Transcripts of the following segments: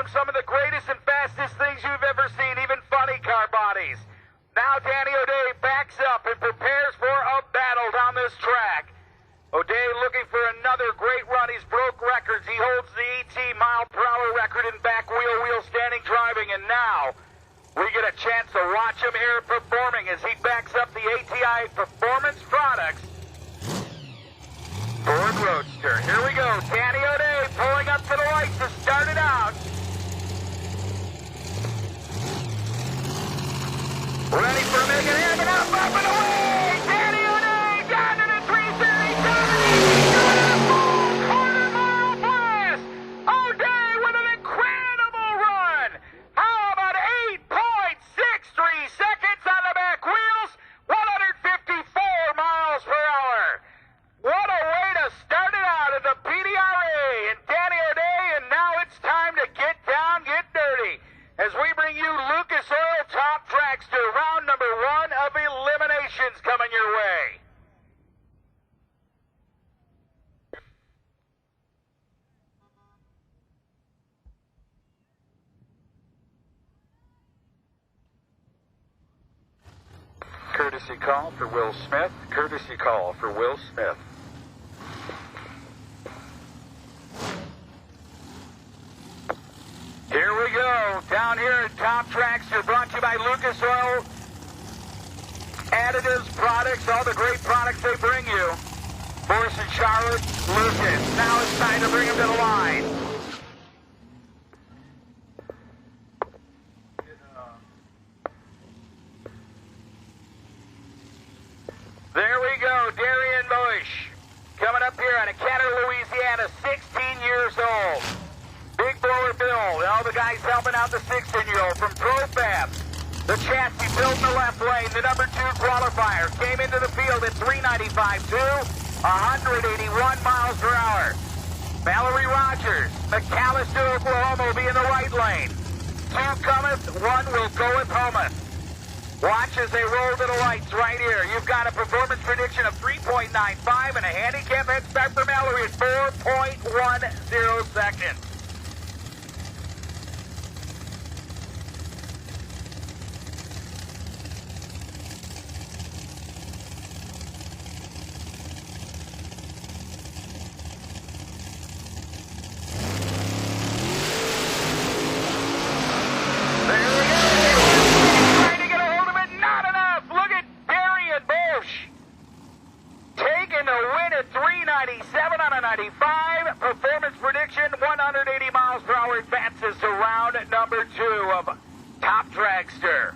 of some of the greatest and fastest things you've ever seen, even funny car bodies. Now Danny O'Day backs up and prepares for a battle down this track. O'Day looking for another great run. He's broke records. He holds the ET mile per hour record in back wheel standing driving, and now we get a chance to watch him here performing as he backs up the ATI Performance Products Ford Roadster. Here we go. Danny O'Day pulling up to the lights to start it out. Ready for a make it happen. Up and away. Danny O'Day down to the 337. Doing a full quarter mile blast. O'Day with an incredible run. How about 8.63 seconds on the back wheels? 154 miles per hour. What a way to start it out at the PDRA and Danny O'Day, and now it's time to get down, get dirty, as we bring you Lucas Oil Top Dragster, round number 1 of eliminations coming your way. Courtesy call for Will Smith. Courtesy call for Will Smith. Here we go. Down here at Top Dragster, brought to you by Lucas Oil Additives Products, all the great products they bring you. Morris and Charlotte, Lucas. Now it's time to bring him to the line. There we go, Darian Bush, coming up here out of Kenner, Louisiana, 16 years old. Big blower Bill, all the guys helping out the 16-year-old from ProFab. The chassis built in the left lane, the number 2 qualifier, came into the field at 395.2, 181 miles per hour. Mallory Rogers, McAllister, Oklahoma will be in the right lane. 2 cometh, 1 will go with Hometh. Watch as they roll to the lights right here. You've got a performance prediction of 3.95 and a handicap head start for Mallory at 4.10 seconds. Performance prediction, 180 miles per hour, advances to round number 2 of Top Dragster.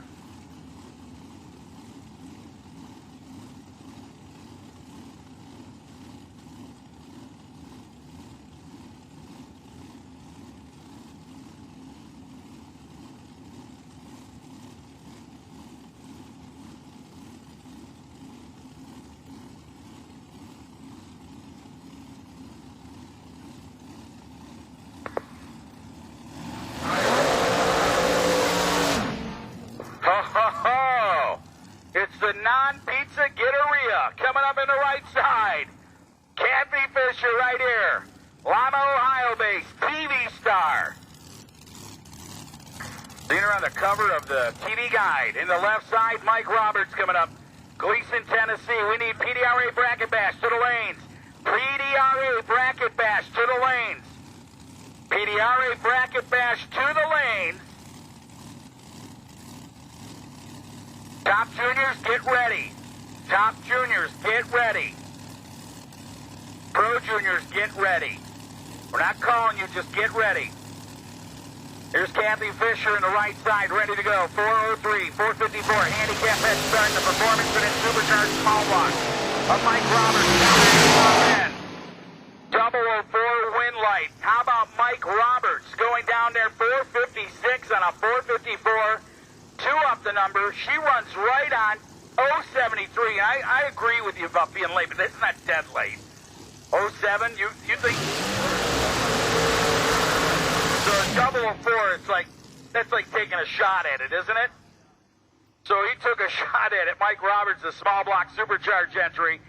The non-pizza Gitteria coming up in the right side. Kathy Fisher right here. Lima, Ohio based TV star. Seen her on the cover of the TV Guide. In the left side, Mike Roberts coming up. Gleason, Tennessee. We need PDRA Bracket Bash to the lanes. PDRA Bracket Bash to the lanes. PDRA Bracket Bash to the lanes. Top Juniors, get ready. Top Juniors, get ready. Pro Juniors, get ready. We're not calling you, just get ready. Here's Kathy Fisher in the right side, ready to go. 403, 454, handicap head start, the performance and supercharged small block of Mike Roberts down there in 004 win light. How about Mike Roberts going down there 456 on a 454? 2 up the number. She runs right on 073. I agree with you about being late, but that's not dead late. 07, you think? So 004, that's like taking a shot at it, isn't it? So he took a shot at it. Mike Roberts, the small block supercharged entry.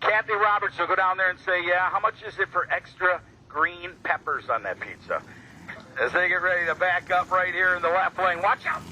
Kathy Roberts will go down there and say, yeah, how much is it for extra green peppers on that pizza? as they get ready to back up right here in the left lane. Watch out.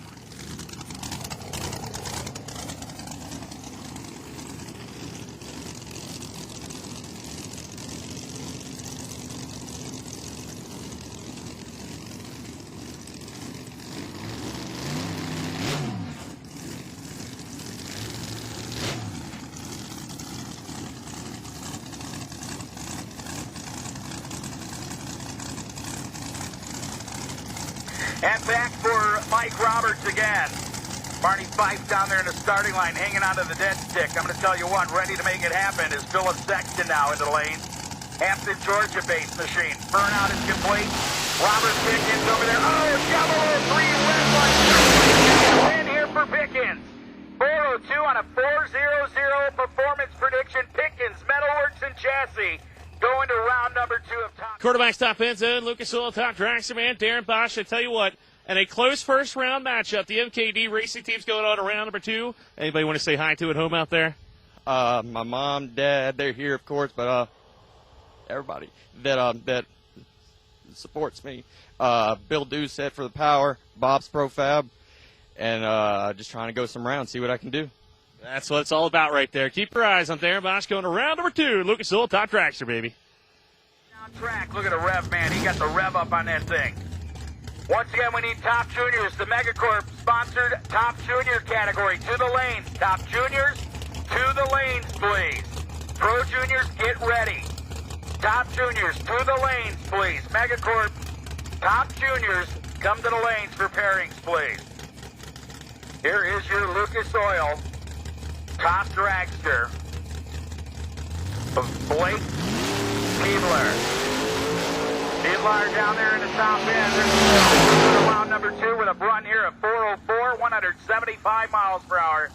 And back for Mike Roberts again. Barney Fife down there in the starting line, hanging onto the dead stick. I'm going to tell you what, ready to make it happen is Philip Sexton now in the lane. Hampton, Georgia-based machine. Burnout is complete. Roberts Pickens over there. Oh, double 3 red lights. Win here for Pickens. 402 on a 4-0-0 performance prediction. Pickens, Metalworks and Chassis. Going to round number 2 of top. Quarterback's top end zone. Lucas Oil, top dragster man. Darren Bosch. I tell you what, in a close first round matchup, the MKD racing team's going on to round number 2. Anybody want to say hi to at home out there? My mom, dad, they're here, of course, but everybody that supports me. Bill Doucette for the power, Bob's Profab, and just trying to go some rounds, see what I can do. That's what it's all about right there. Keep your eyes on Darren Bosch going to round number 2. Lucas Oil, top dragster, baby. On track. Look at the rev, man. He got the rev up on that thing. Once again, we need top juniors. The Megacorp sponsored top junior category. To the lanes. Top juniors, to the lanes, please. Pro juniors, get ready. Top juniors, to the lanes, please. Megacorp, top juniors, come to the lanes for pairings, please. Here is your Lucas Oil top dragster of Blake Fiedler. Fiedler down there in the top end. There's round number 2 with a run here of 404, 175 miles per hour.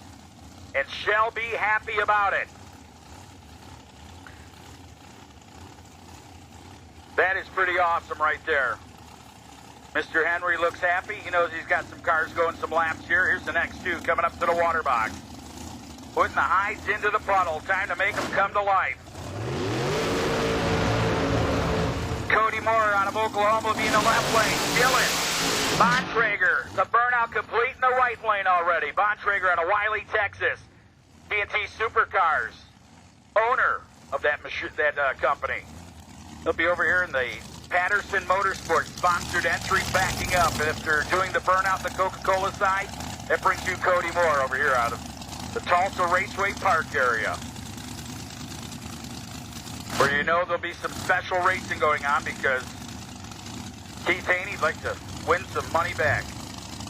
And shall be happy about it. That is pretty awesome right there. Mr. Henry looks happy. He knows he's got some cars going some laps here. Here's the next 2 coming up to the water box. Putting the hides into the puddle. Time to make them come to life. Cody Moore out of Oklahoma will be in the left lane. Dylan Bontrager, the burnout complete in the right lane already. Bontrager out of Wiley, Texas. B&T Supercars, owner of that company. He'll be over here in the Patterson Motorsports sponsored entry backing up. And if they're doing the burnout the Coca-Cola side, that brings you Cody Moore over here out of the Tulsa Raceway Park area, where you know there'll be some special racing going on because Keith Haney'd like to win some money back.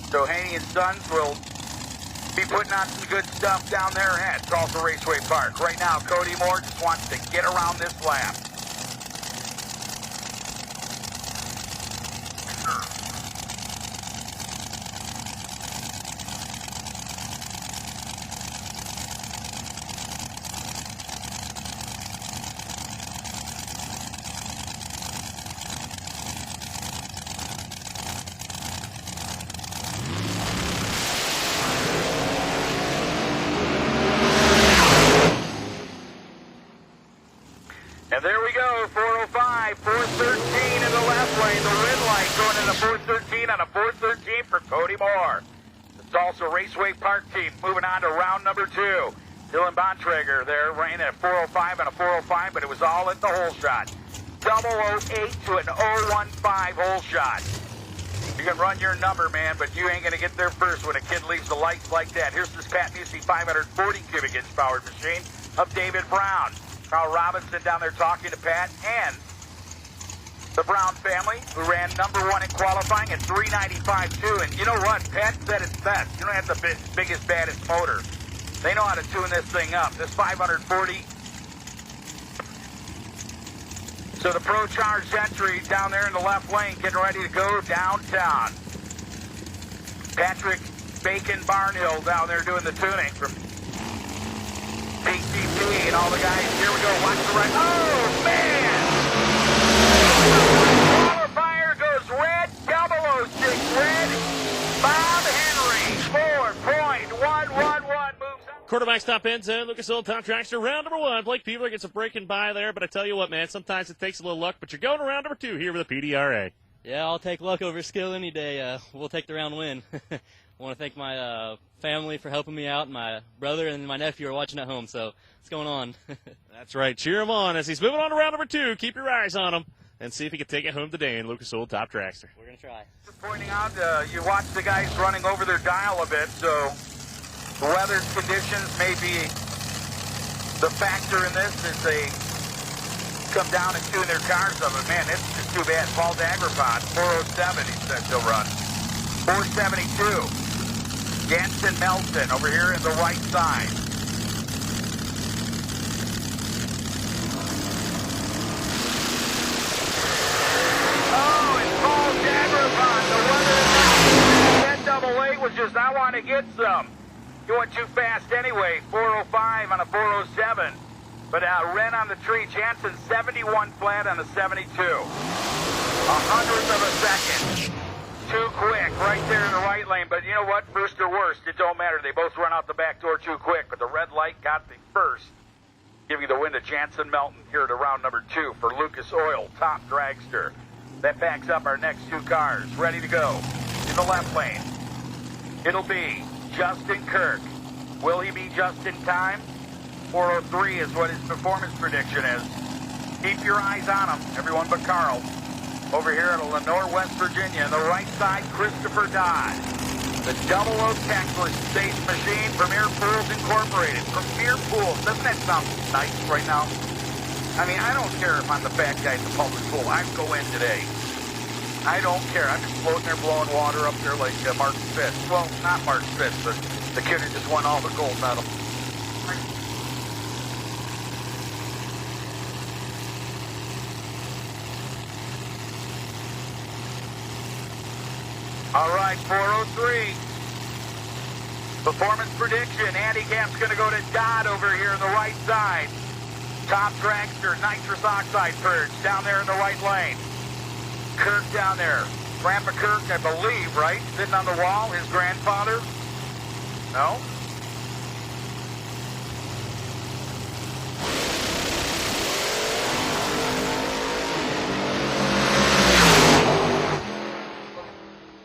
So Haney and Sons will be putting on some good stuff down there at Tulsa Raceway Park. Right now, Cody Moore just wants to get around this lap. And there we go, 405, 413 in the left lane. The red light going into 413 on a 413 for Cody Moore. The Tulsa Raceway Park team moving on to round number 2. Dylan Bontrager there ran at a 405 and a 405, but it was all at the hole shot. 008 to an 015 hole shot. You can run your number, man, but you ain't going to get there first when a kid leaves the lights like that. Here's this Pat Busey 540 cubic inch powered machine of David Brown. Carl Robinson down there talking to Pat and the Brown family, who ran number 1 in qualifying at 395 too. And you know what? Pat said it's best. You don't have the biggest, baddest motor. They know how to tune this thing up. This 540. So the Pro Charged entry down there in the left lane, getting ready to go downtown. Patrick Bacon Barnhill down there doing the tuning from PCP and all the guys. Here we go. Watch the right. Oh, man! Qualifier goes red. 006 red. Bob Henry. 4.111 moves up. Quarterback's top end zone. Lucas Oil, top dragster. Round number 1. Blake Fiedler gets a breaking by there, but I tell you what, man, sometimes it takes a little luck, but you're going to round number 2 here with the PDRA. Yeah, I'll take luck over skill any day. We'll take the round win. I want to thank my family for helping me out. My brother and my nephew are watching at home, so what's going on? That's right. Cheer him on as he's moving on to round number 2. Keep your eyes on him and see if he can take it home today in Lucas Oil Top Dragster. We're going to try. Just pointing out, you watch the guys running over their dial a bit, so the weather conditions may be the factor in this as they come down and tune their cars up. But man, it's just too bad. Paul Dagrapon, 407, he says he'll run. 472. Jansen Melton over here in the right side. Oh, it's Paul Dagrapon. The weather NAA was just, I want to get some. He went too fast anyway. 405 on a 407. But Ren on the tree. Jansen 71 flat on a 72. 100th of a second. Too quick right there in the right lane. But you know what? First or worst, it don't matter. They both run out the back door too quick. But the red light got the first, giving the win to Jansen Melton here at round number 2 for Lucas Oil Top Dragster. That backs up our next 2 cars. Ready to go. In the left lane, it'll be Justin Kirk. Will he be just in time? 403 is what his performance prediction is. Keep your eyes on him, everyone but Carl. Over here at Lenore, West Virginia, on the right side, Christopher Dodd. The 00 Texas Space Machine, Premier Pools Incorporated. Premier Pools, doesn't that sound nice right now? I mean, I don't care if I'm the bad guy at the public pool. I go in today. I don't care. I'm just floating there blowing water up there like Mark Spitz. Well, not Mark Spitz, but the kid who just won all the gold medals. All right, 403. Performance prediction. Handicap's going to go to Dodd over here on the right side. Top Dragster, nitrous oxide purge down there in the right lane. Kirk down there. Grandpa Kirk, I believe, right? Sitting on the wall, his grandfather? No?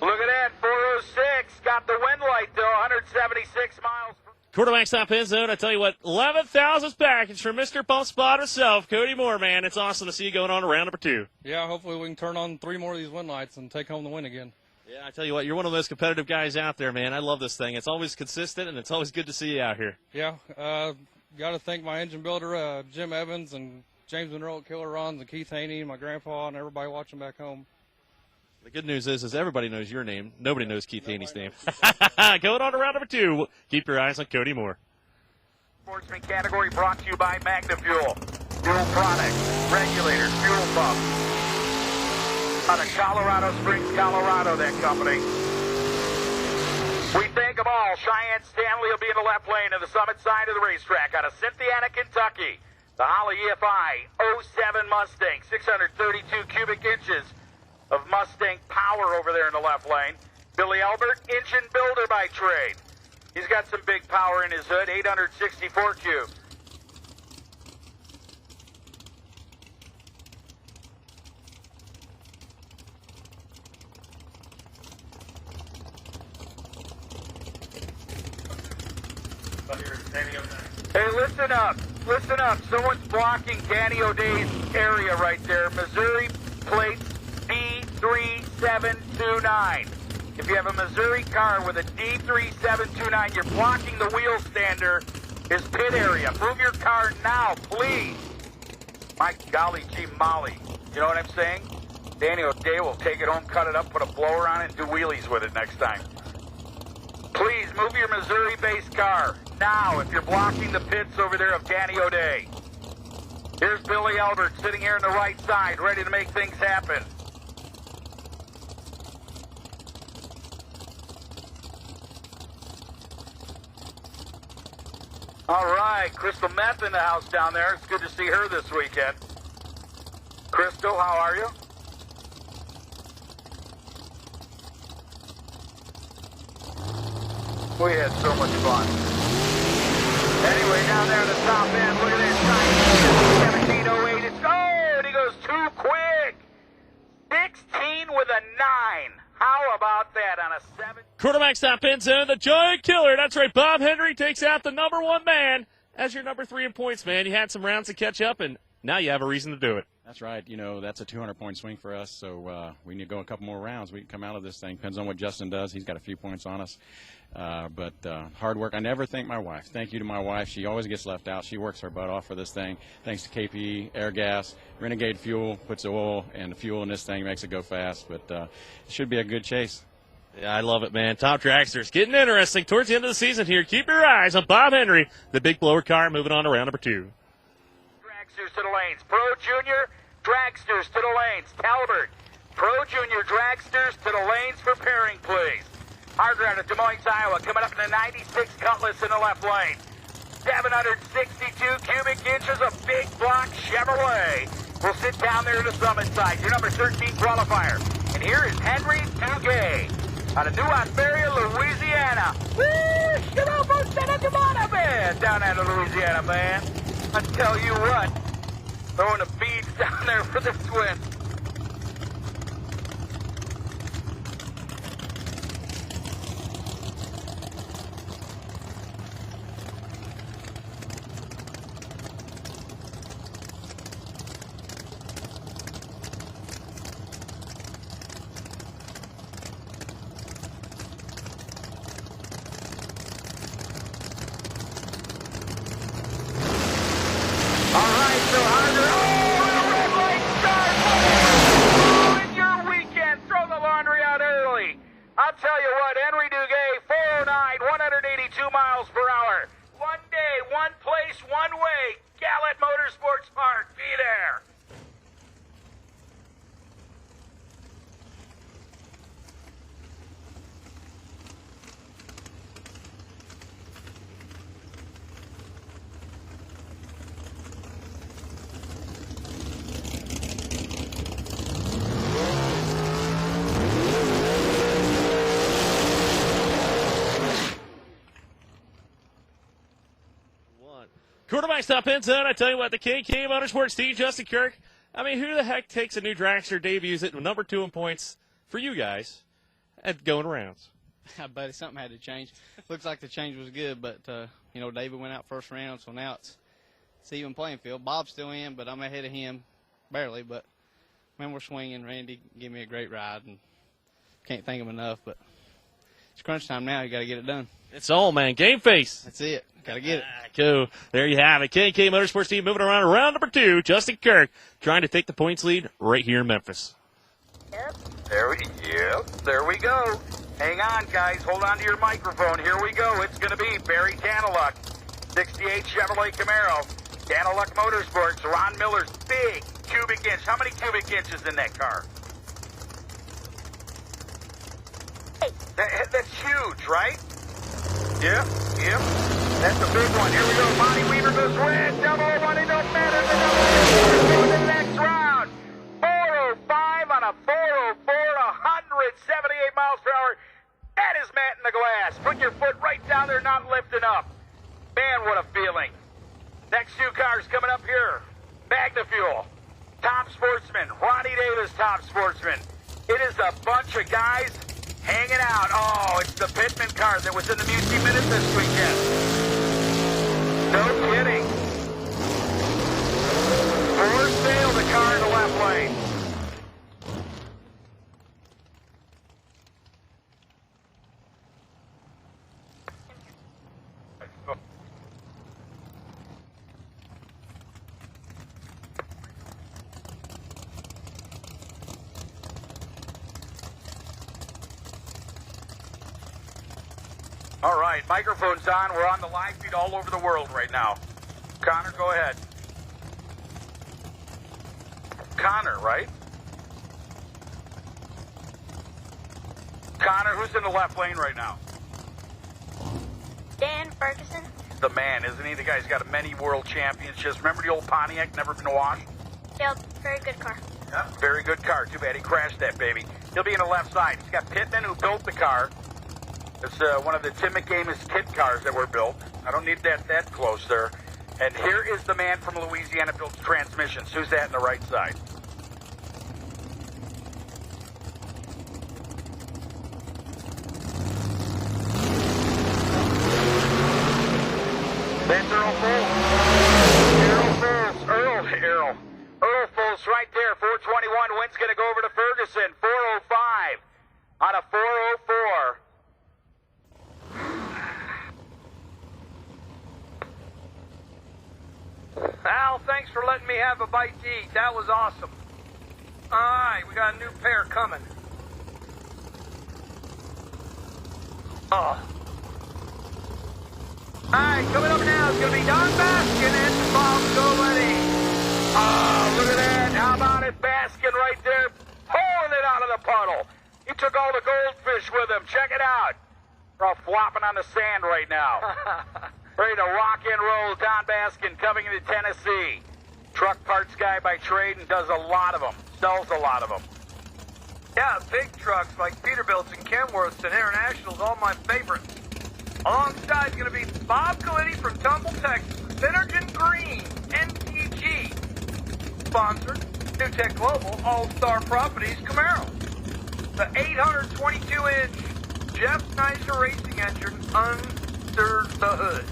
Look at that, 406. Got the wind light, though, 176 miles. Quarterback stop end zone. I tell you what, 11,000 package for Mr. Pump Spot himself, Cody Moore, man. It's awesome to see you going on to round number 2. Yeah, hopefully we can turn on 3 more of these wind lights and take home the win again. Yeah, I tell you what, you're one of the most competitive guys out there, man. I love this thing. It's always consistent, and it's always good to see you out here. Yeah, got to thank my engine builder, Jim Evans, and James Monroe at Killer Rons, and Keith Haney, and my grandpa, and everybody watching back home. The good news is everybody knows your name. Nobody knows Keith Haney's name. Going on to round number 2. Keep your eyes on Cody Moore. Sportsman category brought to you by Magna Fuel. Fuel products, regulators, fuel pumps. Out of Colorado Springs, Colorado, that company. We thank them all. Cheyenne Stanley will be in the left lane of the summit side of the racetrack out of Cynthiana, Kentucky. The Holly EFI 07 Mustang, 632 cubic inches of Mustang power over there in the left lane. Billy Albert, engine builder by trade. He's got some big power in his hood, 864 cubes. Hey, listen up. Listen up. Someone's blocking Danny O'Day's area right there. Missouri plates D3729. If you have a Missouri car with a D3729, you're blocking the wheel stander, his pit area. Move your car now, please. My golly gee molly. You know what I'm saying? Danny O'Day will take it home, cut it up, put a blower on it, and do wheelies with it next time. Please move your Missouri-based car now if you're blocking the pits over there of Danny O'Day. Here's Billy Albert sitting here on the right side, ready to make things happen. All right, Crystal Meth in the house down there. It's good to see her this weekend. Crystal, how are you? We had so much fun. Anyway, down there at the top end, look at this. 1708. It's, oh, and he goes too quick. 16 with a 9. How about that on a 7? Quarterback stop end zone, the giant killer. That's right. Bob Henry takes out the number 1 man as your number 3 in points, man. You had some rounds to catch up, and now you have a reason to do it. That's right. You know, that's a 200-point swing for us, so we need to go a couple more rounds. We can come out of this thing. Depends on what Justin does. He's got a few points on us. But hard work. I never thank my wife. Thank you to my wife. She always gets left out. She works her butt off for this thing. Thanks to KPE, Air Gas, Renegade Fuel, puts the oil and the fuel in this thing, makes it go fast. But it should be a good chase. Yeah, I love it, man. Top Dragsters getting interesting towards the end of the season here. Keep your eyes on Bob Henry, the big blower car, moving on to round number 2. Dragsters to the lanes. Pro Junior, Dragsters to the lanes. Talbert, Pro Junior, Dragsters to the lanes for pairing, please. Hargrove of Des Moines, Iowa, coming up in the 96 Cutlass in the left lane. 762 cubic inches of big block Chevrolet. We'll sit down there to the summit side. Your number 13 qualifier. And here is Henry Duguay out of New Iberia, Louisiana. Woo! Come on, folks, come on, man. Down out of Louisiana, man. I tell you what, throwing the beads down there for the Twins. I'll tell you what, Henry Duguay, 409, 182 miles per hour. One day, one place, one way. Gallet Motorsports Park, be there. Quarterback stop end zone. I tell you what, the KK Motorsports team, Justin Kirk. I mean, who the heck takes a new dragster, debuts it, number 2 in points for you guys at going rounds? Buddy, something had to change. Looks like the change was good, but, you know, David went out first round, so now it's even playing field. Bob's still in, but I'm ahead of him, barely, but, man, we're swinging. Randy gave me a great ride, and can't thank him enough, but it's crunch time now. You got to get it done. It's all, man. Game face. That's it. Got to get it. Cool. There you have it. KK Motorsports team moving around to round number 2. Justin Kirk trying to take the points lead right here in Memphis. Yep. There we go. Hang on, guys. Hold on to your microphone. Here we go. It's going to be Barry Daniluk, 68 Chevrolet Camaro. Daniluk Motorsports, Ron Miller's big cubic inch. How many cubic inches in that car? That's huge, right? Yep. That's a big one. Here we go. Bonnie Weaver goes red. Double one. It don't matter. The double is going to the next round. 405 on a 404 to 178 miles per hour. That is Matt in the glass. Put your foot right down there, not lifting up. Man, what a feeling. Next 2 cars coming up here. Magna Fuel, Top Sportsman, Ronnie Davis, Top Sportsman. It is a bunch of guys hanging out. Oh, it's the Pittman car that was in the Mutiny Minute this weekend. No kidding. For sale, the car in the left lane. All right, microphone's on. We're on the live feed all over the world right now. Connor, go ahead. Connor, right? Connor, who's in the left lane right now? Dan Ferguson. The man, isn't he? The guy's got many world championships. Remember the old Pontiac, never been washed? Yep, very good car. Yeah, very good car. Too bad he crashed that baby. He'll be in the left side. He's got Pittman, who built the car. It's one of the Tim McAmis kit cars that were built. I don't need that close there. And here is the man from Louisiana builds transmissions. Who's that in the right side? on a 404. Al, thanks for letting me have a bite to eat. That was awesome. All right, we got a new pair coming. Oh. All right, coming up now is going to be Don Baskin and Bob Goletti. Oh, look at that. How about it? Baskin right there, pulling it out of the puddle. He took all the goldfish with him. Check it out. They're all flopping on the sand right now. Ready to rock and roll. Don Baskin coming into Tennessee. Truck parts guy by trade and does a lot of them. Sells a lot of them. Yeah, big trucks like Peterbilt's and Kenworth's and International's, all my favorites. Alongside is going to be Bob Goletti from Tumble, Texas. Synergen Green, NTG. Sponsored, New Tech Global, All-Star Properties, Camaro. The 822-inch Jeff Nicer racing engine under the hood.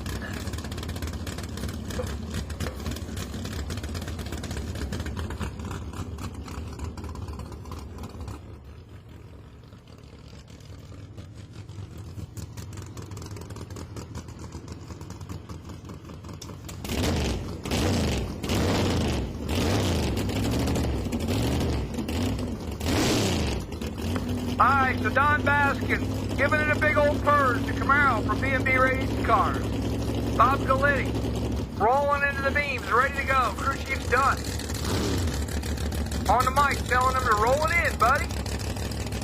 All right, so Don Baskin giving it a big old purge to Camaro from B&B Racing Cars. Bob Goletti rolling into the beams, ready to go. Crew chief's done. On the mic, telling them to roll it in, buddy.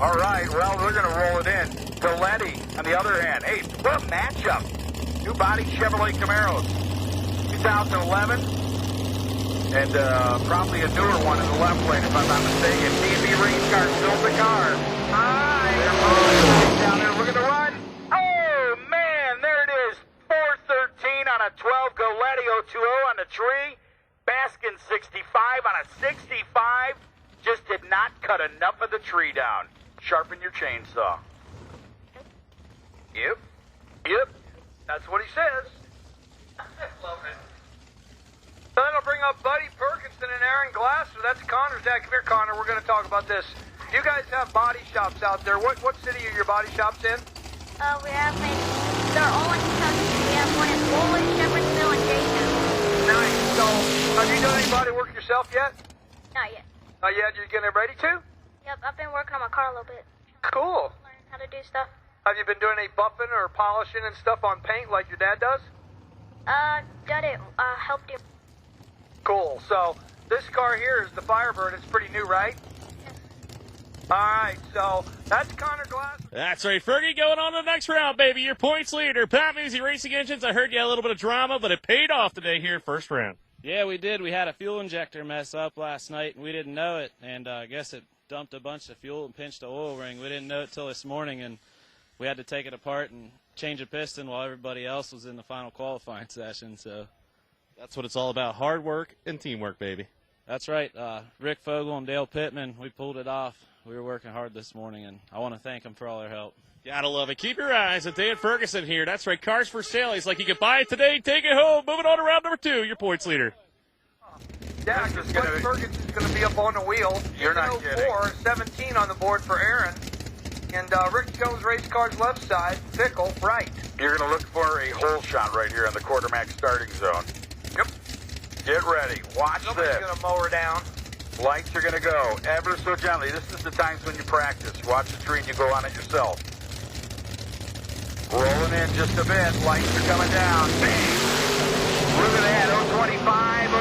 All right, well, we're going to roll it in. Goletti, on the other hand. Hey, what a matchup. New body Chevrolet Camaros. 2011. And probably a newer one in the left lane, if I'm not mistaken. B&B Race Car built the car. Down there, look at the run. Oh, man, there it is. 413 on a 12. Goletti 020 on the tree. Baskin 65 on a 65. Just did not cut enough of the tree down. Sharpen your chainsaw. Yep. That's what he says. Love it. So that'll bring up Buddy Perkinson and Aaron Glasser. That's Connor's dad. Come here, Connor. We're going to talk about this. You guys have body shops out there. What city are your body shops in? We have they're all in Kentucky. We have one in Foley, Shepherdsville, and Jaytown. Nice. So, have you done any body work yourself yet? Not yet. Not yet. You're getting ready to? Yep, I've been working on my car a little bit. Cool. Learn how to do stuff. Have you been doing any buffing or polishing and stuff on paint like your dad does? Did it, helped him. Cool. So, this car here is the Firebird. It's pretty new, right? All right, so that's Connor Glass. That's right, Fergie, going on to the next round, baby. Your points leader, Pat Musi Racing Engines. I heard you had a little bit of drama, but it paid off today here, first round. Yeah, we did. We had a fuel injector mess up last night, and we didn't know it. And I guess it dumped a bunch of fuel and pinched the oil ring. We didn't know it till this morning, and we had to take it apart and change a piston while everybody else was in the final qualifying session. So that's what it's all about, hard work and teamwork, baby. That's right. Rick Fogel and Dale Pittman, we pulled it off. We were working hard this morning, and I want to thank them for all their help. Gotta love it. Keep your eyes on Dan Ferguson here. That's right, cars for sale. He's like, you can buy it today, take it home. Moving on to round number 2, your points leader. Yeah, because Buddy Ferguson's going to be up on the wheel. You're not kidding. 17 on the board for Aaron. And Rick Jones Race Car's left side, Fickle, right. You're going to look for a hole shot right here in the quartermax starting zone. Yep. Get ready. Watch Somebody's this. going to mow her down. Lights are going to go ever so gently. This is the times when you practice. You watch the tree and you go on it yourself. Rolling in just a bit. Lights are coming down. Bang! Look at that. 025. 015.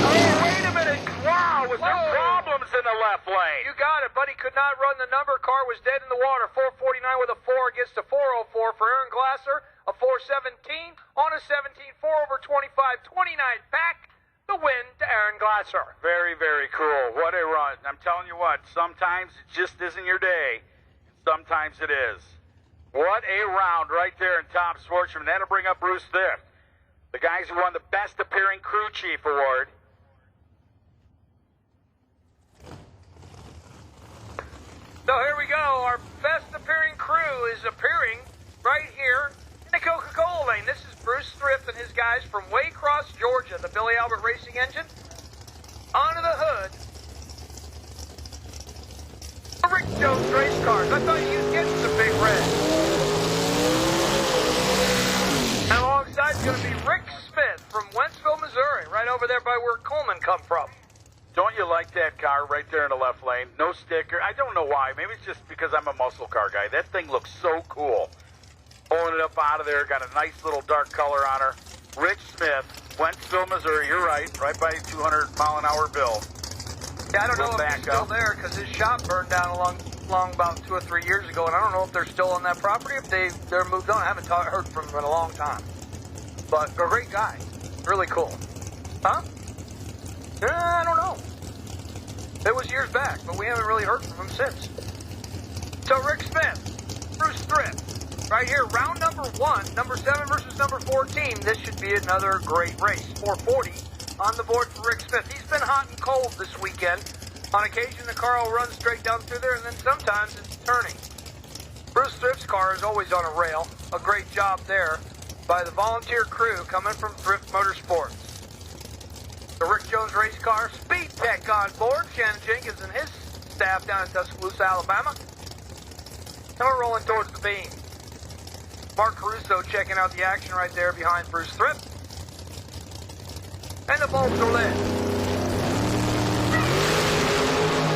Oh, wait a minute. Wow, was there problems in the left lane? You got it. Buddy could not run the number. Car was dead in the water. 449 with a 4 against a 404 for Aaron Glasser. A 417 on a 17. 4 over 25. 29 back. The win to Aaron Glasser. Very, very cool. What a run. I'm telling you what, sometimes it just isn't your day. Sometimes it is. What a round right there in top sportsman. That'll bring up Bruce Thrift, the guys who won the Best Appearing Crew Chief Award. So here we go. Our Best Appearing Crew is appearing right here in the Coca-Cola lane. This is Bruce Thrift and his guys from Waycross, Georgia, the Billy Albert Racing Engine. Onto the hood. Rick Jones Race cars. I thought you'd get the big red. And alongside is going to be Rick Smith from Wentzville, Missouri, right over there by where Coleman come from. Don't you like that car right there in the left lane? No sticker. I don't know why. Maybe it's just because I'm a muscle car guy. That thing looks so cool. Pulling it up out of there. Got a nice little dark color on her. Rich Smith, Wentzville, Missouri. You're right by 200-mile-an-hour Bill. Yeah, I don't know We'll if he's still there because his shop burned down along about 2 or 3 years ago, and I don't know if they're still on that property, if they're moved on. I haven't heard from him in a long time. But a great guy. Really cool. Huh? I don't know. It was years back, but we haven't really heard from him since. So Rick Smith, Bruce Thrift, right here, round number 1, number 7 versus number 14. This should be another great race. 440 on the board for Rick Smith. He's been hot and cold this weekend. On occasion, the car will run straight down through there, and then sometimes it's turning. Bruce Thrift's car is always on a rail. A great job there by the volunteer crew coming from Thrift Motorsports. The Rick Jones race car, Speed Tech on board. Shannon Jenkins and his staff down in Tuscaloosa, Alabama. And we're rolling towards the beam. Mark Caruso checking out the action right there behind Bruce Thrift. And the bulbs are lit.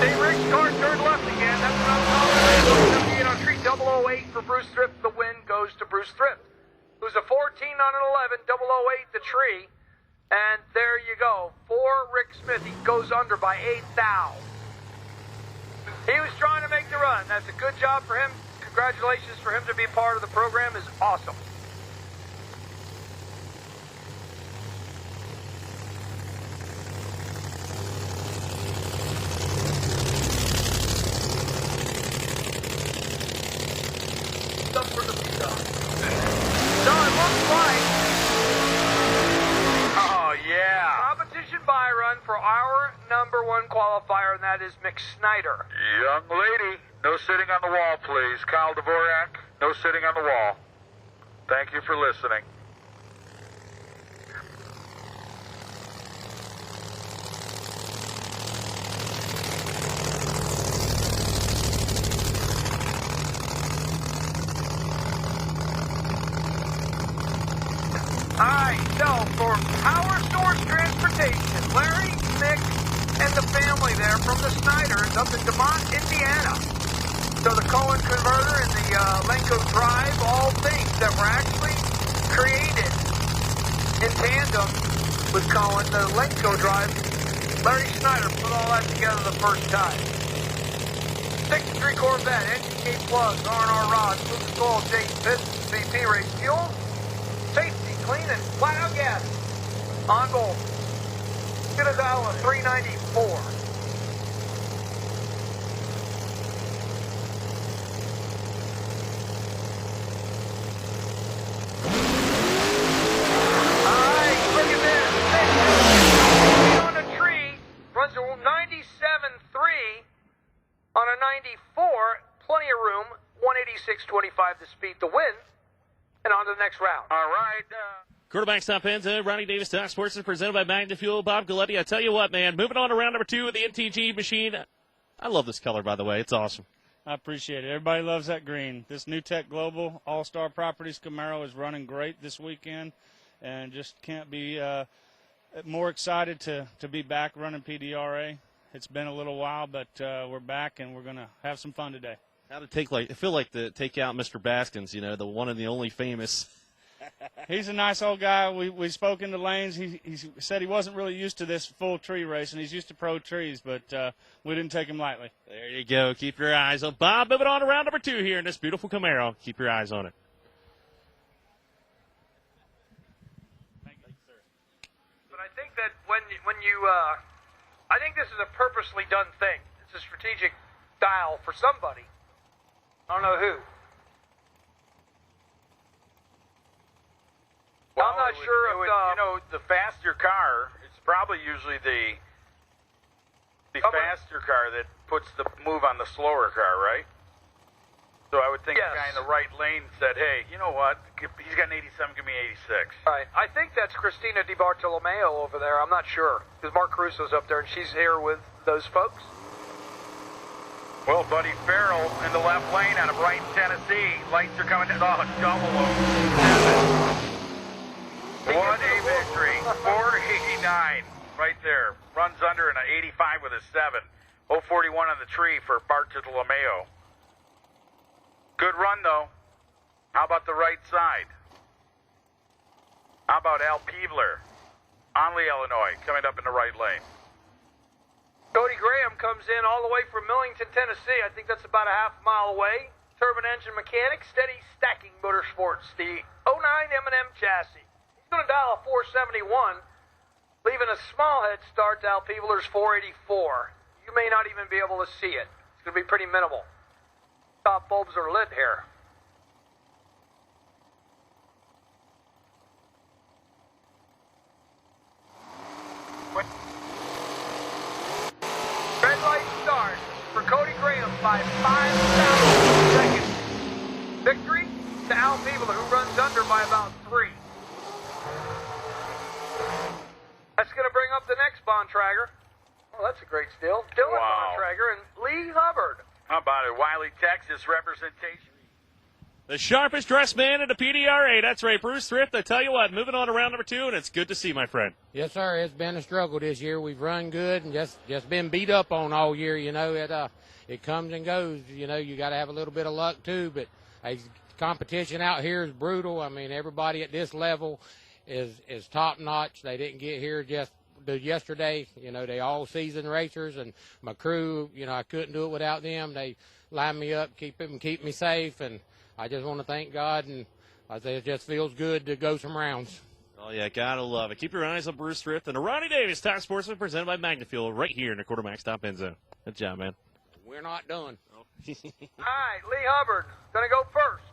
See, Rick's car turned left again. That's what I'm calling it. On tree 008 for Bruce Thrift. The win goes to Bruce Thrift, who's a 14 on an 11, 008 the tree. And there you go. For Rick Smith, he goes under by 8 thou. He was trying to make the run. That's a good job for him. Congratulations for him to be part of the program is awesome. For the so it looks like competition buy run for our number 1 qualifier, and that is McSnyder. Young lady, no sitting on the wall, please. Kyle Dvorak, no sitting on the wall. Thank you for listening. Alright, so for Power Source Transportation, Larry, Mick, and the family there from the Snyders up in DeMont, Indiana. So the Cohen converter and the Lenco drive, all things that were actually created in tandem with Cohen. The Lenco drive, Larry Snyder put all that together the first time. 63 Corvette, engine key plugs, R&R rods, fluid oil, Jason Pistons, VP race fuel, safety, clean, and flat out gas on board. Get a dial of 394. Alright, look at this. On a tree, runs a 97.3 on a 94. Plenty of room. 186.25 the speed to win. And on to the next round. All right. Quarterback stop ends. Ronnie Davis Stock Sports is presented by Magna Fuel. Bob Galletti, I tell you what, man, moving on to round number 2 of the MTG machine. I love this color, by the way. It's awesome. I appreciate it. Everybody loves that green. This New Tech Global All-Star Properties Camaro is running great this weekend, and just can't be more excited to be back running PDRA. It's been a little while, but we're back, and we're going to have some fun today. How to take I feel like take out Mr. Baskins, you know, the one and the only famous. He's a nice old guy. We spoke into lanes. He said he wasn't really used to this full tree race, and he's used to pro trees, but we didn't take him lightly. There you go. Keep your eyes on Bob. Moving on to round number 2 here in this beautiful Camaro. Keep your eyes on it. But I think that when you I think this is a purposely done thing. It's a strategic dial for somebody. I don't know who. Well, I'm not sure if you know, the faster car, it's probably usually the faster car that puts the move on the slower car, right? So I would think the guy in the right lane said, hey, you know what? He's got an 87, give me 86. Right. I think that's Christina DiBartolomeo over there. I'm not sure. Because Mark Caruso's up there, and she's here with those folks. Well, Buddy Farrell in the left lane out of Brighton, Tennessee. Lights are coming down. Oh, double 07. What a victory. 489 right there. Runs under in an 85 with a 7. 041 on the tree for Bartolomeo. Good run, though. How about the right side? How about Al Peevler? Onley, Illinois, coming up in the right lane. Cody Graham comes in all the way from Millington, Tennessee. I think that's about a half mile away. Turbine engine mechanic, steady stacking motorsports, the 09 M&M chassis. He's going to dial a 471, leaving a small head start to Al Peevler's 484. You may not even be able to see it. It's going to be pretty minimal. Top bulbs are lit here. Red light start for Cody Graham by 5,000 seconds. Victory to Al Peevler, who runs under by about 3. That's going to bring up the next Bontrager. Oh, that's a great steal. Dylan Bontrager and Lee Hubbard. How about it? Wiley, Texas representation. The sharpest dressed man in the PDRA. That's right, Bruce Thrift. I tell you what, moving on to round number 2, and it's good to see, my friend. Yes, sir. It's been a struggle this year. We've run good and just been beat up on all year. You know, it comes and goes. You know, you got to have a little bit of luck too. But competition out here is brutal. I mean, everybody at this level is top notch. They didn't get here just yesterday. You know, they all seasoned racers, and my crew. You know, I couldn't do it without them. They line me up, keep me safe, and I just want to thank God, and I say it just feels good to go some rounds. Oh, yeah, gotta love it. Keep your eyes on Bruce Thrift and the Ronnie Davis Top Sportsman presented by Magnafuel right here in the Quartermax Top End Zone. Good job, man. We're not done. All right, Lee Hubbard going to go first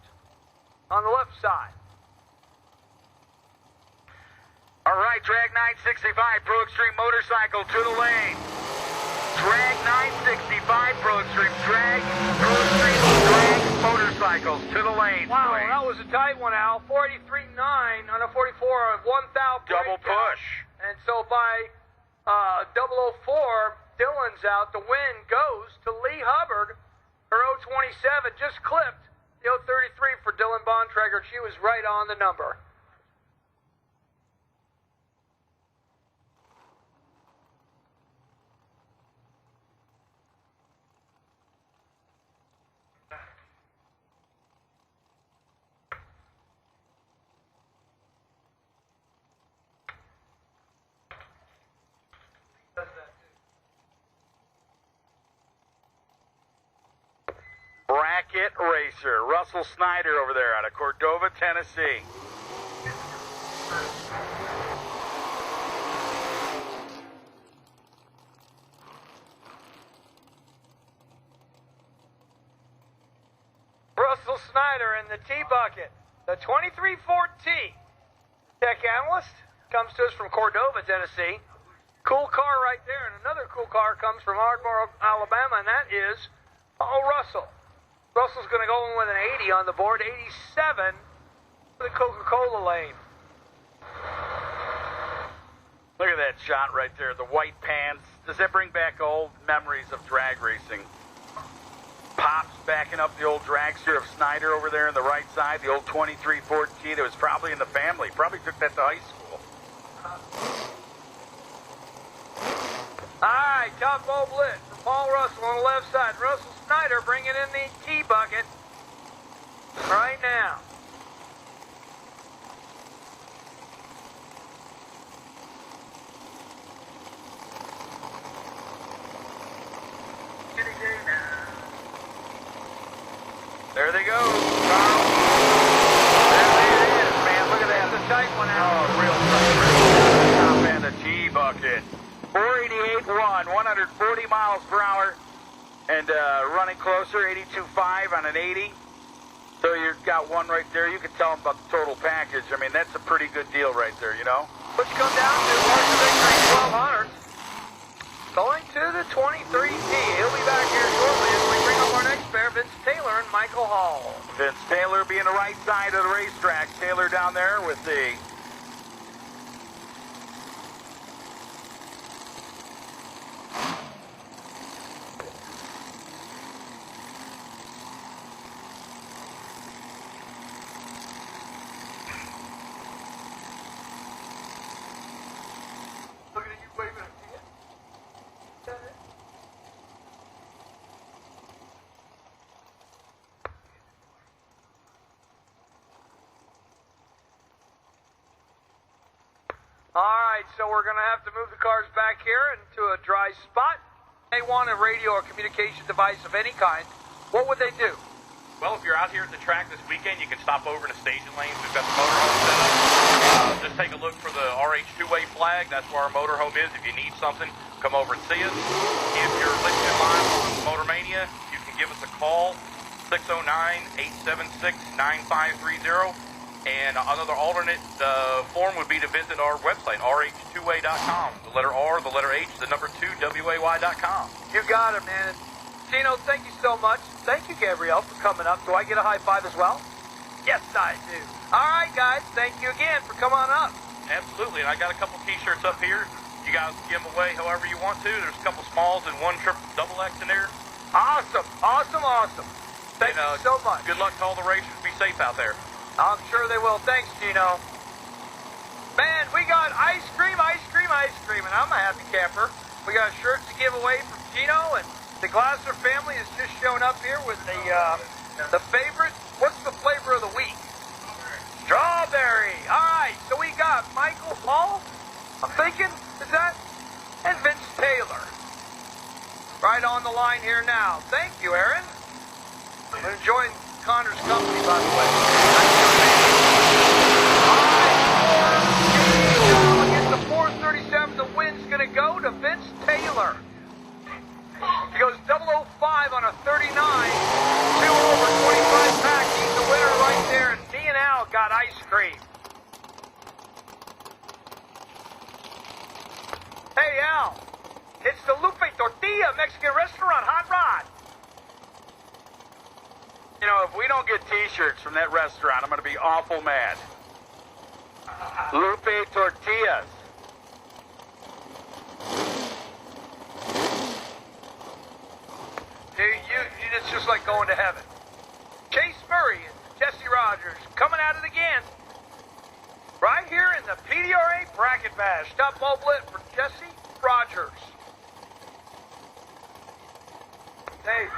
on the left side. All right, Drag 965 Pro Extreme Motorcycle to the lane. Drag 965 Pro Extreme Drag Motorcycles to the lane. Wow, that was a tight one, Al. 483.9 on a 44 of 1,000. Double push. And so by 004, Dylan's out. The win goes to Lee Hubbard. Her 027 just clipped the 033 for Dylan Bontrager. She was right on the number. Bracket racer, Russell Snyder over there out of Cordova, Tennessee. Russell Snyder in the T-bucket, the 2314. Tech analyst comes to us from Cordova, Tennessee. Cool car right there, and another cool car comes from Ardmore, Alabama, and that is Paul Russell. Russell's going to go in with an 80 on the board, 87 for the Coca-Cola lane. Look at that shot right there, the white pants. Does that bring back old memories of drag racing? Pops backing up the old dragster of Snyder over there on the right side, the old 2314 that was probably in the family. Probably took that to high school. All right, top bulb lit for Paul Russell on the left side. Russell Snyder bringing in the T-bucket right now. There they go, Carl. There it is, man. Look at that. That's a tight one out. Oh, real tight. Top end of T-bucket. 488.1, 140 miles per hour, and running closer, 82.5 on an 80. So you've got one right there. You can tell them about the total package. I mean, that's a pretty good deal right there, you know? Which come down to March the victory, 1200. Going to the 23T. He'll be back here shortly as we bring up our next pair, Vince Taylor and Michael Hall. Vince Taylor being the right side of the racetrack. Taylor down there with the right, so we're going to have to move the cars back here into a dry spot. They want a radio or communication device of any kind. What would they do? Well, if you're out here at the track this weekend, you can stop over in the staging lanes. We've got the motorhome set up. Just take a look for the RH two-way flag. That's where our motorhome is. If you need something, come over and see us. If you're listening live on Motor Mania, you can give us a call, 609-876-9530. And another alternate form would be to visit our website, rh2way.com. The letter R, the letter H, the number 2, WAY.com. You got it, man. Gino, thank you so much. Thank you, Gabrielle, for coming up. Do I get a high five as well? Yes, I do. All right, guys. Thank you again for coming on up. Absolutely, and I got a couple T-shirts up here. You guys give them away however you want to. There's a couple smalls and one double X in there. Awesome, awesome, awesome. Thank you so much. Good luck to all the racers. Be safe out there. I'm sure they will. Thanks, Gino. Man, we got ice cream, and I'm a happy camper. We got shirts to give away from Gino, and the Glasser family has just shown up here with the favorite. What's the flavor of the week? Strawberry. All right, so we got Michael Hall, I'm thinking, is that? And Vince Taylor. Right on the line here now. Thank you, Aaron. I'm enjoying Connor's company, by the way. Against the 437, the win's going to go to Vince Taylor. He goes 005 on a 39. 2 over 25 pack. He's the winner right there. And me and Al got ice cream. Hey, Al. It's the Lupe Tortilla Mexican restaurant, Hot Rod. You know, if we don't get T-shirts from that restaurant, I'm going to be awful mad. Lupe Tortillas. It's just like going to heaven. Chase Murray and Jesse Rogers coming at it again. Right here in the PDRA Bracket Bash. Top ball blit for Jesse Rogers. Hey.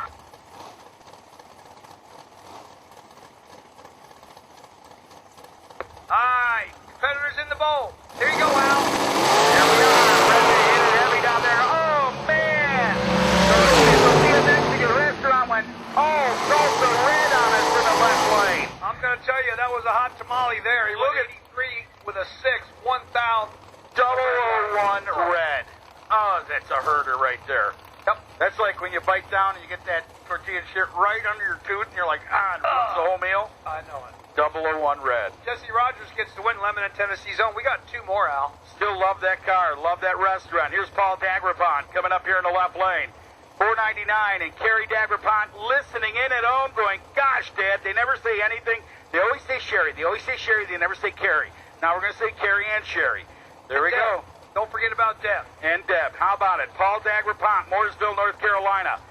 Alright, competitors in the bowl. Here you go, Al. Here we are. Ready to hit it heavy down there. Oh, man. The Mexican restaurant went salsa red on us in the left lane. I'm going to tell you, that was a hot tamale there. He was 83 with a 6, 1,000. 001 red. Oh, that's a herder right there. Yep. That's like when you bite down and you get that tortilla shit right under your tooth and you're like, it's the whole meal. I know it. 001 red. Jesse Rogers gets to win Lemon and Tennessee Zone. We got 2 more, Al. Still love that car. Love that restaurant. Here's Paul Dagrapont coming up here in the left lane. 499 and Kerry Dagrapont listening in at home going, gosh, Dad, they never say anything. They always say Sherry. They always say Sherry. They never say Kerry. Now we're going to say Kerry and Sherry. There we go. Don't forget about Deb. And Deb. How about it? Paul Dagrapont, Mooresville, North Carolina.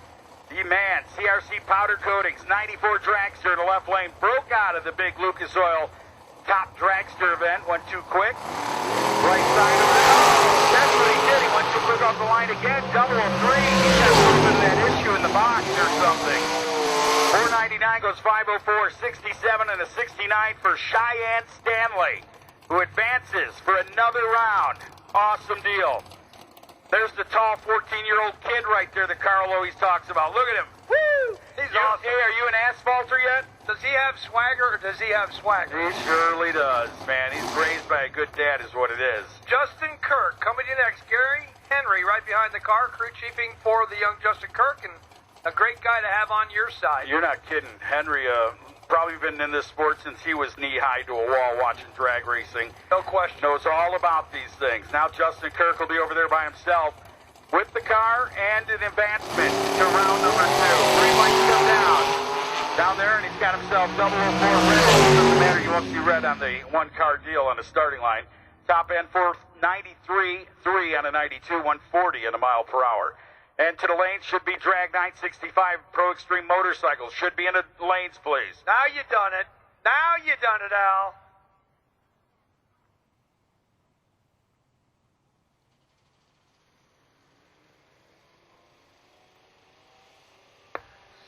The man, CRC Powder Coatings, 94 dragster in the left lane, broke out of the big Lucas Oil top dragster event, went too quick. Right side of it. Oh, that's what he did. He went too quick off the line again. 003. He's got a little bit of that issue in the box or something. 499 goes 504, 67, and a 69 for Cheyenne Stanley, who advances for another round. Awesome deal. There's the tall 14-year-old kid right there that Carl always talks about. Look at him. Woo! He's awesome. Hey, are you an asphalter yet? Does he have swagger or does he have swagger? He surely does, man. He's raised by a good dad is what it is. Justin Kirk coming to you next. Gary Henry right behind the car, crew chiefing for the young Justin Kirk, and a great guy to have on your side. You're not kidding. Henry, probably been in this sport since he was knee-high to a wall watching drag racing. No question. Knows all about these things. Now Justin Kirk will be over there by himself with the car and an advancement to round number 2. 3 lights come down there, and he's got himself 004 red. Doesn't matter, you won't see red on the one-car deal on the starting line. Top end for 93.3 on a 92, 140 in a mile per hour. And to the lanes should be drag 965 Pro Extreme motorcycles. Should be in the lanes, please. Now you done it. Now you done it, Al.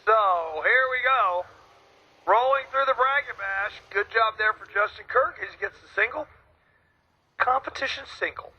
So, here we go. Rolling through the bracket bash. Good job there for Justin Kirk. He gets the single. Competition single.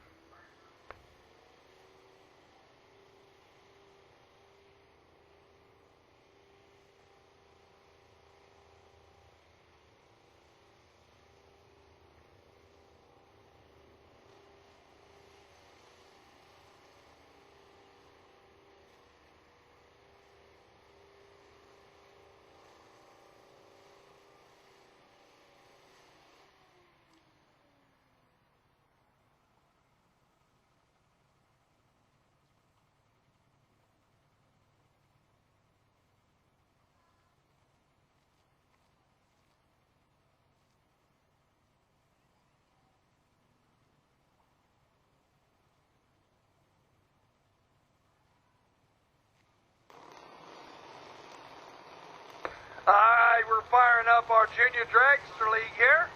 right, we're firing up our Junior Dragster League here.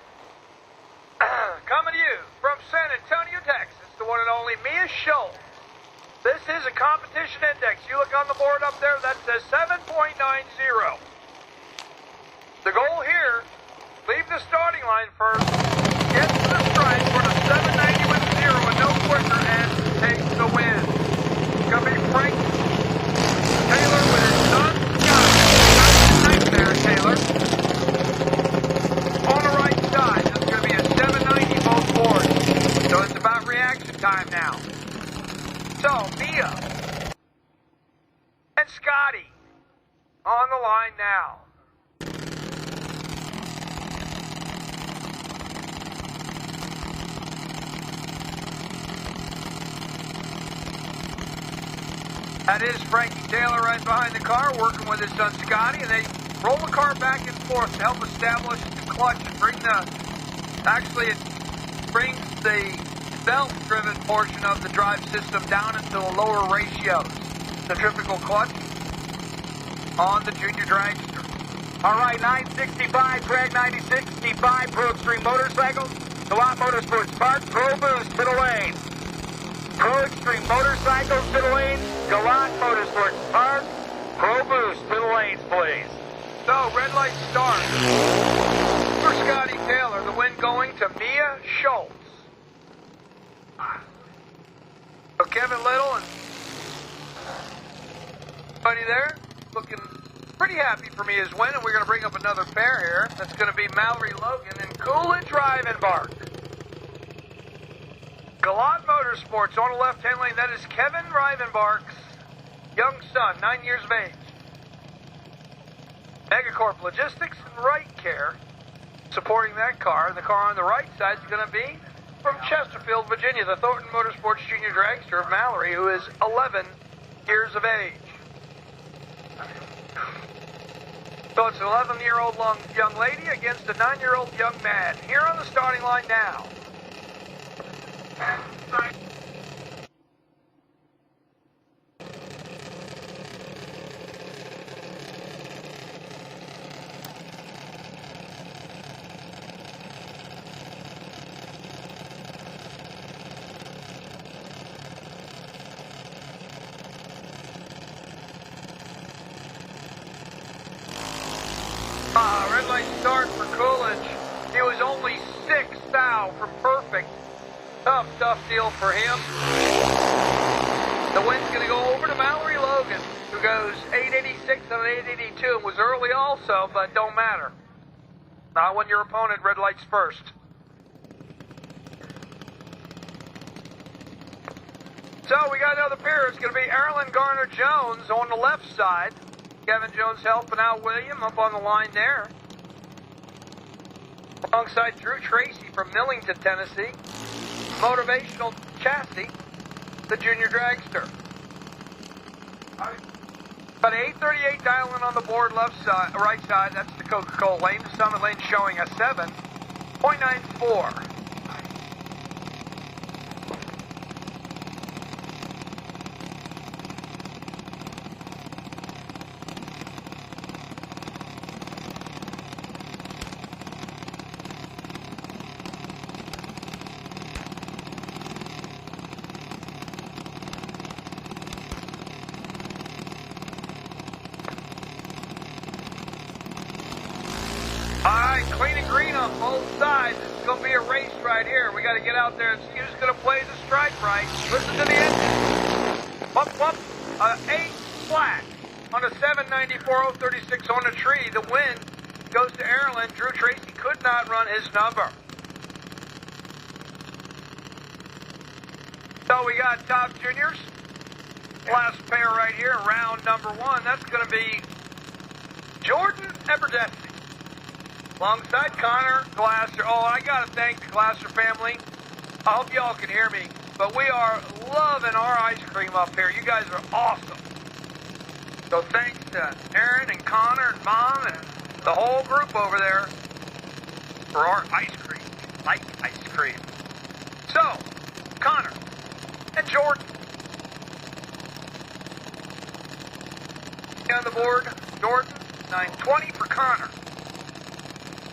Coming to you from San Antonio, Texas, the one and only Mia Schultz. This is a competition index. You look on the board up there, that says 7.90. The goal here, leave the starting line first, get to the stripe, run a 790 with a 0 and no quicker, and take the win. It's going to be Frank Taylor with his son, Scott. Nice there, Taylor. On the right side, this is going to be a 790 both boards. So it's about reaction time now. So, Mia and Scotty on the line now. That is Frankie Taylor right behind the car, working with his son Scotty, and they roll the car back and forth to help establish the clutch and bring it brings the belt-driven portion of the drive system down into the lower ratios. Centrifugal clutch on the Junior Dragster. All right, 965, Craig 9065, Pro Extreme Motorcycles, Gallant Motorsports Park, Pro Boost to the lane. Pro Extreme Motorcycles to the lanes, Gallant Motorsports Park, Pro Boost to the lanes, please. So, red light start. For Scotty Taylor, the win going to Mia Schultz. So Kevin Little and buddy there, looking pretty happy for Mia's win, and we're going to bring up another pair here. That's going to be Mallory Logan and Coolidge Rivenbark. Gallant Motorsports on the left-hand lane. That is Kevin Rivenbark's young son, 9 years of age. Megacorp Logistics and Right Care supporting that car. And the car on the right side is going to be from Chesterfield, Virginia, the Thornton Motorsports Junior Dragster of Mallory, who is 11 years of age. So it's an 11-year-old young lady against a 9-year-old young man. Here on the starting line now. Red light start for Coolidge. He was only 6th out from perfect. Tough deal for him. The win's going to go over to Mallory Logan, who goes 886 and 882 and was early also, but don't matter. Not when your opponent red lights first. So we got another pair. It's going to be Erlen Garner-Jones on the left side. Kevin Jones helping out William up on the line there. Alongside Drew Tracy from Millington, Tennessee. Motivational Chassis, the Junior Dragster. About 838 dialing on the board left side, right side. That's the Coca-Cola lane. The Summit lane showing a 7.94. Clean and green on both sides. This is going to be a race right here. We got to get out there and see who's going to play the stripe right. Listen to the engine. Whoop, whoop. 8 flat on a 794.036 on the tree. The win goes to Erlen. Drew Tracy could not run his number. So we got top juniors. Last pair right here, round number 1. That's going to be Jordan Eberdessi. Alongside Connor Glasser. Oh, I got to thank the Glasser family. I hope y'all can hear me. But we are loving our ice cream up here. You guys are awesome. So thanks to Aaron and Connor and Mom and the whole group over there for our ice cream. Like ice cream. So, Connor and Jordan. On the board, Jordan, 920 for Connor.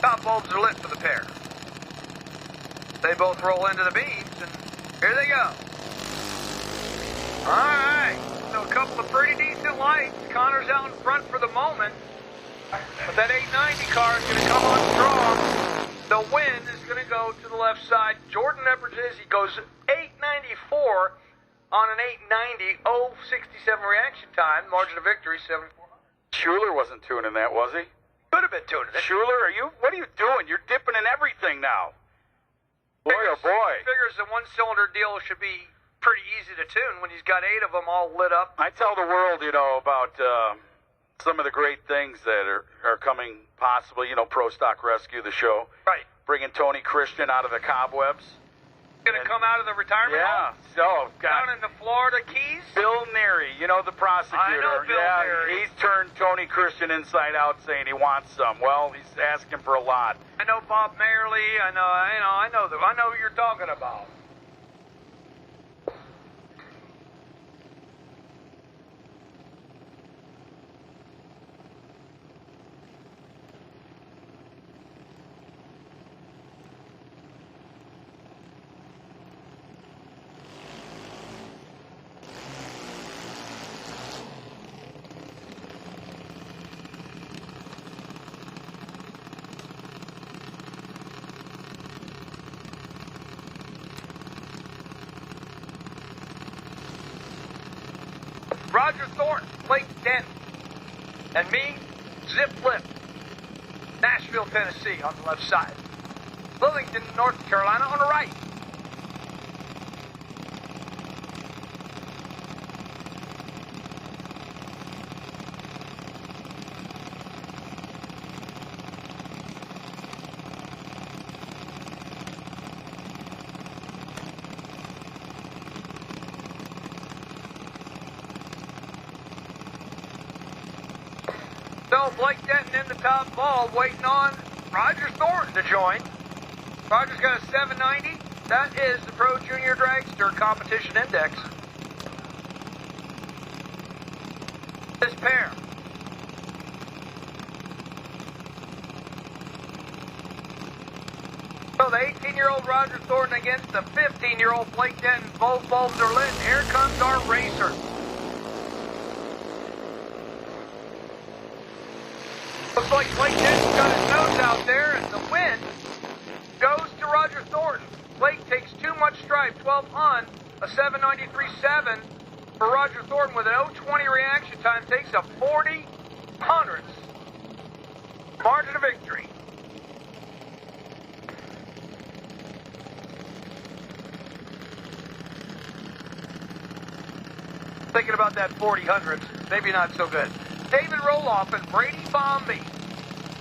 Top bulbs are lit for the pair. They both roll into the beams, and here they go. All right, so a couple of pretty decent lights. Connor's out in front for the moment, but that 890 car is going to come on strong. The wind is going to go to the left side. Jordan Edwards, he goes 894 on an 890, 067 reaction time. Margin of victory, 74. Schuler wasn't tuning that, was he? Could have been tuning it. Schuler, what are you doing? You're dipping in everything now. Boy, oh boy. Figures the one-cylinder deal should be pretty easy to tune when he's got 8 of them all lit up. I tell the world, about some of the great things that are coming possibly, Pro Stock Rescue, the show. Right. Bringing Tony Christian out of the cobwebs. Going to come out of the retirement home? Oh, God. Down in the Florida Keys? Bill Neary, the prosecutor. I know Bill Neary. He's turned Tony Christian inside out saying he wants some. Well, he's asking for a lot. I know Bob Mayerly. I know who you're talking about. Roger Thornton, Blake Dent, and me, Zip Lip. Nashville, Tennessee on the left side. Lillington, North Carolina on the right. So Blake Denton in the top ball, waiting on Roger Thornton to join. Roger's got a 790. That is the Pro Junior Dragster Competition Index. This pair. So the 18-year-old Roger Thornton against the 15-year-old Blake Denton. Both bulbs are lit. Here comes our racer. Looks like Blake Denton's got his nose out there, and the wind goes to Roger Thornton. Blake takes too much stripe, 12 on, a 793.7 for Roger Thornton with an 020 reaction time, takes a 40 hundredths. Margin of victory. Thinking about that 40 hundredths, maybe not so good. David Roloff and Brady Bombay.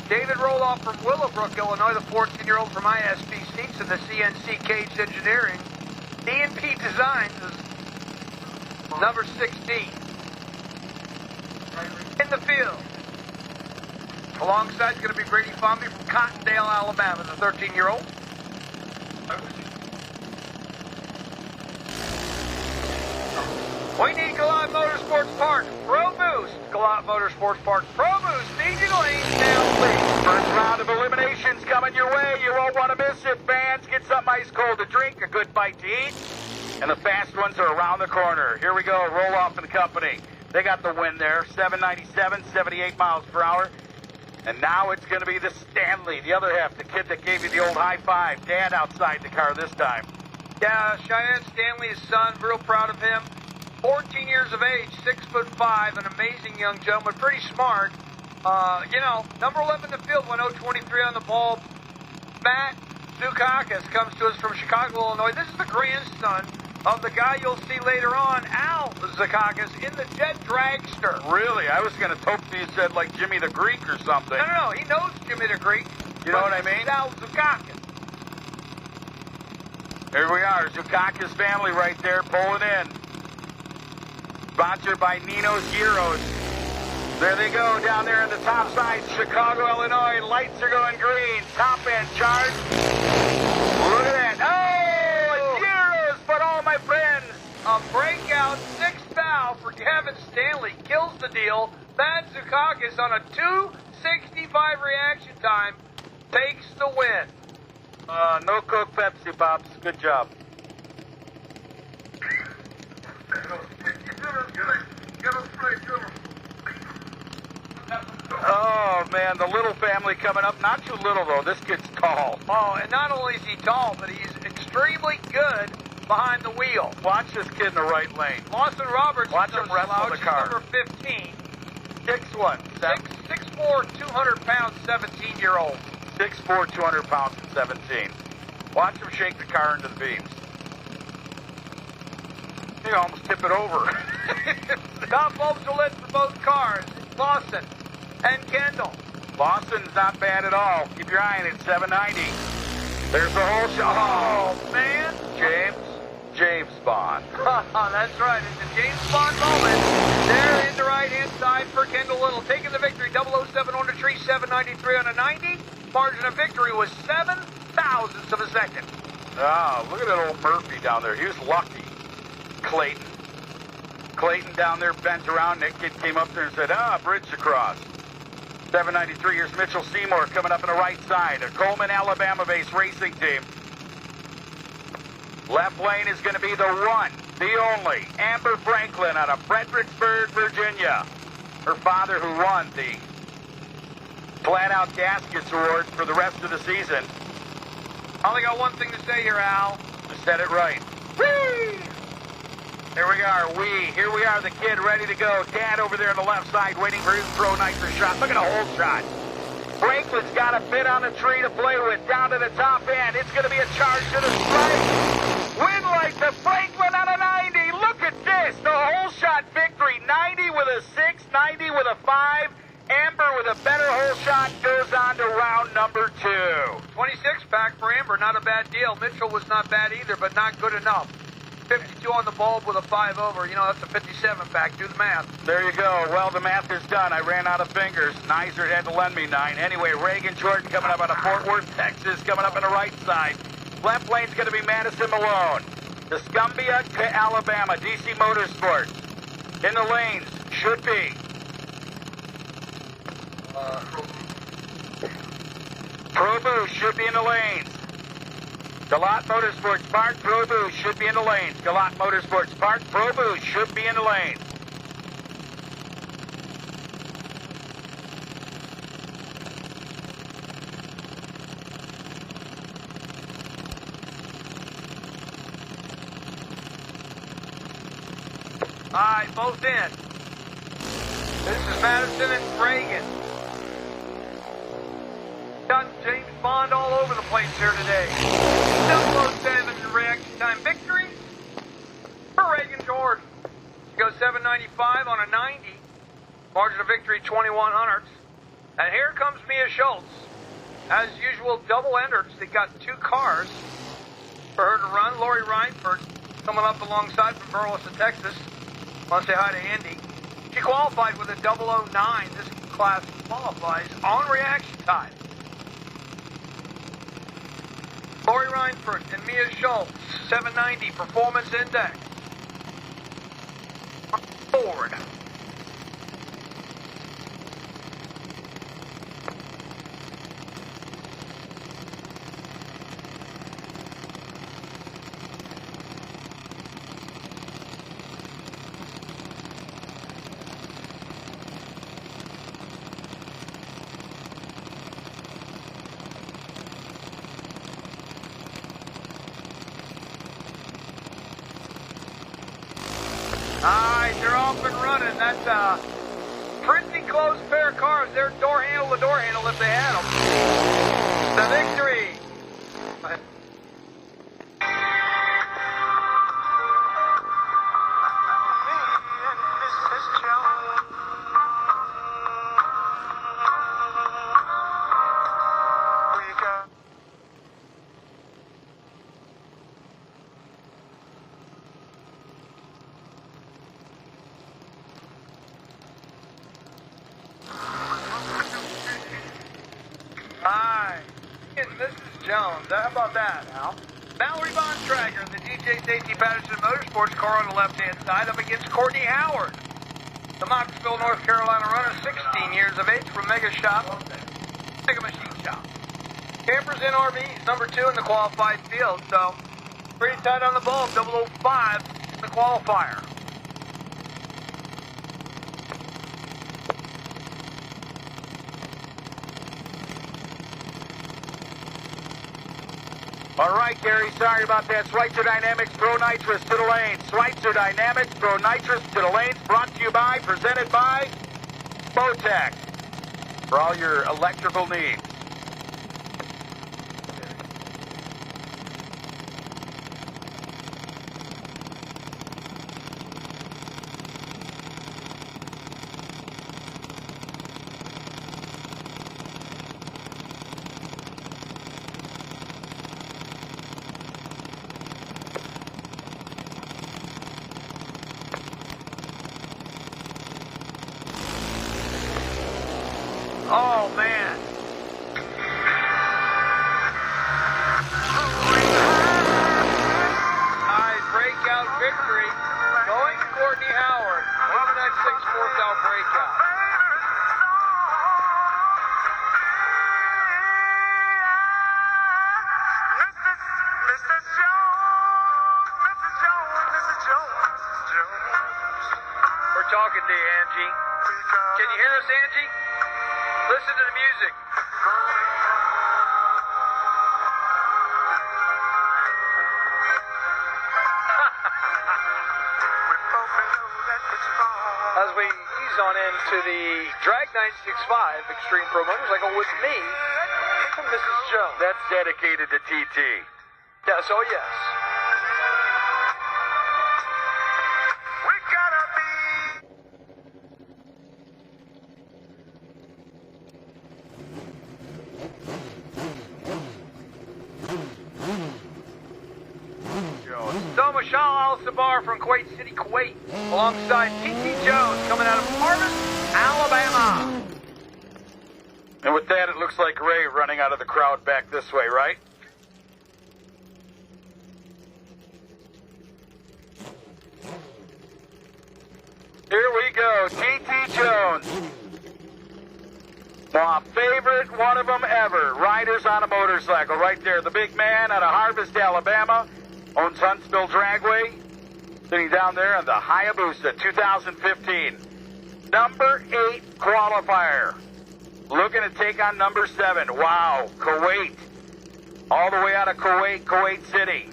David Roloff from Willowbrook, Illinois, the 14-year-old from ISP Seats in the CNC Cage Engineering. D&P Designs is number 16. In the field. Alongside is going to be Brady Bombay from Cottondale, Alabama, the 13-year-old. We need Galat Motorsports Park. Pro Boost. Galat Motorsports Park. Pro Boost. Speedy lanes down, please. First round of eliminations coming your way. You won't want to miss it, fans. Get something ice cold to drink, a good bite to eat. And the fast ones are around the corner. Here we go. Roloff and company. They got the win there. 797, 78 miles per hour. And now it's going to be the Stanley, the other half, the kid that gave you the old high five. Dad outside the car this time. Yeah, Cheyenne Stanley, his son, real proud of him. 14 years of age, 6'5", an amazing young gentleman, pretty smart. Number 11 in the field, 1023 on the ball. Matt Dukakis comes to us from Chicago, Illinois. This is the grandson of the guy you'll see later on, Al Dukakis, in the Jet Dragster. Really? I was going to hope you said like Jimmy the Greek or something. No, he knows Jimmy the Greek. You know what I mean? Al Dukakis. Here we are, Dukakis family right there pulling in. Sponsored by Nino's Gyros. There they go down there in the top side, Chicago, Illinois. Lights are going green. Top end charge. Look at that. Oh, Gyros for all my friends. A breakout sixth foul for Kevin Stanley. Kills the deal. Matt Dukakis on a 265 reaction time. takes the win. No Coke Pepsi, Pops. Good job. Oh, man, the little family coming up. Not too little, though. This kid's tall. Oh, and not only is he tall, but he's extremely good behind the wheel. Watch this kid in the right lane. Lawson Roberts. Watch him wrestle the car. Number 15. 6'1". 6'4", 200-pound, 17-year-old. 6'4", 200 pounds and 17. Watch him shake the car into the beams. You almost tip it over. Top bulbs are lit for both cars. Lawson and Kendall. Lawson's not bad at all. Keep your eye on it. 790. There's the whole shot. Oh, man. James Bond. That's right. It's a James Bond moment. There in the right-hand side for Kendall Little. Taking the victory. 007 on the tree. 793 on a 90. Margin of victory was 7 thousandths of a second. Oh, look at that old Murphy down there. He was lucky. Clayton down there bent around. That kid came up there and said, bridge across. 793, here's Mitchell Seymour coming up on the right side. A Coleman, Alabama-based racing team. Left lane is going to be the one, the only, Amber Franklin out of Fredericksburg, Virginia. Her father who won the Flat-Out Gaskets Award for the rest of the season. I only got one thing to say here, Al. Just said it right. Whee! Here we are, the kid ready to go. Dad over there on the left side waiting for his pro nitro shot. Look at a hole shot. Franklin's got a bit on the tree to play with down to the top end. It's going to be a charge to the strike. Win light to Franklin on a 90. Look at this. The hole shot victory. 90 with a 6, 90 with a 5. Amber with a better hole shot goes on to round number 2. 26-pack for Amber, not a bad deal. Mitchell was not bad either, but not good enough. 52 on the bulb with a 5 over. You know, that's a 57-pack. Do the math. There you go. Well, the math is done. I ran out of fingers. Nizer had to lend me 9. Anyway, Reagan Jordan coming up out of Fort Worth, Texas, coming up on the right side. Left lane's going to be Madison Malone. Tuscumbia to Alabama, DC Motorsports. In the lanes, should be Pro Boost should be in the lanes. Galat Motorsports Park, Pro Boost should be in the lanes. Galat Motorsports Park, Pro Boost should be in the lanes. All right, both in. This is Madison and Reagan. Got James Bond all over the place here today. 007 reaction time victory for Reagan Jordan. She goes 795 on a 90. Margin of victory 21 hundredths. And here comes Mia Schultz. As usual, double enders. They got 2 cars for her to run. Lori Reinford coming up alongside from Burleson, Texas. Want to say hi to Andy. She qualified with a 009. This class qualifies on reaction time. Lori Reinford and Mia Schultz, 790 Performance Index. Forward. Alright, they're off and running. That's a pretty close pair of cars. They're door handle to door handle if they had them. The victory. How about that, Al? Valerie Von Trager, the DJ Safety Patterson Motorsports car on the left-hand side, up against Courtney Howard. The Knoxville, North Carolina runner, 16 years of age, from Mega Shop, Mega Machine Shop. Campers and RVs, number 2 in the qualified field, so pretty tight on the ball, 005 in the qualifier. All right, Gary, sorry about that. Schweitzer Dynamics, throw nitrous to the lanes. Schweitzer Dynamics, throw nitrous to the lanes. Brought to you by, presented by Botec for all your electrical needs. Oh, man. High breakout victory. Going to Courtney Howard. 196 fourth out breakout. We're talking to you, Angie. Can you hear us, Angie? Listen to the music. As we ease on into the Drag 965 Extreme Pro Motorcycle with me and Mrs. Jones. That's dedicated to TT. Yes, oh yes. We gotta be. So Michelle Al-Sabar from Kuwait City, Kuwait, alongside TT Jones coming out of Harvest, Alabama. And with that, it looks like Ray running out of the crowd back this way, right? Here we go, TT Jones. My favorite one of them ever, riders on a motorcycle, right there. The big man out of Harvest, Alabama, owns Huntsville Dragway, sitting down there on the Hayabusa 2015. Number 8 qualifier. Looking to take on number 7. Wow, Kuwait. All the way out of Kuwait, Kuwait City.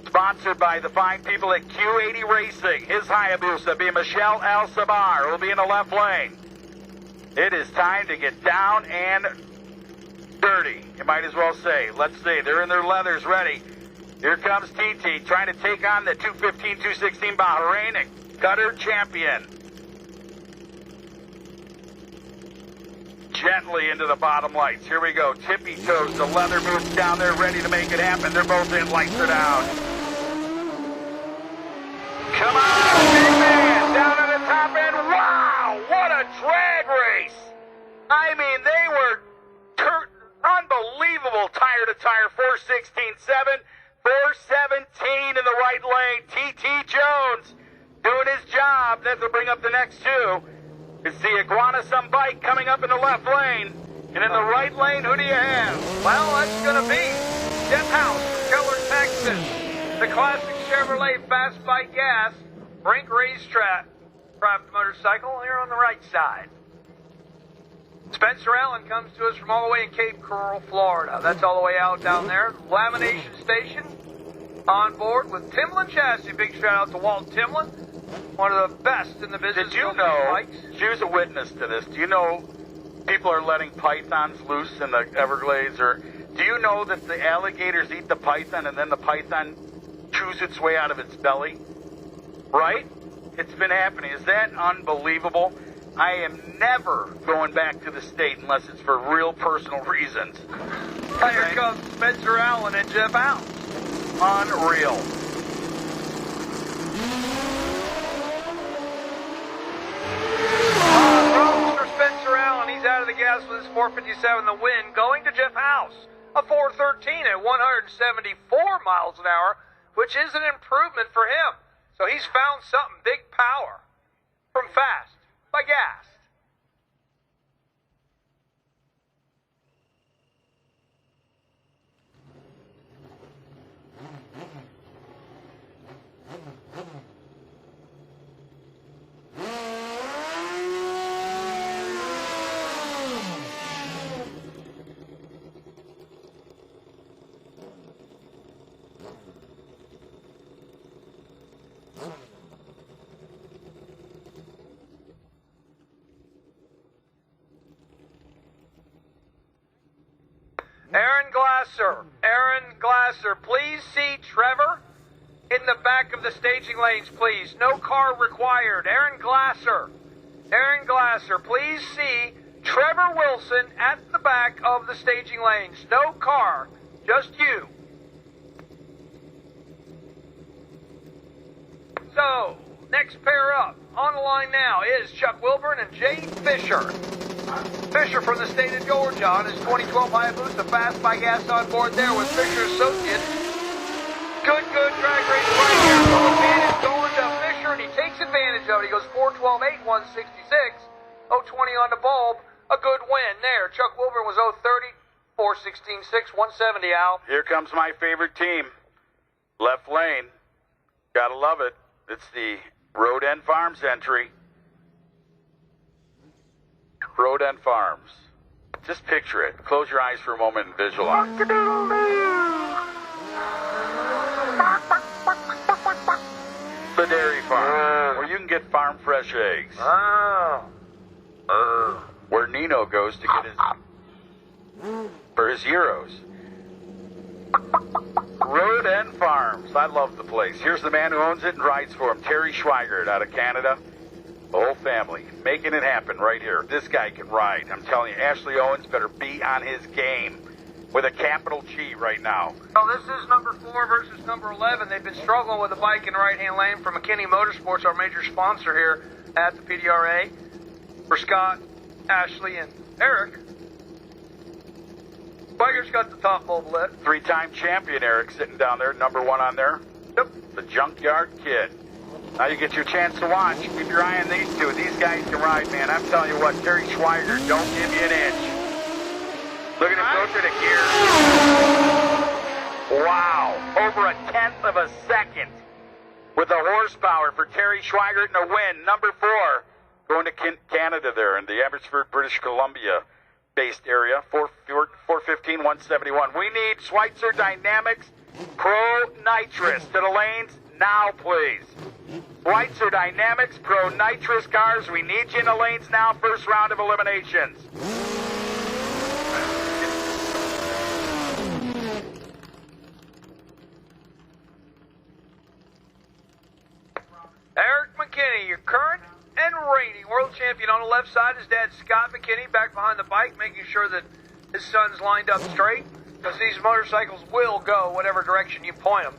Sponsored by the fine people at Q80 Racing. His Hayabusa being Michelle Al-Sabar, will be in the left lane. It is time to get down and dirty, you might as well say. Let's see, they're in their leathers ready. Here comes TT trying to take on the 215, 216 Bahrain Cutter champion. Gently into the bottom lights. Here we go. Tippy toes, the leather boots down there ready to make it happen. They're both in. Lights are down. Come on, big man. Down at the top end. Wow, what a drag race. I mean, they were unbelievable tire to tire. 416.7. 417 in the right lane. TT Jones doing his job. That will bring up the next two. It's the Iguana Some Bike coming up in the left lane. And in the right lane, who do you have? Well, that's going to be Jeff House from Keller, Texas. The classic Chevrolet Fast by Gas Brink Racetrack private motorcycle here on the right side. Spencer Allen comes to us from all the way in Cape Coral, Florida. That's all the way out down there. Lamination Station on board with Timlin Chassis. Big shout out to Walt Timlin, one of the best in the business. Did you know, she was a witness to this, do you know people are letting pythons loose in the Everglades? Or do you know that the alligators eat the python and then the python chews its way out of its belly? Right? It's been happening. Is that unbelievable? I am never going back to the state unless it's for real personal reasons. Here comes Spencer Allen and Jeff House. Unreal. For Spencer Allen, he's out of the gas with his 457 the win, going to Jeff House. A 413 at 174 miles an hour, which is an improvement for him. So he's found something, big power from Fast by Gas. Aaron Glasser, please see Trevor in the back of the staging lanes, please. No car required. Aaron Glasser, please see Trevor Wilson at the back of the staging lanes. No car, just you. So, next pair up on the line now is Chuck Wilburn and Jay Fisher. Fisher from the state of Georgia on his 2012 Hayabusa Fast by Gas on board there with Fisher's associates. Good drag race right here. Full advantage going to Fisher, and he takes advantage of it. He goes 4:12.8, 166, 0:20 on the bulb. A good win there. Chuck Wilburn was 0:30, 4:16.6, 170, Al. Here comes my favorite team. Left lane. Gotta love it. It's the Road End Farms entry. Road End Farms. Just picture it. Close your eyes for a moment and visualize. The dairy farm, where you can get farm fresh eggs. Where Nino goes to get for his heroes. Road End Farms. I love the place. Here's the man who owns it and rides for him, Terry Schweigert out of Canada. The whole family making it happen right here. This guy can ride. I'm telling you, Ashley Owens better be on his game with a capital G right now. Well, this is number 4 versus number 11. They've been struggling with the bike in the right-hand lane from McKinney Motorsports, our major sponsor here at the PDRA. For Scott, Ashley, and Eric, Schweigert's got the top bulb lit. 3-time champion Eric sitting down there, number 1 on there. Yep. The Junkyard Kid. Now you get your chance to watch. Keep your eye on these two. These guys can ride, man. I'm telling you what, Terry Schweigert, don't give you an inch. Look at him go through the gears. Wow. Over 1/10 of a second with the horsepower for Terry Schweigert and a win. Number 4 going to Canada there in the Abbotsford, British Columbia based area. 4:15, 171. We need Schweitzer Dynamics Pro Nitrous to the lanes now, please. Schweitzer Dynamics Pro Nitrous cars, we need you in the lanes now, first round of eliminations. Eric McKinney, your current and reigning world champion on the left side. His dad, Scott McKinney, back behind the bike, making sure that his son's lined up straight, because these motorcycles will go whatever direction you point them.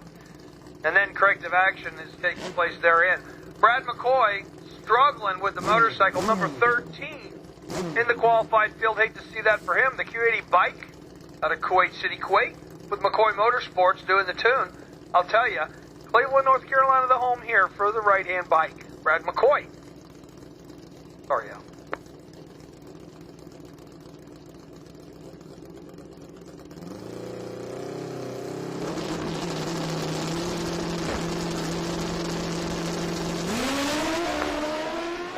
And then corrective action is taking place therein. Brad McCoy struggling with the motorcycle, number 13 in the qualified field. Hate to see that for him. The Q80 bike out of Kuwait City, Kuwait, with McCoy Motorsports doing the tune. I'll tell you, Cleveland, North Carolina, the home here for the right-hand bike. Brad McCoy. Sorry, Al.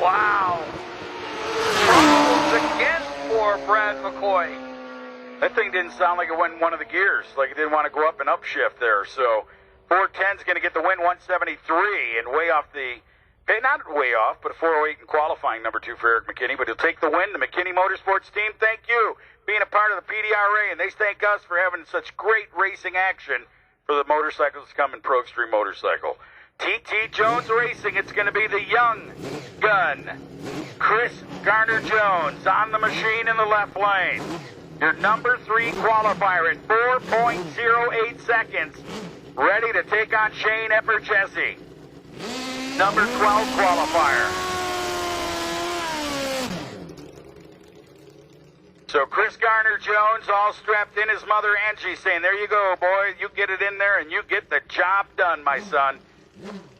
Wow. Troubles again for Brad McCoy. That thing didn't sound like it went in one of the gears, like it didn't want to go up and upshift there. So 410's going to get the win, 173, and way off the, not way off, but a 408 in qualifying, number 2 for Eric McKinney. But he'll take the win. The McKinney Motorsports team, thank you being a part of the PDRA, and they thank us for having such great racing action for the motorcycles to come in Pro Extreme Motorcycle. T.T. Jones Racing, it's going to be the young gun, Chris Garner-Jones, on the machine in the left lane. Your number 3 qualifier at 4.08 seconds, ready to take on Shane Epperchesi. Number 12 qualifier. So Chris Garner-Jones all strapped in, his mother Angie saying, there you go, boy, you get it in there and you get the job done, my son.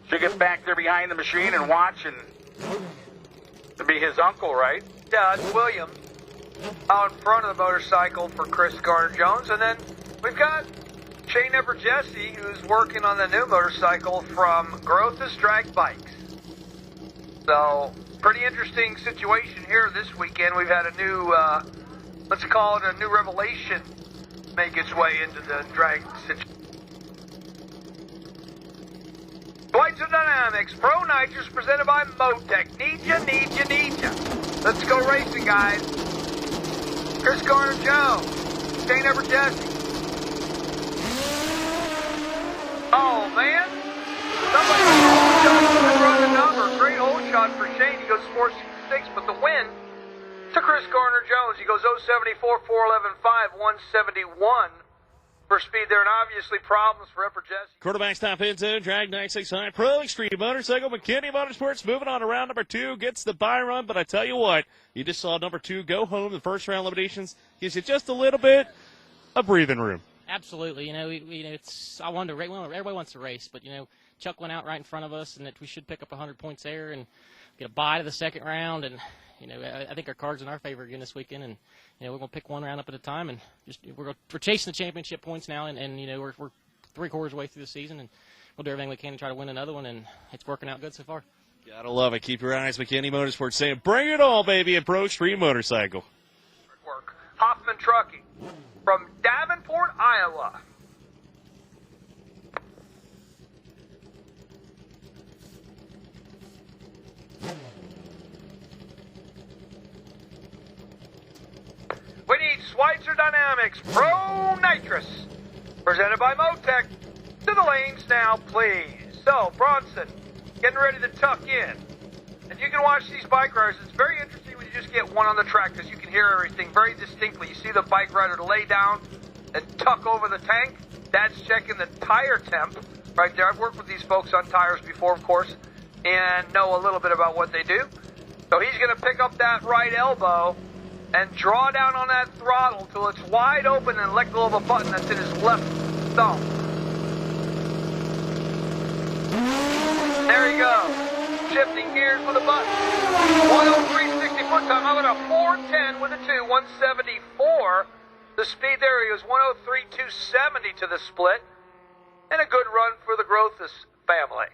She'll get back there behind the machine and watch, and to be his uncle, right? Yeah, it's William out in front of the motorcycle for Chris Garner-Jones. And then we've got Shane Epperchesi, who's working on the new motorcycle from Growth's Drag Bikes. So, pretty interesting situation here this weekend. We've had a new, let's call it a new revelation, make its way into the drag situation. Schweitzer Dynamics Pro Nitrous presented by Motec. Need ya. Let's go racing, guys. Chris Garner-Jones St. Ever Jesse. Oh, man. Somebody can run the number. Great hole shot for Shane. He goes 466, but the win to Chris Garner-Jones. He goes 074, 411, 5, 171 for speed there, and obviously problems for Upper Jesse. Quarterback's top end zone, drag 969, Pro Extreme Motorcycle, McKinney Motorsports moving on to round number 2, gets the bye run, but I tell you what, you just saw number 2 go home. The first round eliminations gives you just a little bit of breathing room. Absolutely. It's I wanted to race. Everybody wants to race, but Chuck went out right in front of us, and that we should pick up 100 points there and get a bye to the second round. And I think our cards in our favor again this weekend, and we're going to pick one round up at a time, and just we're chasing the championship points now, and we're 3/4 of the way through the season, and we'll do everything we can to try to win another one, and it's working out good so far. Gotta love it. Keep your eyes, McKinney Motorsports saying, bring it all, baby, at Pro Extreme Motorcycle. Work. Hoffman Trucking from Davenport, Iowa. We need Schweitzer Dynamics Pro Nitrous, presented by Motec. To the lanes now, please. So, Bronson, getting ready to tuck in. And you can watch these bike riders. It's very interesting when you just get one on the track because you can hear everything very distinctly. You see the bike rider lay down and tuck over the tank. That's checking the tire temp right there. I've worked with these folks on tires before, of course, and know a little bit about what they do. So he's going to pick up that right elbow and draw down on that throttle till it's wide open and let go of a button that's in his left thumb. There you go. Shifting gears with a button. 103, 60 foot time. I'm going to 410 with a 2, 174. The speed there, he was 103, 270 to the split. And a good run for the Grothus family.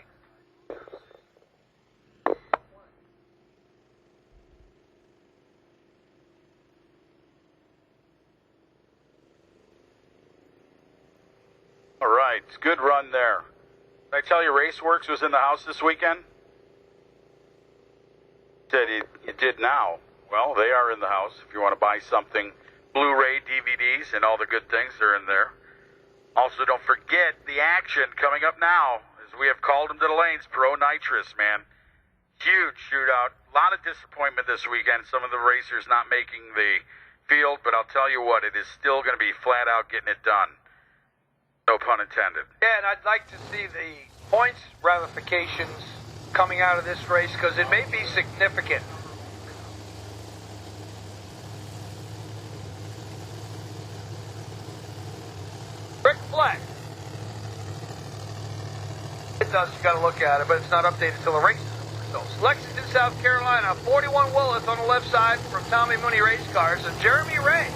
All right, good run there. Did I tell you Raceworks was in the house this weekend? Said you did now. Well, they are in the house. If you want to buy something, Blu-ray, DVDs, and all the good things, they're in there. Also, don't forget the action coming up now, as we have called them to the lanes, Pro Nitrous, man. Huge shootout. A lot of disappointment this weekend. Some of the racers not making the field, but I'll tell you what, it is still going to be flat out getting it done. No pun intended. Yeah, and I'd like to see the points ramifications coming out of this race because it may be significant. Rick Fleck. It does, you got to look at it, but it's not updated until the race is over. So, Lexington, South Carolina, 41 Willis on the left side from Tommy Mooney Race Cars, and Jeremy Ray,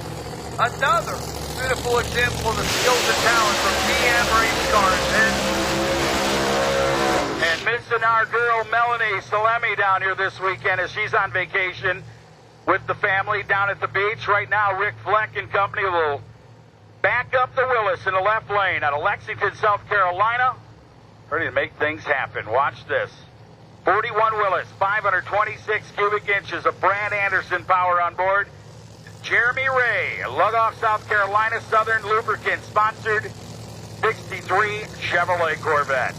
another beautiful example of the skills and talent from DM Race Cars. And missing our girl Melanie Salemi down here this weekend as she's on vacation with the family down at the beach. Right now, Rick Fleck and company will back up the Willis in the left lane out of Lexington, South Carolina. Ready to make things happen. Watch this. 41 Willis, 526 cubic inches of Brad Anderson power on board. Jeremy Ray, Lugoff, South Carolina, Southern Lubricant sponsored 63 Chevrolet Corvette.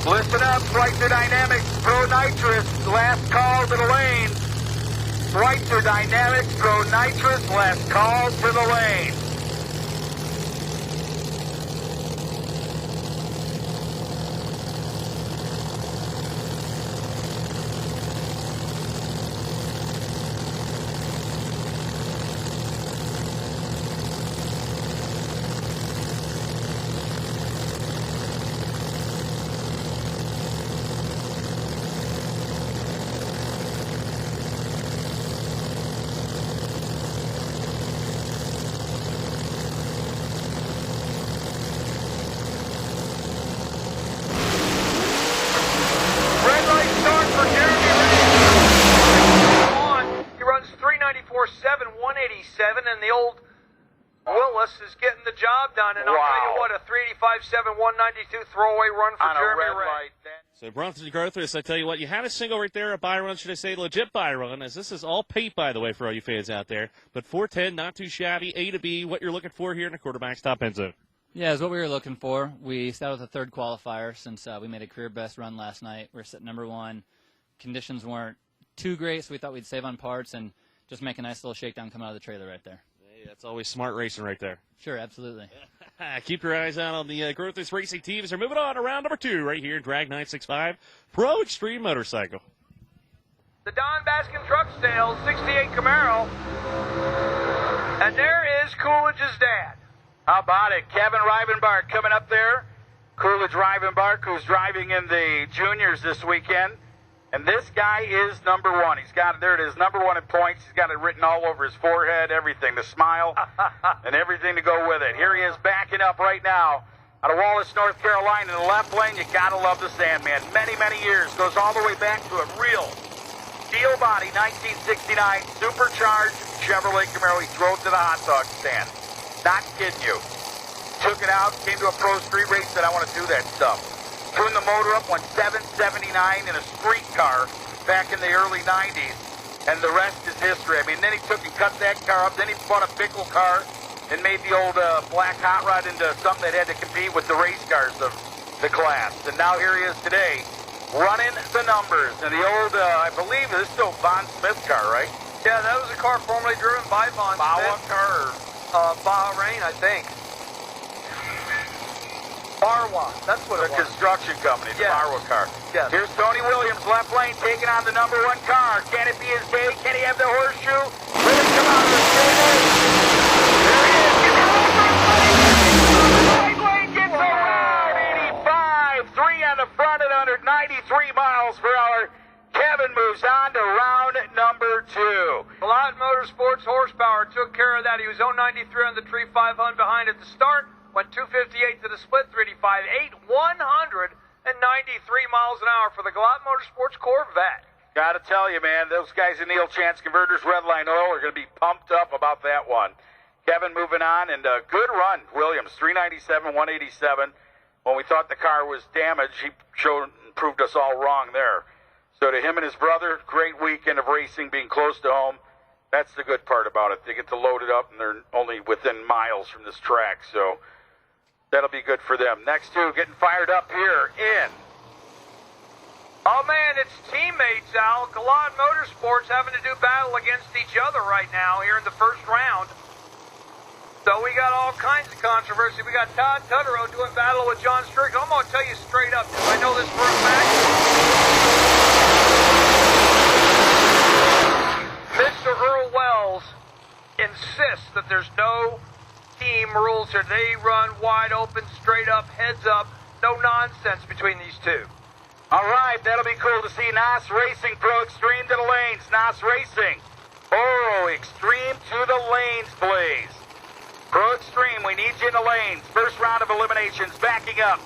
Listen up, Schweitzer Dynamics Pro Nitrous, last call to the lane. Schweitzer Dynamics Pro Nitrous, last call to the lane. getting the job done. And I'll tell you what, a 385.7, 192 throwaway run for On a Jeremy red Ray. light. So Bronson Grothris, I tell you what, you had a single right there, a buy run, should I say legit buy run, as this is all paint, by the way, for all you fans out there. But 410, not too shabby, A to B, what you're looking for here in the quarterback's top end zone. Yeah, it's what we were looking for. We started with a third qualifier since we made a career best run last night. We're sitting number one. Conditions weren't too great, so we thought we'd save on parts and just make a nice little shakedown coming out of the trailer right there. Hey, that's always smart racing right there. Sure, absolutely. Keep your eyes out on the Grothris Racing teams. They're moving on to round number 2 right here in Drag 965 Pro Extreme Motorcycle. The Don Baskin Truck Sales 68 Camaro. And there is Coolidge's dad. How about it? Kevin Rivenbark coming up there. Coolidge Rivenbark, who's driving in the juniors this weekend. And this guy is number one. He's got it. There it is, number one in points. He's got it written all over his forehead, everything, the smile, and everything to go with it. Here he is backing up right now out of Wallace, North Carolina in the left lane. You got to love the Sandman. Many, many years. Goes all the way back to a real steel body, 1969, supercharged Chevrolet Camaro. He drove to the hot dog stand. Not kidding you. Took it out, came to a pro street race, said, I want to do that stuff. Tuned the motor up, went 779 in a street car back in the early 90s, and the rest is history. I mean, then he took and cut that car up, then he bought a pickle car and made the old black hot rod into something that had to compete with the race cars of the class. And now here he is today, running the numbers. And the old, I believe, this is still Von Smith car, right? Yeah, that was a car formerly driven by Von Smith. car. Bahrain, I think. Barwa, that's what it was. The construction company, the Barwa car. Yes. Here's Tony Williams, left lane, taking on the number one car. Can it be his day? Can he have the horseshoe? Let him come out of the stable. There he is. Get the right lane gets around 85. 3 on the front at 193 miles per hour. Kevin moves on to round number 2. Blount Motorsports horsepower took care of that. He was 093 on the Tree 500 behind at the start. Went 258 to the split, 385.8, 193 miles an hour for the Blount Motorsports Corvette. Got to tell you, man, those guys in Neil Chance Converters Redline Oil are going to be pumped up about that one. Kevin moving on, and a good run, Williams, 397, 187. When we thought the car was damaged, he proved us all wrong there. So to him and his brother, great weekend of racing, being close to home. That's the good part about it. They get to load it up, and they're only within miles from this track, so that'll be good for them. Next two getting fired up here in. Oh, man, it's teammates, Al. Galad Motorsports having to do battle against each other right now here in the first round. So we got all kinds of controversy. We got Todd Tutterow doing battle with John Strickland. I'm going to tell you straight up, because I know this for a fact. Mr. Earl Wells insists that there's no team rules here. They run wide open, straight up, heads up, no nonsense between these two. All right, that'll be cool to see. NOS Racing Pro Extreme to the lanes. NOS Racing. Oh, Extreme to the lanes, please. Pro Extreme, we need you in the lanes. First round of eliminations, backing up.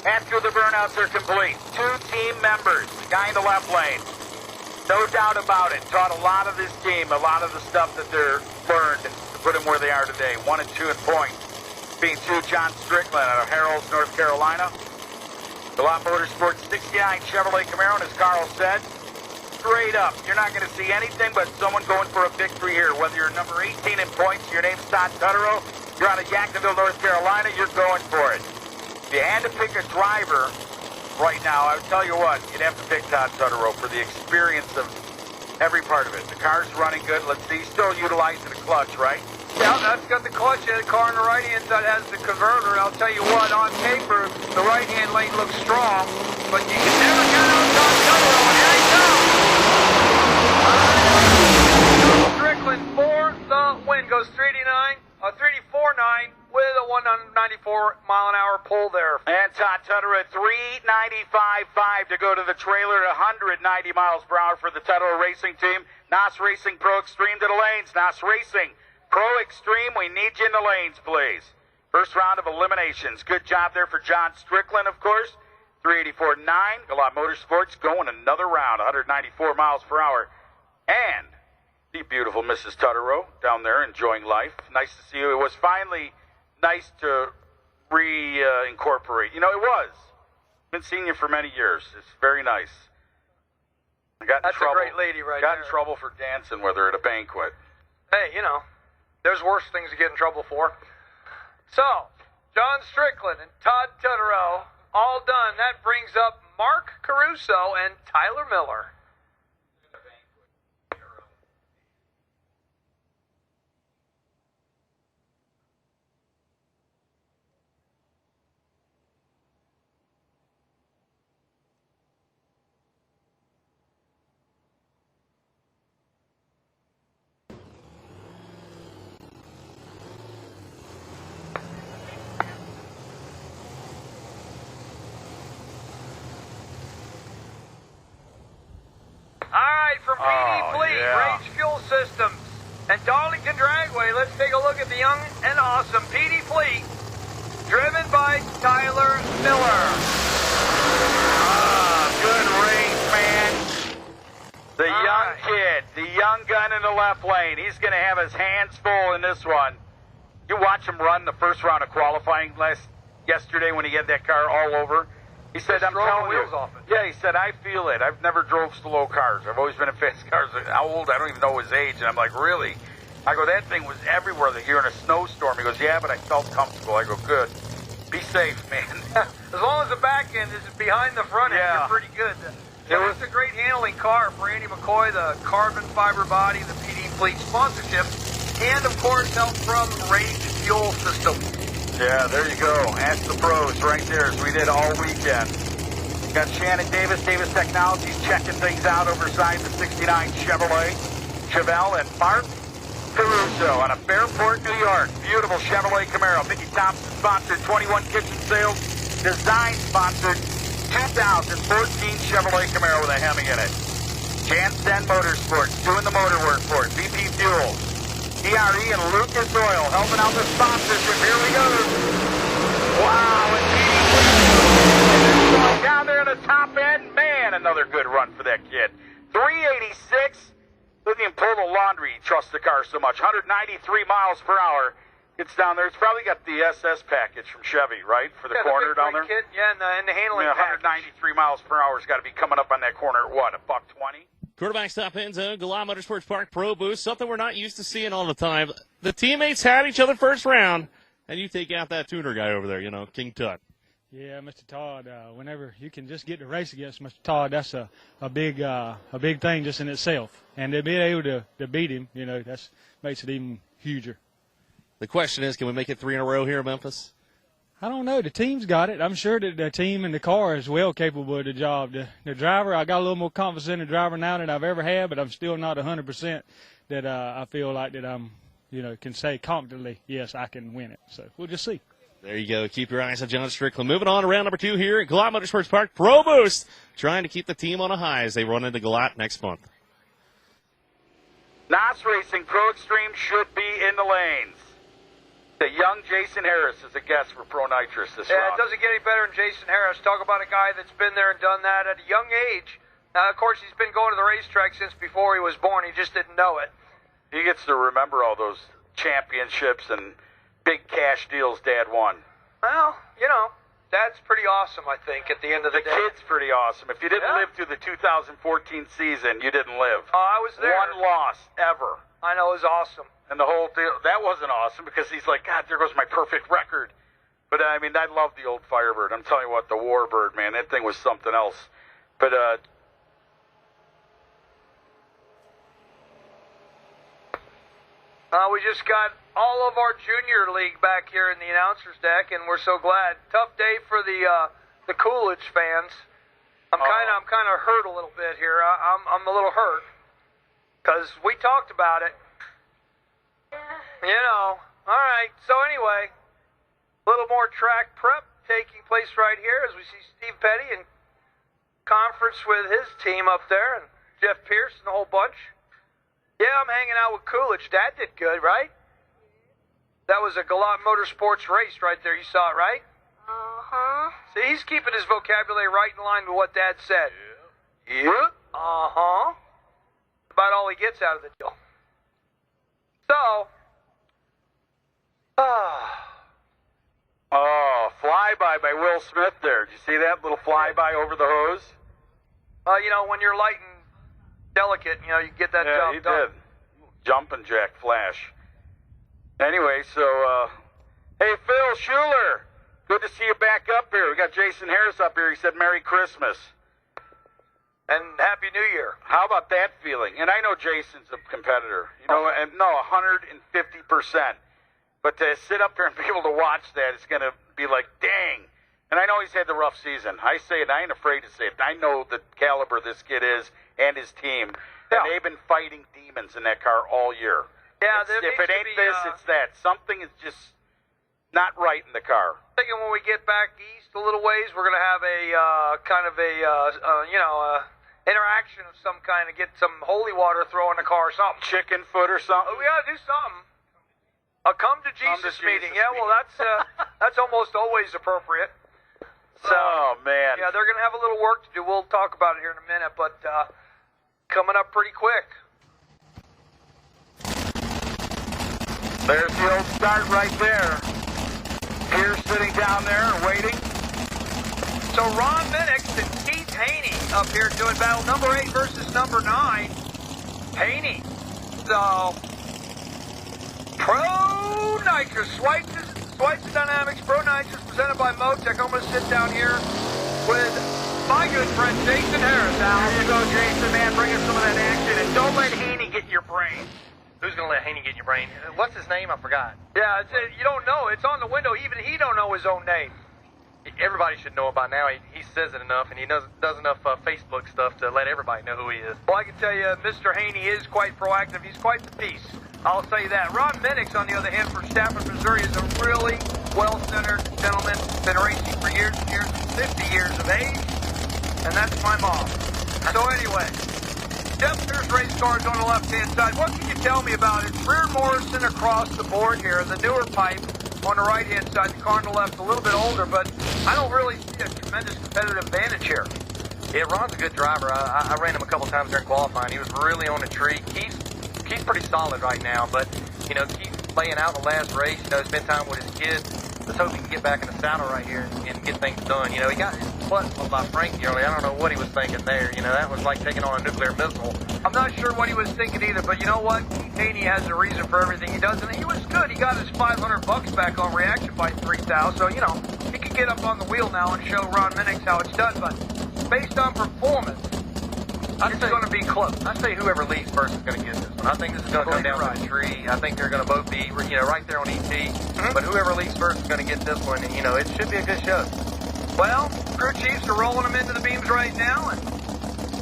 After the burnouts are complete. 2 team members, guy in the left lane. No doubt about it. Taught a lot of this team, a lot of the stuff that they're learned to put them where they are today. 1 and 2 in points. Being 2, John Strickland out of Harolds, North Carolina. Gallant Motorsports 69 Chevrolet Camaro, and as Carl said, straight up. You're not going to see anything but someone going for a victory here. Whether you're number 18 in points, your name's Todd Tutterow, you're out of Yackenville, North Carolina, you're going for it. If you had to pick a driver right now, I would tell you what, you'd have to pick Todd Tutterow for the experience of every part of it. The car's running good. Let's see, he's still utilizing the clutch, right? Yeah, that's got the clutch in the car on the right-hand side has the converter. I'll tell you what, on paper, the right-hand lane looks strong, but you can never count out Todd Tutterow, and here he comes. Strickland for the win. Goes 389, 384.9 with a 194-mile-an-hour pull there. And Todd Tutterow at 395.5 to go to the trailer at 190 miles per hour for the Tutterow Racing Team. NOS Racing Pro Extreme to the lanes. NOS Racing Pro Extreme, we need you in the lanes, please. First round of eliminations. Good job there for John Strickland, of course. 384.9. Gallant Motorsports going another round, 194 miles per hour. And the beautiful Mrs. Tutterow down there enjoying life. Nice to see you. It was finally nice to reincorporate. You know, it was. Been seeing you for many years. It's very nice. I got in That's trouble. a great lady right got there. in trouble for dancing with her at a banquet. Hey, you know, there's worse things to get in trouble for. So, John Strickland and Todd Tutterow, all done. That brings up Mark Caruso and Tyler Miller. From PD Fleet, Range Fuel Systems, and Darlington Dragway, let's take a look at the young and awesome PD Fleet, driven by Tyler Miller. Good race, man. The young kid, the young gun in the left lane. He's going to have his hands full in this one. You watch him run the first round of qualifying yesterday when he had that car all over. He said, I'm telling you. Yeah, he said, I feel it. I've never drove slow cars. I've always been in fast cars. How old? I don't even know his age. And I'm like, really? I go, that thing was everywhere here in a snowstorm. He goes, yeah, but I felt comfortable. I go, good. Be safe, man. As long as the back end is behind the front end, you're pretty good. It was a great handling car for Andy McCoy, the carbon fiber body, the PD Fleet sponsorship, and, of course, help from Range Fuel Systems. Yeah, there you go. Ask the pros right there, as we did all weekend. Got Shannon Davis, Davis Technologies, checking things out overside the 69 Chevrolet. Chevelle and Mark Caruso out of Fairport, New York. Beautiful Chevrolet Camaro. Mickey Thompson sponsored 21 Kitchen Sales. Design sponsored 2014 Chevrolet Camaro with a Hemi in it. Jansen Motorsports doing the motor work for it. VP Fuel. PDRA and Lucas Oil helping out the sponsorship. Here we go. Wow, and PD down there in the top end. Man, another good run for that kid. 386. Look at him pull the laundry. He trusts the car so much. 193 miles per hour. Gets down there. It's probably got the SS package from Chevy, right? For the corner down there? Kit, and the handling package. 193 miles per hour has got to be coming up on that corner at what, $120? Quarterback stop end zone, Galah Motorsports Park Pro Boost, something we're not used to seeing all the time. The teammates had each other first round, and you take out that tuner guy over there, King Tut. Yeah, Mr. Todd, whenever you can just get the race against Mr. Todd, that's a big thing just in itself. And to be able to beat him, that makes it even huger. The question is, can we make it 3 in a row here in Memphis? I don't know. The team's got it. I'm sure that the team and the car is well capable of the job. The driver, I got a little more confidence in the driver now than I've ever had, but I'm still not 100% that I feel like that I'm, can say confidently, yes, I can win it. So we'll just see. There you go. Keep your eyes on John Strickland. Moving on to round number 2 here at Galat Motorsports Park Pro Boost, trying to keep the team on a high as they run into Galat next month. NOS Racing Pro Extreme should be in the lanes. The young Jason Harris is a guest for Pro Nitrous this round. It doesn't get any better than Jason Harris. Talk about a guy that's been there and done that at a young age. Now, of course, he's been going to the racetrack since before he was born. He just didn't know it. He gets to remember all those championships and big cash deals Dad won. Well, that's pretty awesome, I think, at the end of the day. The kid's pretty awesome. If you didn't live through the 2014 season, you didn't live. I was there. One loss ever. I know, it was awesome. And the whole deal, that wasn't awesome because he's like, God, there goes my perfect record. But, I love the old Firebird. I'm telling you what, the Warbird, man, that thing was something else. But, we just got all of our junior league back here in the announcer's deck, and we're so glad. Tough day for the Coolidge fans. I'm kind of hurt a little bit here. I'm a little hurt because we talked about it. All right. So anyway, a little more track prep taking place right here as we see Steve Petty in conference with his team up there and Jeff Pierce and the whole bunch. Yeah, I'm hanging out with Coolidge. Dad did good, right? That was a Galat Motorsports race right there. You saw it, right? Uh-huh. See, he's keeping his vocabulary right in line with what Dad said. Yeah. Uh-huh. About all he gets out of the deal. So, flyby by Will Smith there. Did you see that little flyby over the hose? When you're light and delicate, you get that job he done. did. Jumping jack flash. Anyway, so, hey, Phil Schuler, good to see you back up here. We got Jason Harris up here. He said Merry Christmas. And Happy New Year. How about that feeling? And I know Jason's a competitor, and no, 150%. But to sit up here and be able to watch that, it's going to be like, dang. And I know he's had the rough season. I say it. I ain't afraid to say it. I know the caliber this kid is and his team. And they've been fighting demons in that car all year. Yeah, if it ain't this, it's that. Something is just not right in the car. Thinking when we get back east a little ways, we're going to have a interaction of some kind, to get some holy water thrown in the car or something. Chicken foot or something. Oh, we got to do something. A come to Jesus meeting. Yeah, well, that's almost always appropriate. So, oh, man. Yeah, they're going to have a little work to do. We'll talk about it here in a minute, but coming up pretty quick. There's the old start right there. Pierce sitting down there and waiting. So Ron Minix and Keith Haney up here doing battle number 8 versus number 9. Haney. So, Pro Nitrous, Schweitzer Dynamics Pro Nitrous presented by Motec. I'm going to sit down here with my good friend Jason Harris. There you go, Jason, man. Bring us some of that action. And don't let Haney get in your brain. Who's going to let Haney get in your brain? What's his name? I forgot. Yeah, you don't know. It's on the window. Even he don't know his own name. Everybody should know it by now. He says it enough, and he does enough Facebook stuff to let everybody know who he is. Well, I can tell you, Mr. Haney is quite proactive. He's quite the piece. I'll say that. Ron Minix, on the other hand, from Stafford, Missouri, is a really well-centered gentleman. Been racing for years and years, 50 years of age, and that's my mom. So anyway, Dempster's race cars on the left-hand side. What can you tell me about it? Rear Morrison across the board here, the newer pipe on the right-hand side. The car on the left a little bit older, but I don't really see a tremendous competitive advantage here. Yeah, Ron's a good driver. I ran him a couple times during qualifying. He was really on the tree. Keith's pretty solid right now, but, Keith laying out the last race, spend time with his kids. Let's hope he can get back in the saddle right here and get things done. He got butt by Frankie early. I don't know what he was thinking there. That was like taking on a nuclear missile. I'm not sure what he was thinking either, but you know what? Keith Haney has a reason for everything he does, and he was good. He got his $500 back on reaction by 3,000, so, he can get up on the wheel now and show Ron Minix how it's done, but based on performance, it's going to be close. I say whoever leads first is going to get this one. I think this is going to come down to the tree. I think they're going to both be, right there on ET. Mm-hmm. But whoever leads first is going to get this one. And, it should be a good show. Well, crew chiefs are rolling them into the beams right now. And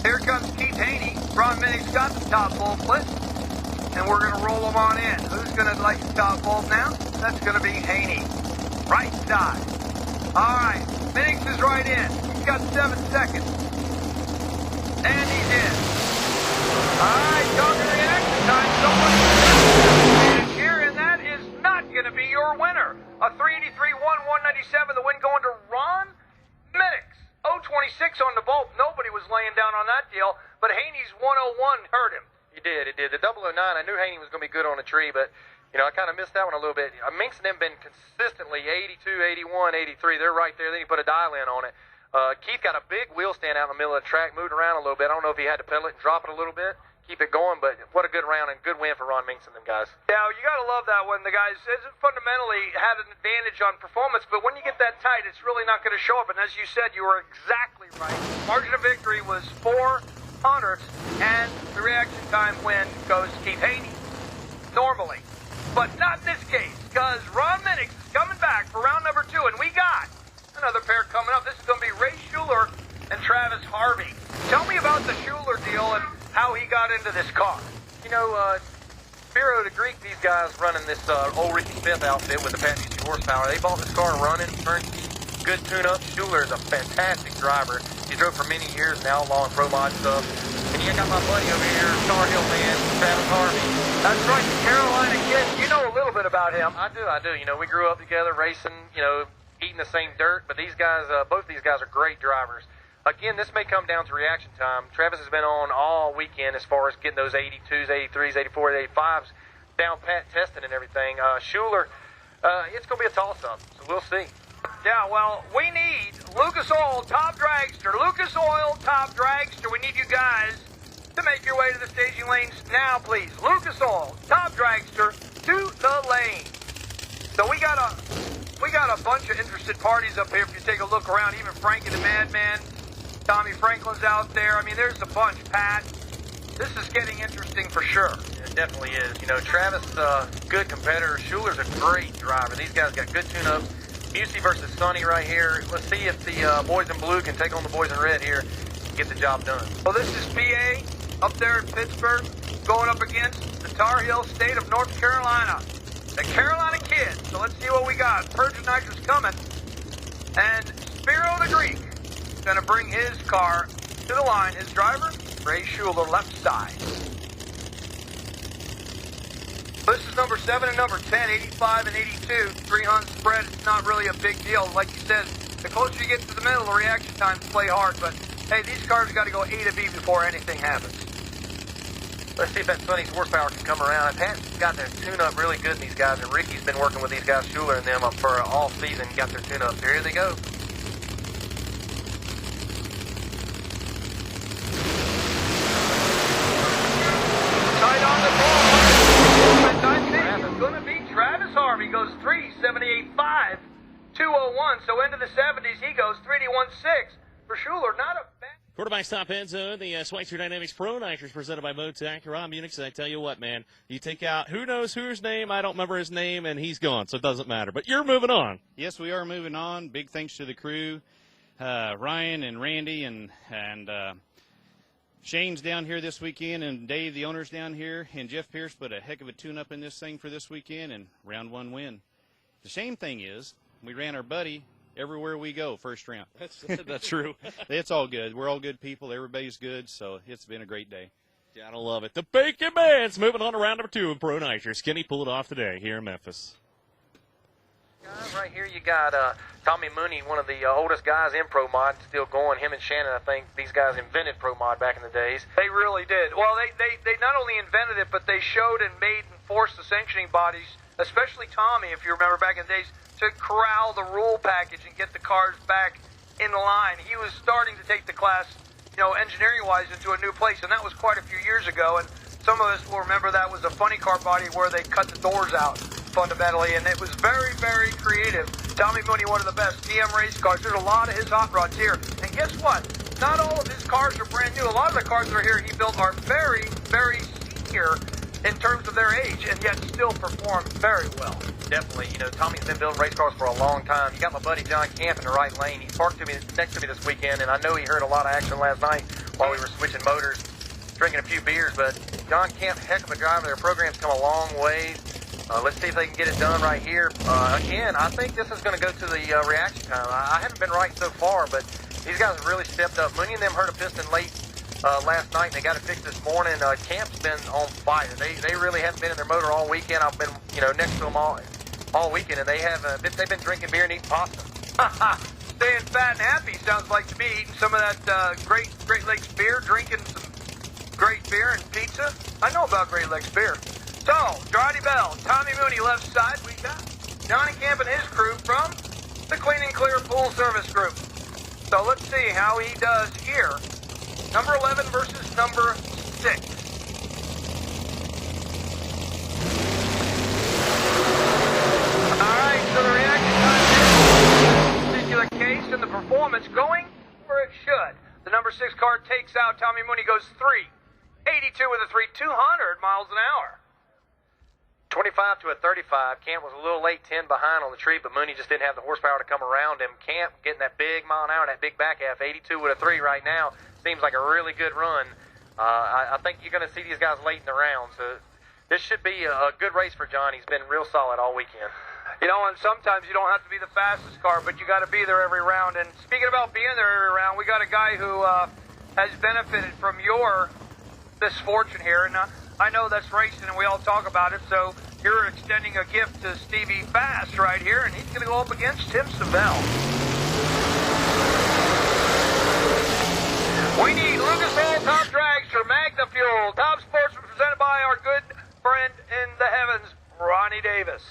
here comes Keith Haney. Ron Minix got the top bulb list. And we're going to roll them on in. Who's going to like the top bulb now? That's going to be Haney. Right side. All right. Minix is right in. He's got 7 seconds. And he's in. All right, talking reaction time. Someone's here, and that is not going to be your winner. A 383, 197. The win going to Ron Minix. 026 on the bolt. Nobody was laying down on that deal, but Haney's 101 hurt him. He did. The 009, I knew Haney was going to be good on the tree, but, I kind of missed that one a little bit. Minx and them been consistently 82, 81, 83. They're right there. Then he put a dial in on it. Keith got a big wheel stand out in the middle of the track, moved around a little bit. I don't know if he had to pedal it and drop it a little bit, keep it going, but what a good round and good win for Ron Minx and them guys. Yeah, you got to love that when the guys fundamentally had an advantage on performance, but when you get that tight, it's really not going to show up. And as you said, you were exactly right. Margin of victory was 4 hundredths, and the reaction time win goes to Keith Haney. Normally. But not in this case, because Ron Minix is coming back for round number 2, and we got another pair coming up. This is going to be Ray Schuler and Travis Harvey. Tell me about the Schuler deal and how he got into this car. Spiro the Greek, these guys running this old Ricky Smith outfit with the Pat DC horsepower. They bought this car running, turnkey, good tune-up. Schuler is a fantastic driver. He drove for many years now, law and pro mod stuff. And you got my buddy over here, Star Hill man, Travis Harvey. That's right, the Carolina kid. You know a little bit about him. I do. We grew up together racing, eating the same dirt, but these guys, both these guys are great drivers. Again, this may come down to reaction time. Travis has been on all weekend as far as getting those 82s, 83s, 84s, 85s down pat testing and everything. Schuler, it's going to be a toss-up, so we'll see. Yeah, well, we need Lucas Oil Top Dragster. Lucas Oil Top Dragster. We need you guys to make your way to the staging lanes now, please. Lucas Oil Top Dragster to the lane. So we got a bunch of interested parties up here. If you take a look around, even Frankie the Madman, Tommy Franklin's out there. I mean, there's a bunch. Pat. This is getting interesting for sure. It definitely is. You know, Travis, good competitor. Schuler's a great driver. These guys got good tune-ups. Busey versus Sonny right here. Let's see if the boys in blue can take on the boys in red here and get the job done. Well, this is PA up there in Pittsburgh going up against the Tar Heel state of North Carolina. The Carolina Kids. So let's see what we got. Persian Nitrous coming. And Spiro the Greek is going to bring his car to the line. His driver, Ray Schuler, left side. This is number 7 and number 10, 85 and 82. 300 spread. It's not really a big deal. Like you said, the closer you get to the middle, the reaction times play hard. But, hey, these cars got to go A to B before anything happens. Let's see if that Sonny's horsepower can come around. Pat's got their tune-up really good in these guys, and Ricky's been working with these guys, Schuler and them, up for all season. Got their tune-ups. Here they go. Tight on the ball. It's going to be Travis Harvey. Goes 378.5, 201. So into the 70s, he goes 381.6. For Schuler, not a bad. Quarterback's top end zone, the Schweitzer Dynamics Pro Nitrous presented by Motec. Ron Munich, I tell you what, man, you take out who knows whose name, I don't remember his name, and he's gone, so it doesn't matter. But you're moving on. Yes, we are moving on. Big thanks to the crew, Ryan and Randy and Shane's down here this weekend, and Dave, the owner's down here, and Jeff Pierce put a heck of a tune-up in this thing for this weekend, and round 1 win. The shame thing is we ran our buddy everywhere we go, first round. That's true. It's all good. We're all good people. Everybody's good, so it's been a great day. Gotta love it. The Bacon Man's moving on to round number 2 in Pro Nitrous. Kenny pulled it off today here in Memphis. Right here you got Tommy Mooney, one of the oldest guys in Pro Mod, still going. Him and Shannon, I think these guys invented Pro Mod back in the days. They really did. Well, they not only invented it, but they showed and made and forced the sanctioning bodies, especially Tommy, if you remember back in the days, to corral the rule package and get the cars back in the line. He was starting to take the class, you know, engineering-wise into a new place, and that was quite a few years ago. And some of us will remember that was a funny car body where they cut the doors out fundamentally, and it was very, very creative. Tommy Mooney, one of the best DM race cars. There's a lot of his hot rods here. And guess what? Not all of his cars are brand new. A lot of the cars that are here he built are very, very senior in terms of their age, and yet still perform very well. Definitely. You know, Tommy's been building race cars for a long time. You got my buddy John Camp in the right lane. He parked next to me this weekend, and I know he heard a lot of action last night while we were switching motors, drinking a few beers. But John Camp, heck of a driver. Their program's come a long way. Let's see if they can get it done right here. Again, I think this is going to go to the reaction time. I haven't been right so far, but these guys have really stepped up. Mooney and them hurt a piston late last night, and they got it fixed this morning. Camp's been on fire. They really haven't been in their motor all weekend. I've been, you know, next to them all weekend, and they've been drinking beer and eating pasta. Staying fat and happy sounds like to me. Eating some of that Great Lakes beer, drinking some great beer and pizza. I know about Great Lakes beer. So, Jardy Bell, Tommy Mooney left side. We got Johnny Camp and his crew from the Clean and Clear Pool Service Group. So let's see how he does here. Number 11 versus number 6. All right, so the reaction time in this particular case and the performance going where it should. The number 6 car takes out. Tommy Mooney goes 382 with a 200 miles an hour. 25 to a 35. Camp was a little late, 10 behind on the tree, but Mooney just didn't have the horsepower to come around him. Camp getting that big mile an hour, that big back half, 82 with a 3 right now. Seems like a really good run. I think you're going to see these guys late in the round, so this should be a good race for John. He's been real solid all weekend. You know, and sometimes you don't have to be the fastest car, but you got to be there every round. And speaking about being there every round, we got a guy who has benefited from your misfortune here, and I know that's racing, and we all talk about it, so you're extending a gift to Stevie Fast right here, and he's going to go up against Tim Savell. We need Lucas Oil Top Dragster, Magna Fuel, Top Sportsman presented by our good friend in the heavens, Ronnie Davis.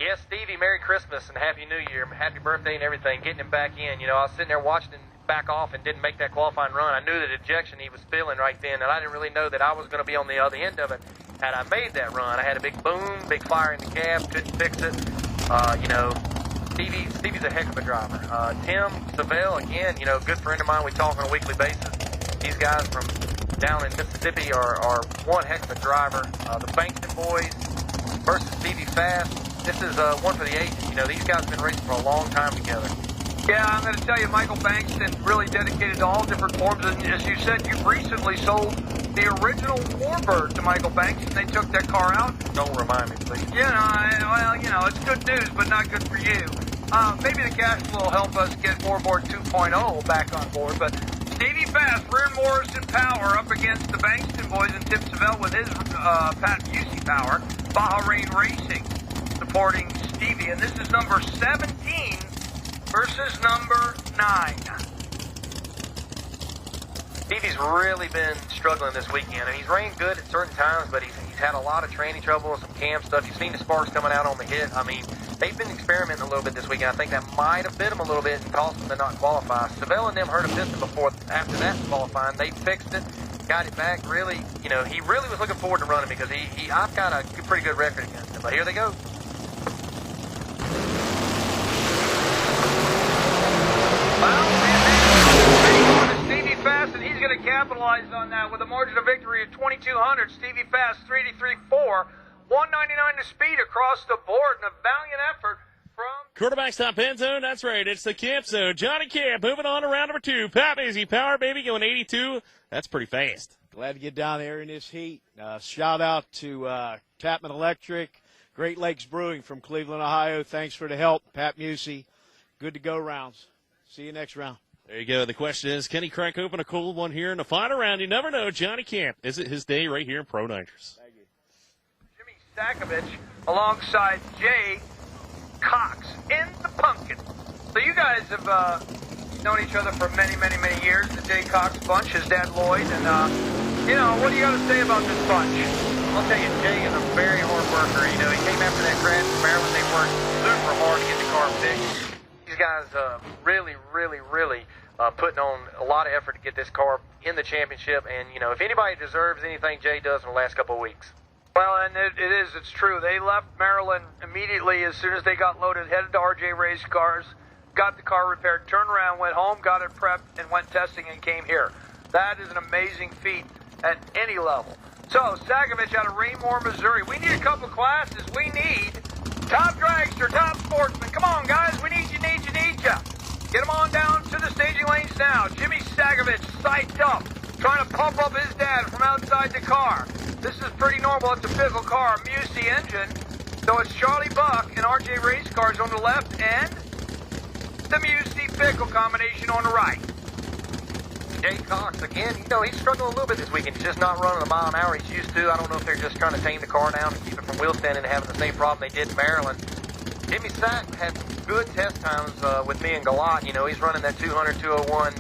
Yes, Stevie, Merry Christmas and Happy New Year, happy birthday and everything, getting him back in. I was sitting there watching him back off and didn't make that qualifying run. I knew the dejection he was feeling right then, and I didn't really know that I was going to be on the other end of it. Had I made that run, I had a big boom, big fire in the cab, couldn't fix it. Stevie's a heck of a driver. Tim Savell, again, good friend of mine. We talk on a weekly basis. These guys from down in Mississippi are one heck of a driver. The Bankston boys versus Stevie Fast. This is one for the ages. These guys have been racing for a long time together. Yeah, I'm going to tell you, Michael Bankston really dedicated to all different forms. And as you said, you've recently sold the original Warbird to Michael Bankston. They took that car out. Don't remind me, please. It's good news, but not good for you. Maybe the cash flow will help us get Warbird 2.0 back on board. But Stevie Fast, Rear Morrison Power up against the Bankston boys and Tim Savell with his Pat Busey Power. Baja Rain Racing supporting Stevie. And this is number 17 versus number 9. Stevie's really been struggling this weekend, and he's ran good at certain times, but he's had a lot of training trouble and some cam stuff. You've seen the sparks coming out on the hit. I mean, they've been experimenting a little bit this weekend. I think that might have bit him a little bit and caused him to not qualify. Savell and them hurt a piston before. After that qualifying, they fixed it, got it back. Really, he really was looking forward to running because I've got a pretty good record against him. But here they go. Stevie Fast, and he's going to capitalize on that with a margin of victory of 2,200. Stevie Fast, 383.4, 199 to speed across the board, and a valiant effort from Quarterback stop end zone. That's right. It's the Camp Zone. Johnny Camp moving on to round number 2. Pat Busey, Power Baby going 82. That's pretty fast. Glad to get down there in this heat. Shout out to Tapman Electric, Great Lakes Brewing from Cleveland, Ohio. Thanks for the help, Pat Busey. Good to go rounds. See you next round. There you go. The question is, can he crack open a cold one here in the final round? You never know. Johnny Camp. Is it his day right here in Pro Nitrous? Thank you. Jimmy Stakovich alongside Jay Cox in the Pumpkin. So you guys have known each other for many, many, many years. The Jay Cox bunch, his dad Lloyd. And, what do you got to say about this bunch? I'll tell you, Jay is a very hard worker. He came after that crash in Maryland. They worked super hard to get the car fixed. These guys really putting on a lot of effort to get this car in the championship. And, if anybody deserves anything Jay does in the last couple of weeks. Well, and it's true. They left Maryland immediately as soon as they got loaded, headed to RJ Race Cars, got the car repaired, turned around, went home, got it prepped, and went testing and came here. That is an amazing feat at any level. So, Sagovich out of Raymore, Missouri. We need a couple classes. We need top dragster, top sportsman. Come on, guys. We need you, need you, need you. Get them on down to the staging lanes now. Jimmy Sagovich psyched up, trying to pump up his dad from outside the car. This is pretty normal. It's a Pickle car, Musey engine. So it's Charlie Buck and RJ Race Cars on the left and the Musey Pickle combination on the right. Jay Cox, again, he's struggling a little bit this weekend. He's just not running the mile an hour he's used to. I don't know if they're just trying to tame the car down and keep it from wheel standing and having the same problem they did in Maryland. Jimmy Sack had some good test times with me and Galat. He's running that 200, 201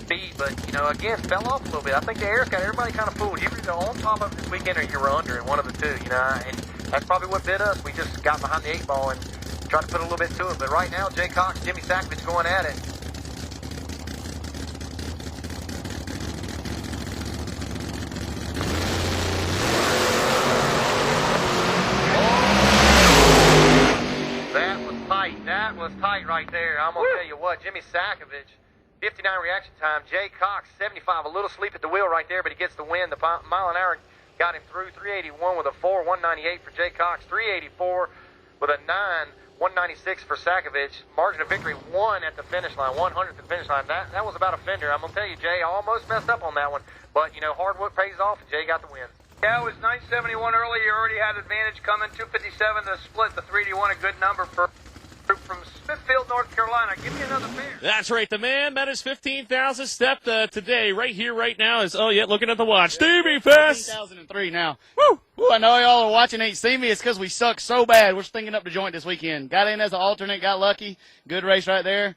speed, but, again, fell off a little bit. I think the air's got everybody kind of fooled. You're either on top of it this weekend or you're under it, one of the two, and that's probably what bit us. We just got behind the 8-ball and tried to put a little bit to it. But right now, Jay Cox, Jimmy Sackvich going at it. That was tight right there. I'm going to tell you what, Jimmy Sakovich, 59 reaction time. Jay Cox, 75, a little sleep at the wheel right there, but he gets the win. The mile an hour got him through. 381 with a 4, 198 for Jay Cox, 384 with a 9, 196 for Sakovich. Margin of victory 1 at the finish line, 100th at the finish line. That was about a fender. I'm going to tell you, Jay, almost messed up on that one. But, hard work pays off, and Jay got the win. Yeah, it was 971 early. You already had advantage coming. 257 to split. The 381, a good number for from Smithfield, North Carolina. Give me another pair. That's right. The man that is 15,000 step today, right here, right now, is, looking at the watch. Stevie Fest. 15,003 now. Woo! I know y'all are watching, ain't seen me. It's because we suck so bad. We're stinking up the joint this weekend. Got in as an alternate, got lucky. Good race right there.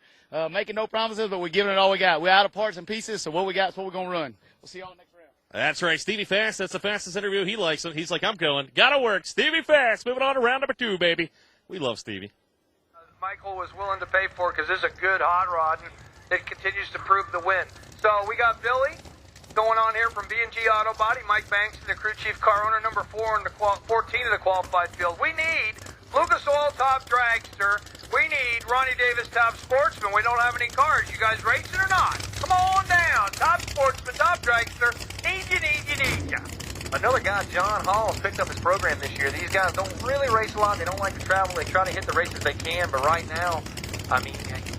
Making no promises, but we're giving it all we got. We're out of parts and pieces, so what we got is what we're going to run. We'll see y'all next round. That's right. Stevie Fast. That's the fastest interview. He likes it. He's like, I'm going. Gotta work. Stevie Fast. Moving on to round number 2, baby. We love Stevie. Michael was willing to pay for it because this is a good hot rod, and it continues to prove the win. So we got Billy going on here from B&G Auto Body, Mike Banks, the crew chief car owner, number 4 in the 14 of the qualified field. We need Lucas Oil Top Dragster. We need Ronnie Davis Top Sportsman. We don't have any cars. You guys racing or not? Come on down. Top Sportsman, Top Dragster. Need you. Another guy, John Hall, picked up his program this year. These guys don't really race a lot. They don't like to travel. They try to hit the races they can. But right now, I mean,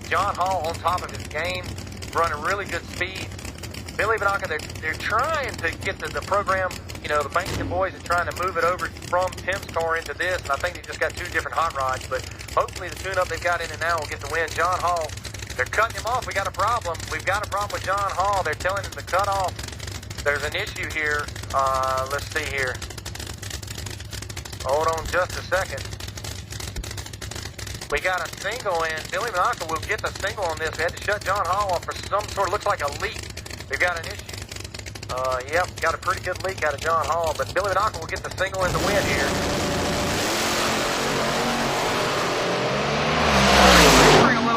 John Hall on top of his game, running really good speed. Billy Banaka, they're trying to get the program, you know, the Bankston boys are trying to move it over from Tim's car into this. And I think they just got 2 different hot rods. But hopefully the tune-up they've got in it now will get the win. John Hall, they're cutting him off. We got a problem. We've got a problem with John Hall. They're telling him to cut off. There's an issue here. Let's see here. Hold on just a second. We got a single, and Billy Banaka will get the single on this. We had to shut John Hall off for some sort of, looks like a leak. We've got an issue. Yep, got a pretty good leak out of John Hall, but Billy Banaka will get the single and the win here.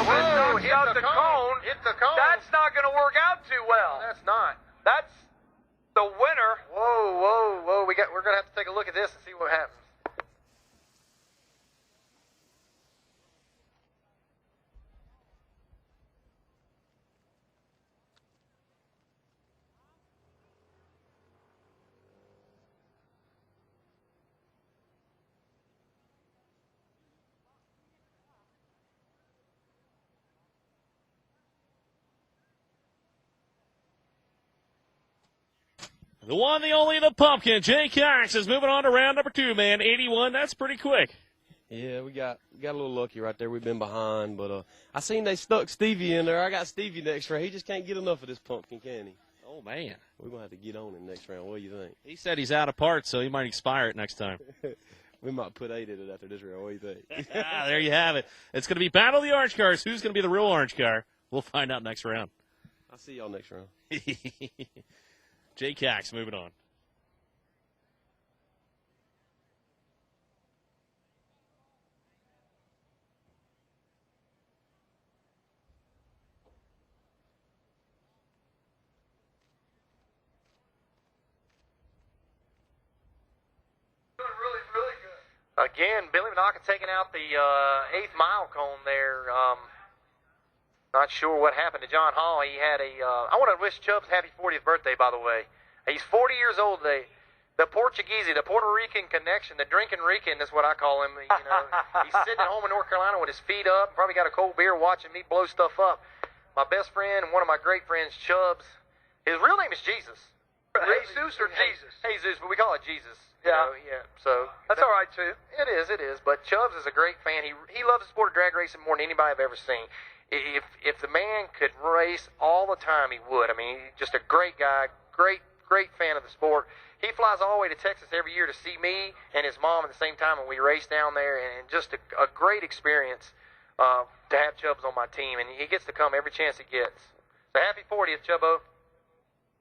Whoa, hit the cone. Hit the cone. That's not going to work out too well. That's not. That's the winner. Whoa. We're going to have to take a look at this and see what happens. The one, the only, the pumpkin. Jay Cox is moving on to round number 2, man. 81, that's pretty quick. Yeah, we got a little lucky right there. We've been behind, but I seen they stuck Stevie in there. I got Stevie next round. He just can't get enough of this pumpkin, can he? Oh, man. We're going to have to get on him next round. What do you think? He said he's out of parts, so he might expire it next time. We might put 8 in it after this round. What do you think? There you have it. It's going to be Battle of the Orange Cars. Who's going to be the real orange car? We'll find out next round. I'll see y'all next round. Jay Cox moving on. Again, Billy Banaka taking out the 8th mile cone there. Not sure what happened to John Hall. He had I want to wish Chubbs happy 40th birthday, by the way. He's 40 years old today. The Portuguese, the Puerto Rican connection, the drinking Rican is what I call him. You know, he's sitting at home in North Carolina with his feet up, probably got a cold beer watching me blow stuff up. My best friend and one of my great friends, Chubbs, his real name is Jesus. Jesus or Jesus? Jesus, but we call it Jesus. Yeah. So that's all right too. It is. But Chubbs is a great fan. He loves the sport of drag racing more than anybody I've ever seen. If the man could race all the time, he would. I mean, just a great guy, great fan of the sport. He flies all the way to Texas every year to see me and his mom at the same time when we race down there, and just a great experience to have Chubbs on my team, and he gets to come every chance he gets. So happy 40th, Chubbo.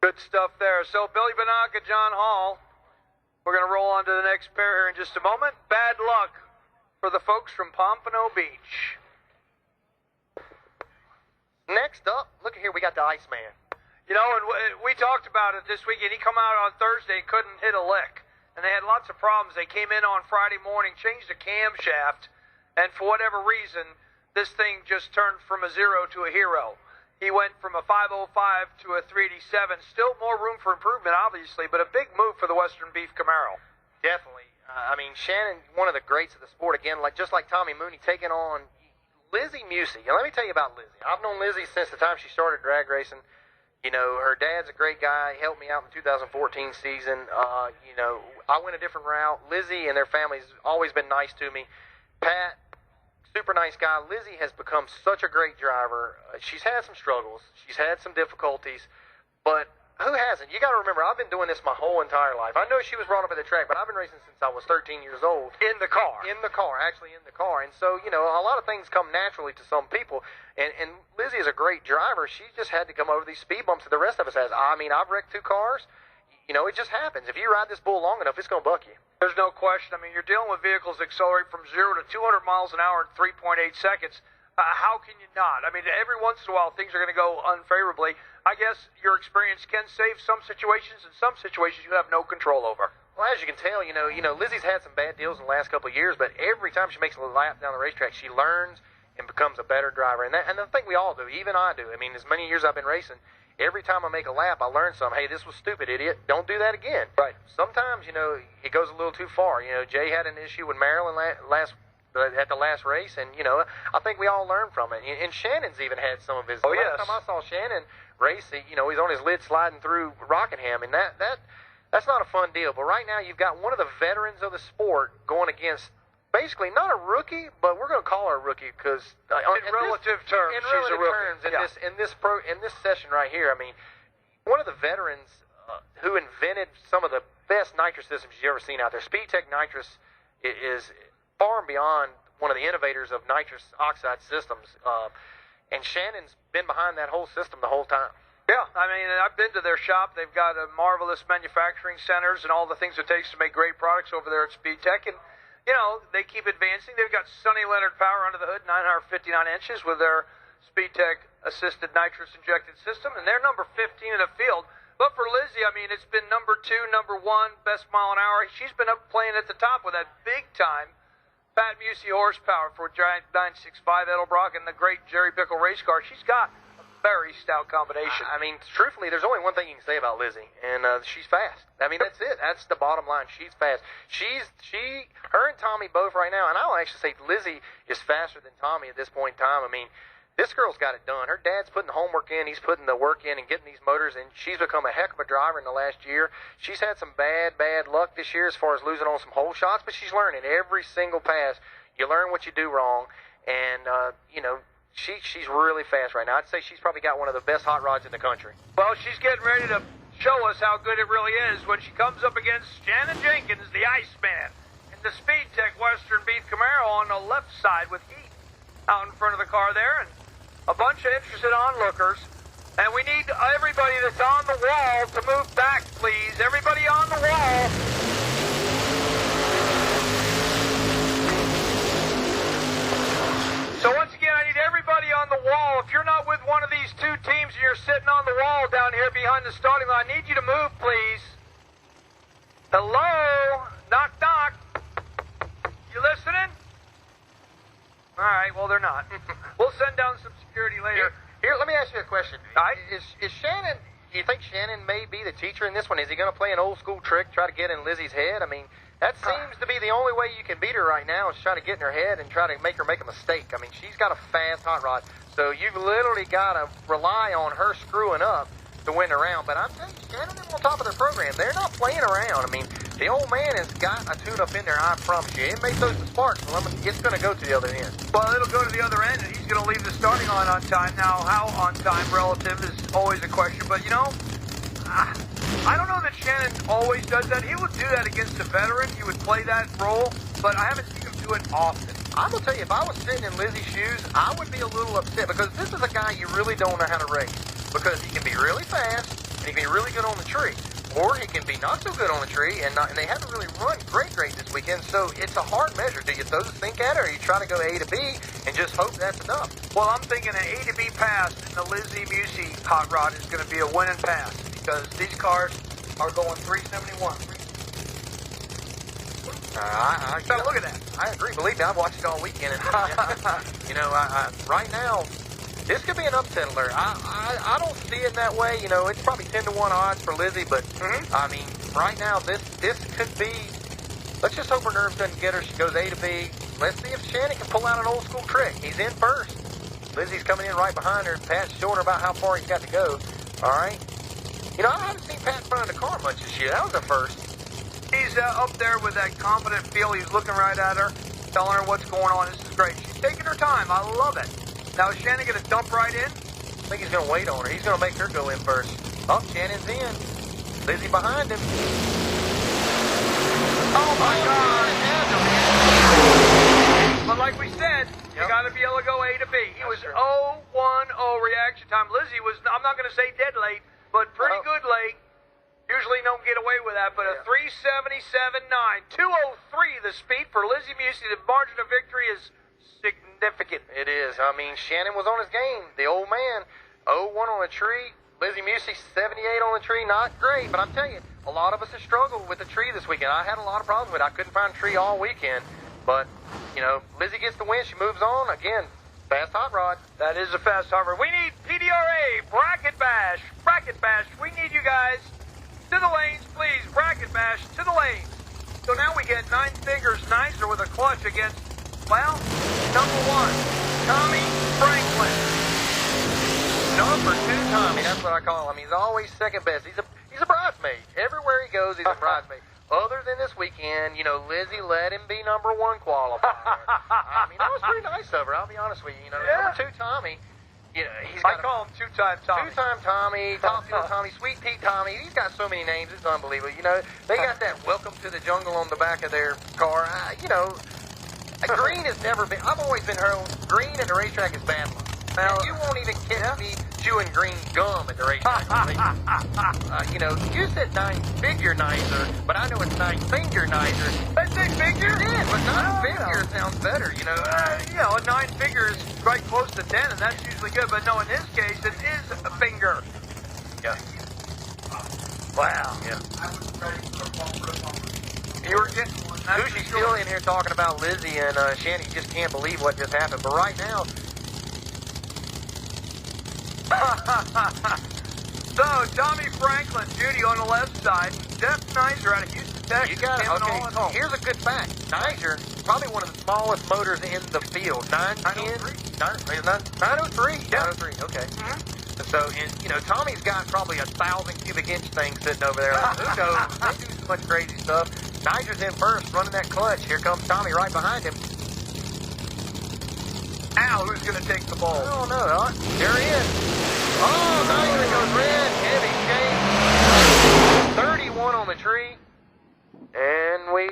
Good stuff there. So Billy Banaka, John Hall. We're going to roll on to the next pair here in just a moment. Bad luck for the folks from Pompano Beach. Next up, look at here, we got the Iceman. You know, and we talked about it this weekend. He come out on Thursday and couldn't hit a lick. And they had lots of problems. They came in on Friday morning, changed the camshaft, and for whatever reason, this thing just turned from a 0 to a hero. He went from a 505 to a 387. Still more room for improvement, obviously, but a big move for the Western Beef Camaro. Definitely. I mean, Shannon, one of the greats of the sport, again, just like Tommy Mooney, taking on Lizzie Musey. And let me tell you about Lizzie. I've known Lizzie since the time she started drag racing. You know, her dad's a great guy. He helped me out in the 2014 season. You know, I went a different route. Lizzie and their family's always been nice to me. Pat, super nice guy. Lizzie has become such a great driver. She's had some struggles. She's had some difficulties. But who hasn't? You got to remember, I've been doing this my whole entire life. I know she was brought up at the track, but I've been racing since I was 13 years old. In the car. Actually in the car. And so, you know, a lot of things come naturally to some people. And Lizzie is a great driver. She just had to come over these speed bumps that the rest of us has. I mean, I've wrecked 2 cars. You know, it just happens. If you ride this bull long enough, it's going to buck you. There's no question. I mean, you're dealing with vehicles that accelerate from 0 to 200 miles an hour in 3.8 seconds. How can you not? I mean, every once in a while, things are going to go unfavorably. I guess your experience can save some situations, and some situations you have no control over. Well, as you can tell, you know, Lizzie's had some bad deals in the last couple of years, but every time she makes a lap down the racetrack, she learns and becomes a better driver. And I think we all do. Even I do. I mean, as many years I've been racing, every time I make a lap, I learn something. Hey, this was stupid, idiot. Don't do that again. Right. Sometimes, you know, it goes a little too far. You know, Jay had an issue with Maryland at the last race, and, you know, I think we all learned from it. And Shannon's even had some of his. Oh, yes. Last time I saw Shannon race, you know, he's on his lid sliding through Rockingham, and that's not a fun deal. But right now, you've got one of the veterans of the sport going against basically not a rookie, but we're going to call her a rookie because in relative terms, she's a rookie. In this session right here, I mean, one of the veterans who invented some of the best nitrous systems you've ever seen out there. SpeedTech nitrous is far and beyond one of the innovators of nitrous oxide systems, and Shannon's been behind that whole system the whole time. Yeah, I mean, I've been to their shop. They've got marvelous manufacturing centers and all the things it takes to make great products over there at SpeedTech. And, you know, they keep advancing. They've got Sonny Leonard power under the hood, 959 inches with their SpeedTech assisted nitrous injected system. And they're number 15 in the field. But for Lizzie, I mean, it's been number 2, number 1, best mile an hour. She's been up playing at the top with that big time Pat Busey horsepower for Giant 965 Edelbrock and the great Jerry Pickle race car. She's got very stout combination. I mean, truthfully, there's only one thing you can say about Lizzie, and she's fast. I mean, that's it. That's the bottom line. She's fast. Her and Tommy both right now, and I'll actually say Lizzie is faster than Tommy at this point in time. I mean, this girl's got it done. Her dad's putting the homework in. He's putting the work in and getting these motors, and she's become a heck of a driver in the last year. She's had some bad luck this year as far as losing on some hole shots, but she's learning every single pass. You learn what you do wrong, and, you know, She's really fast right now. I'd say she's probably got one of the best hot rods in the country. Well, she's getting ready to show us how good it really is when she comes up against Shannon Jenkins, the Iceman, in the SpeedTech Western Beef Camaro on the left side with Heath out in front of the car there, and a bunch of interested onlookers. And we need everybody that's on the wall to move back, please. Everybody on the wall. So once again, I need everybody on the wall. If you're not with one of these two teams and you're sitting on the wall down here behind the starting line, I need you to move, please. Hello? Knock, knock. You listening? All right, well, they're not. We'll send down some security later. Here, let me ask you a question. All right. Is Shannon, do you think Shannon may be the teacher in this one? Is he going to play an old school trick, try to get in Lizzie's head? I mean, that seems to be the only way you can beat her right now is try to get in her head and try to make her make a mistake. I mean, she's got a fast hot rod, so you've literally got to rely on her screwing up to win around. But I'm telling you, Shannon is on top of their program. They're not playing around. I mean, the old man has got a tune-up in there, I promise you. It may throw some sparks, but it's going to go to the other end. Well, it'll go to the other end, and he's going to leave the starting line on time. Now, how on time relative is always a question, but, you know, I don't know that Shannon always does that. He would do that against a veteran. He would play that role, but I haven't seen him do it often. I'm going to tell you, if I was sitting in Lizzie's shoes, I would be a little upset because this is a guy you really don't know how to race because he can be really fast and he can be really good on the tree. Or he can be not so good on the tree, and they haven't really run great this weekend, so it's a hard measure. Do you throw the sink at it, or you try to go A to B and just hope that's enough? Well, I'm thinking an A to B pass in the Lizzie Busey hot rod is going to be a winning pass because these cars are going 371. Look at that. I agree. Believe me, I've watched it all weekend. And, you know, right now, this could be an upset alert. I don't see it that way. You know, it's probably 10 to 1 odds for Lizzie, but I mean, right now this could be. Let's just hope her nerves doesn't get her. She goes A to B. Let's see if Shannon can pull out an old school trick. He's in first. Lizzie's coming in right behind her. Pat's showing her about how far he's got to go. All right. You know, I haven't seen Pat in front of the car much this year. That was the first. He's up there with that confident feel. He's looking right at her, telling her what's going on. This is great. She's taking her time. I love it. Now, is Shannon going to dump right in? I think he's going to wait on her. He's going to make her go in first. Oh, Shannon's in. Lizzie behind him. Oh, my God. But like we said, you got to be able to go A to B. He was 0-1-0 reaction time. Lizzie was, I'm not going to say dead late, but pretty good late. Usually don't get away with that, but a 377.9. 203 the speed for Lizzie Musey. The margin of victory is significant. It is. I mean, Shannon was on his game. The old man, 0-1 on a tree. Lizzie Musey, 78 on the tree. Not great, but I'm telling you, a lot of us have struggled with the tree this weekend. I had a lot of problems with it. I couldn't find a tree all weekend. But, you know, Lizzie gets the win. She moves on. Again, fast hot rod. That is a fast hot rod. We need PDRA, bracket bash. Bracket bash. We need you guys to the lanes, please. Bracket bash to the lanes. So now we get 9 fingers nicer with a clutch against, well, number 1, Tommy Franklin. Number 2 Tommy, that's what I call him. He's always second best. He's a bridesmaid. Everywhere he goes, he's a bridesmaid. Other than this weekend, you know, Lizzie let him be number 1 qualifier. I mean, that was pretty nice of her, I'll be honest with you. You know, number 2 Tommy, you know, I call him two-time Tommy. Two-time Tommy, Top Fuel Tommy, Sweet Pea Tommy. He's got so many names, it's unbelievable. You know, they got that Welcome to the Jungle on the back of their car. You know, green has never been, I've always been heard, green at the racetrack is bad luck. Now, you won't even catch me chewing green gum at the racetrack. You know, you said 9-figure nicer, but I know it's 9-finger nicer. That's 8-figure? It is, but 9-figure sounds better, you know. You know, a 9-figure is right close to 10, and that's usually good. But no, in this case, it is a finger. Yeah. Wow. Yeah. You were getting one. Sushi's still in here talking about Lizzie and Shannon. You just can't believe what just happened. But right now, so, Tommy Franklin, Judy on the left side, Jeff Nizer out of Houston, Texas. you got it. Okay, here's a good fact. Nizer, probably one of the smallest motors in the field. 903? 903? Yeah. 903, okay. So, and, you know, Tommy's got probably 1,000 cubic inch thing sitting over there. Who knows? They do so much crazy stuff. Nizer's in first, running that clutch. Here comes Tommy right behind him. Al, who's going to take the ball? I don't know. There he is. Oh, Nizer goes red. Heavy shake. 31 on the tree. And we...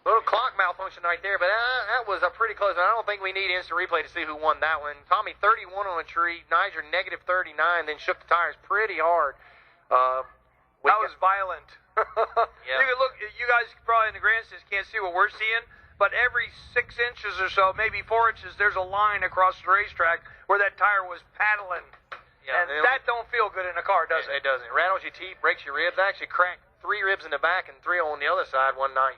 little clock malfunction right there, but that was pretty close. I don't think we need instant replay to see who won that one. Tommy, 31 on a tree. Nizer, negative 39, then shook the tires pretty hard. That was violent. Yeah. You can look. You guys probably in the grandstands can't see what we're seeing, but every 6 inches or so, maybe 4 inches, there's a line across the racetrack where that tire was paddling. Yeah, and that don't feel good in a car, does it? It doesn't. It rattles your teeth, breaks your ribs. I actually cracked 3 ribs in the back and 3 on the other side one night,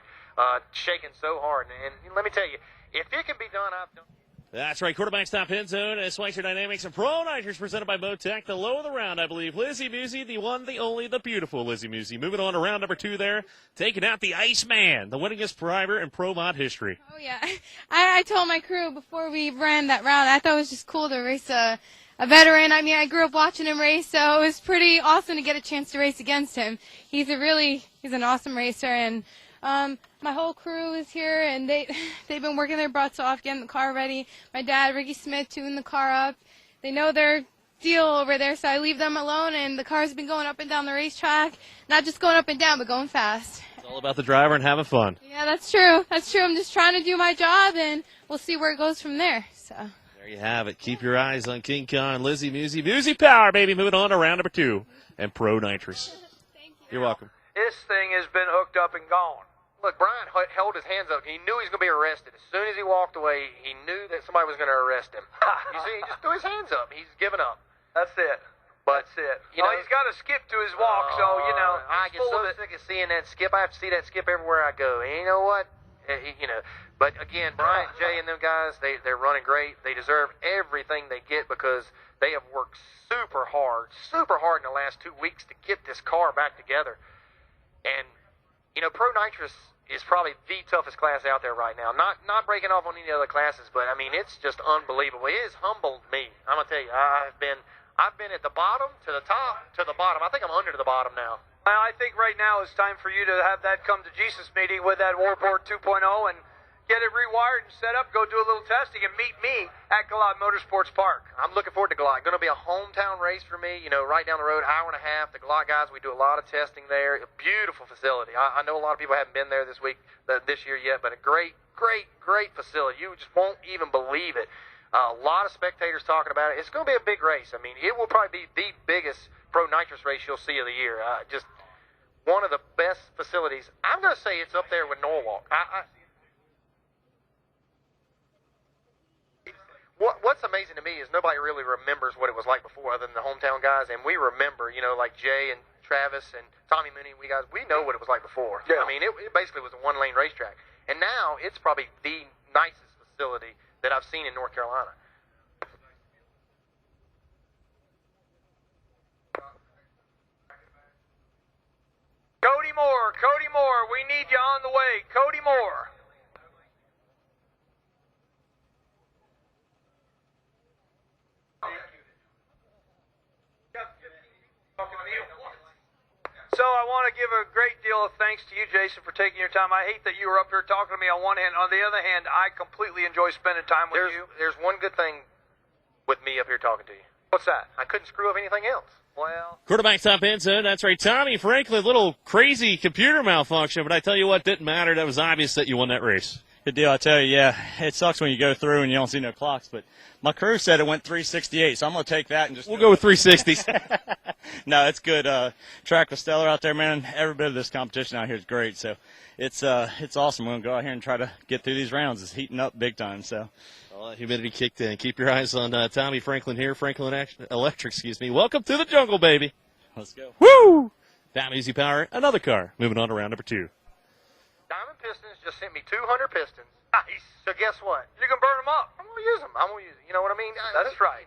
shaking so hard. And let me tell you, if it can be done, I've done. That's right, quarterback stop end zone. Schweitzer Dynamics and Pro Niters presented by Motec. The low of the round, I believe. Lizzie Musey, the one, the only, the beautiful Lizzie Musey. Moving on to round number 2 there. Taking out the Iceman, the winningest driver in Pro Mod history. Oh, yeah. I told my crew before we ran that round, I thought it was just cool to race a veteran. I mean, I grew up watching him race, so it was pretty awesome to get a chance to race against him. He's an awesome racer, and my whole crew is here, and they've been working their butts off getting the car ready. My dad, Ricky Smith, tuning the car up. They know their deal over there, so I leave them alone, and the car's been going up and down the racetrack. Not just going up and down, but going fast. It's all about the driver and having fun. Yeah, that's true. That's true. I'm just trying to do my job, and we'll see where it goes from there. So there you have it. Keep your eyes on King Kong, Lizzie Musey. Musey power, baby. Moving on to round number 2 and Pro Nitrous. Thank you. You're welcome. This thing has been hooked up and gone. Look, Brian held his hands up. He knew he was going to be arrested. As soon as he walked away, he knew that somebody was going to arrest him. You see, he just threw his hands up. He's given up. That's it. But, That's it. You know, he's got a skip to his walk, so, you know, I get so sick of seeing that skip. I have to see that skip everywhere I go. And you know what? You know, but again, Brian, Jay, and them guys, they're running great. They deserve everything they get because they have worked super hard in the last 2 weeks to get this car back together. And, you know, Pro Nitrous is probably the toughest class out there right now. Not breaking off on any other classes, but I mean, it's just unbelievable. It has humbled me. I'm gonna tell you, I've been at the bottom to the top to the bottom. I think I'm under to the bottom now. Well, I think right now it's time for you to have that come to Jesus meeting with that Warport 2.0 and get it rewired and set up, go do a little testing, and meet me at Galot Motorsports Park. I'm looking forward to Galot. Going to be a hometown race for me, you know, right down the road, hour and a half. The Galot guys, we do a lot of testing there. A beautiful facility. I know a lot of people haven't been there this year yet, but a great facility. You just won't even believe it. A lot of spectators talking about it. It's going to be a big race. I mean, it will probably be the biggest pro nitrous race you'll see of the year. Just one of the best facilities. I'm going to say it's up there with Norwalk. What's amazing to me is nobody really remembers what it was like before other than the hometown guys, and we remember, like Jay and Travis and Tommy Mooney, we know what it was like before. Yeah. I mean, it basically was a one-lane racetrack. And now it's probably the nicest facility that I've seen in North Carolina. Cody Moore, we need you on the way. Cody Moore. So I want to give a great deal of thanks to you, Jason, for taking your time. I hate that you were up here talking to me on one hand. On the other hand, I completely enjoy spending time with you. There's one good thing with me up here talking to you. What's that? I couldn't screw up anything else. Well, Quarterback top end zone. That's right. Tommy Franklin, little crazy computer malfunction, but I tell you what, didn't matter. That was obvious that you won that race. Good deal, I tell you, yeah. It sucks when you go through and you don't see no clocks, but my crew said it went 368, so I'm going to take that and just... We'll go with 360s. No, it's good. Track was stellar out there, man. Every bit of this competition out here is great, so it's awesome. We're going to go out here and try to get through these rounds. It's heating up big time, so... Humidity kicked in. Keep your eyes on Tommy Franklin here, Franklin Electric, Welcome to the jungle, baby. Let's go. Woo! That Easy Power, another car. Moving on to round number 2. Diamond Pistons just sent me 200 pistons. Nice. So guess what? You can burn them up. I'm going to use them. You know what I mean? That's right.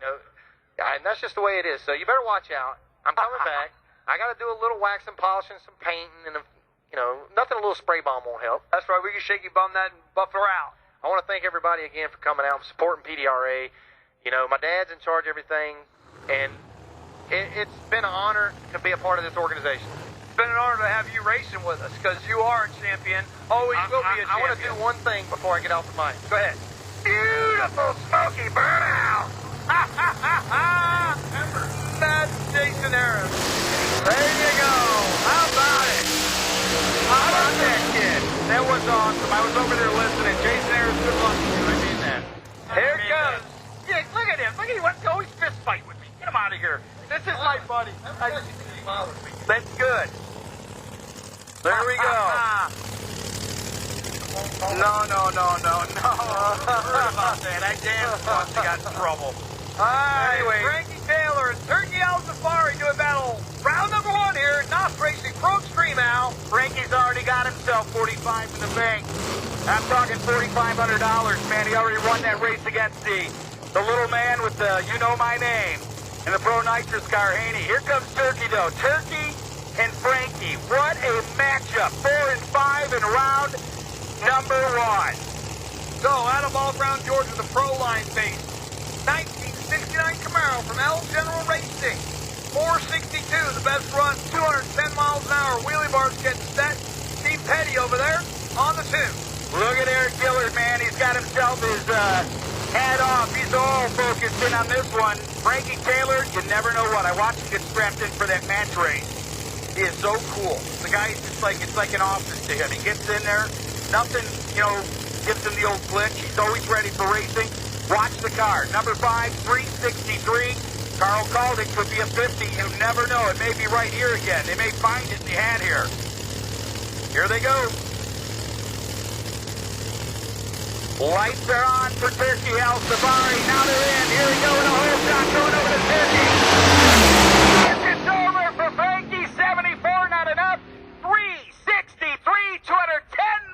And that's just the way it is. So you better watch out. I'm coming back. I got to do a little waxing, polishing, some painting, and, nothing a little spray bomb won't help. That's right. We can shaky bum that and buff her out. I want to thank everybody again for coming out and supporting PDRA. My dad's in charge of everything, and it's been an honor to be a part of this organization. It's been an honor to have you racing with us, because you are a champion. Always will be a champion. I want to do one thing before I get off the mic. Go ahead. Beautiful smoky burnout. That's Jason Harris. There you go. How about it? How about that, kid? That was awesome. I was over there listening. Jason Harris, good luck to you. I mean that. Here it goes. Yeah, look at him. Look at him. Wants to always fist fight with me. Get him out of here. This is my buddy. That's good. There we go. No. Heard about that. I danced once. I got in trouble. Anyway, Frankie Taylor and Turkey Al Safari do a battle. Round number 1 here at Knox Racing Pro Extreme, Al. Frankie's already got himself 45 in the bank. I'm talking $4,500, man. He already won that race against the little man with the you know my name in the Pro Nitrous car, Haney. Here comes Turkey, though. Turkey and Frankie. What a matchup. 4 and 5 in round number 1. So, out of Ball Ground, Georgia, the Pro Line base. 1969 Camaro from L General Racing. 462, the best run, 210 miles an hour. Wheelie bars getting set. Steve Petty over there on the 2. Look at Eric Gillard, man. He's got himself his hat off. He's all focused in on this one. Frankie Taylor, you never know what. I watched him get strapped in for that match race. He is so cool. The guy's just like, it's like an office to him. He gets in there, nothing, gives him the old glitch. He's always ready for racing. Watch the car. Number 5, 363. Carl called it. Could be a 50. You never know. It may be right here again. They may find it in the hat here. Here they go. Lights are on for Turkey Al Safari. Now they're in. Here we go in a whole shot going over to Turkey. It's over for Frankie. 74, not enough. 363, 210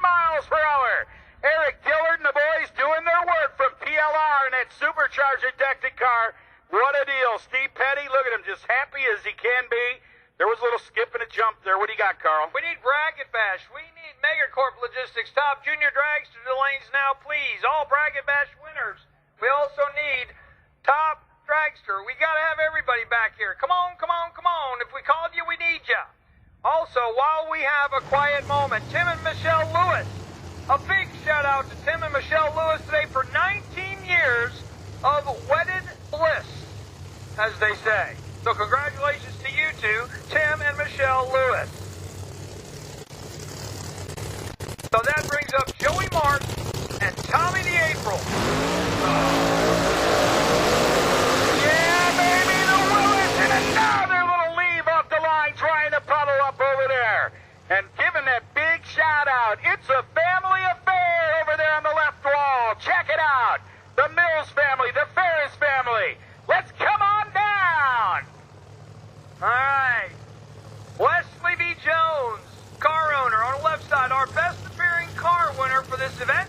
miles per hour. Eric Dillard and the boys doing their work from PLR in that supercharged ejected car. What a deal. Steve Petty, look at him, just happy as he can be. There was a little skip and a jump there. What do you got, Carl? We need Bracket Bash. We need Megacorp Logistics. Top junior drags to the lanes now, please. All Bracket Bash winners. We also need Top Dragster. We got to have everybody back here. Come on. If we called you, we need you. Also, while we have a quiet moment, Tim and Michelle Lewis. A big shout out to Tim and Michelle Lewis today for 19 years of wedded bliss, as they say. So congratulations to you two, Tim and Michelle Lewis. So that brings up Joey Martin and Tommy the April. out. It's a family affair over there on the left wall. Check it out. The Mills family, the Ferris family. Let's come on down. All right. Wesley B. Jones, car owner on the left side, our best appearing car winner for this event,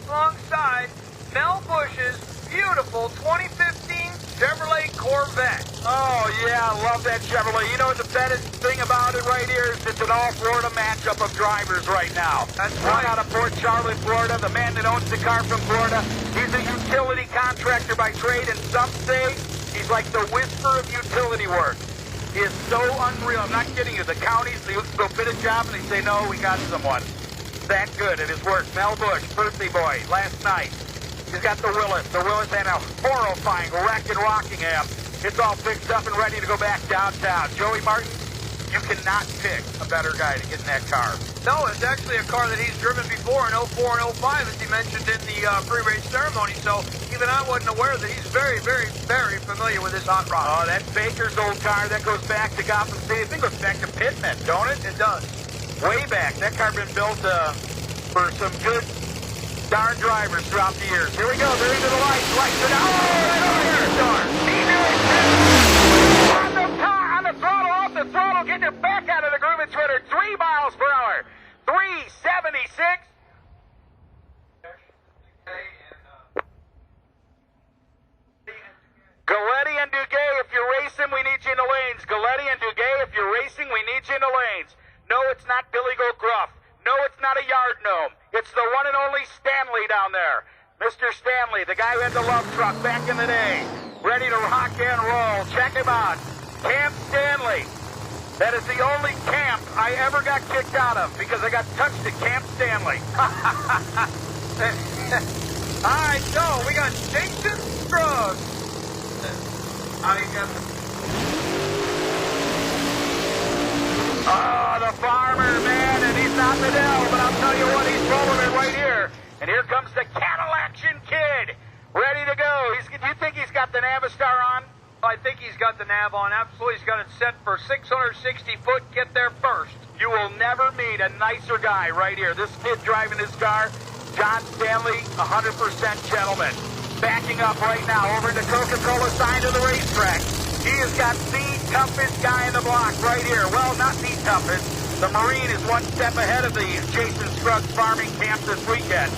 alongside Mel Bush's beautiful 2015 Chevrolet Corvette. Oh, yeah, I love that Chevrolet. You know, the best thing about it right here is it's an all-Florida matchup of drivers right now. That's right. Out of Port Charlotte, Florida, the man that owns the car from Florida. He's a utility contractor by trade, and some say he's like the whisper of utility work. He is so unreal. I'm not kidding you. The counties, they go bid a job, and they say, no, we got someone. That good at his work. Mel Bush, birthday boy, last night. He's got the Willis. The Willis had a horrifying wreck in Rockingham. It's all fixed up and ready to go back downtown. Joey Martin, you cannot pick a better guy to get in that car. No, it's actually a car that he's driven before in 04 and 05, as he mentioned in the pre-race ceremony. So even I wasn't aware that he's very, very, very familiar with this hot rod. Oh, that's Baker's old car. That goes back to Gotham City. I think it goes back to Pittman, don't it? It does. Way back. That car been built for some good darn drivers throughout the years. Here we go. They're into the lights. Lights are down. Oh, right over here, darn. He knew it. On the car, on the throttle, off the throttle, getting it back out of the groove and Twitter. 3 miles per hour. 376. Galletti and Duguay, if you're racing, we need you in the lanes. Galletti and Duguay, if you're racing, we need you in the lanes. No, it's not Billy Goat Gruff. No, it's not a yard gnome. It's the one and only Stanley down there. Mr. Stanley, the guy who had the love truck back in the day. Ready to rock and roll. Check him out. Camp Stanley. That is the only camp I ever got kicked out of because I got touched at Camp Stanley. All right, so we got Jason Scruggs. Oh, the farmer, man, and he's not Liddell, but I'll tell you what, he's rolling it right here. And here comes the Cadillac-Action Kid, ready to go. Do you think he's got the Navistar on? I think he's got the nav on. Absolutely, he's got it set for 660 foot. Get there first. You will never meet a nicer guy right here. This kid driving his car, John Stanley, 100% gentleman. Backing up right now over to Coca-Cola side of the racetrack. He has got the toughest guy in the block right here. Well, not the toughest. The Marine is one step ahead of the Jason Scruggs farming camp this weekend.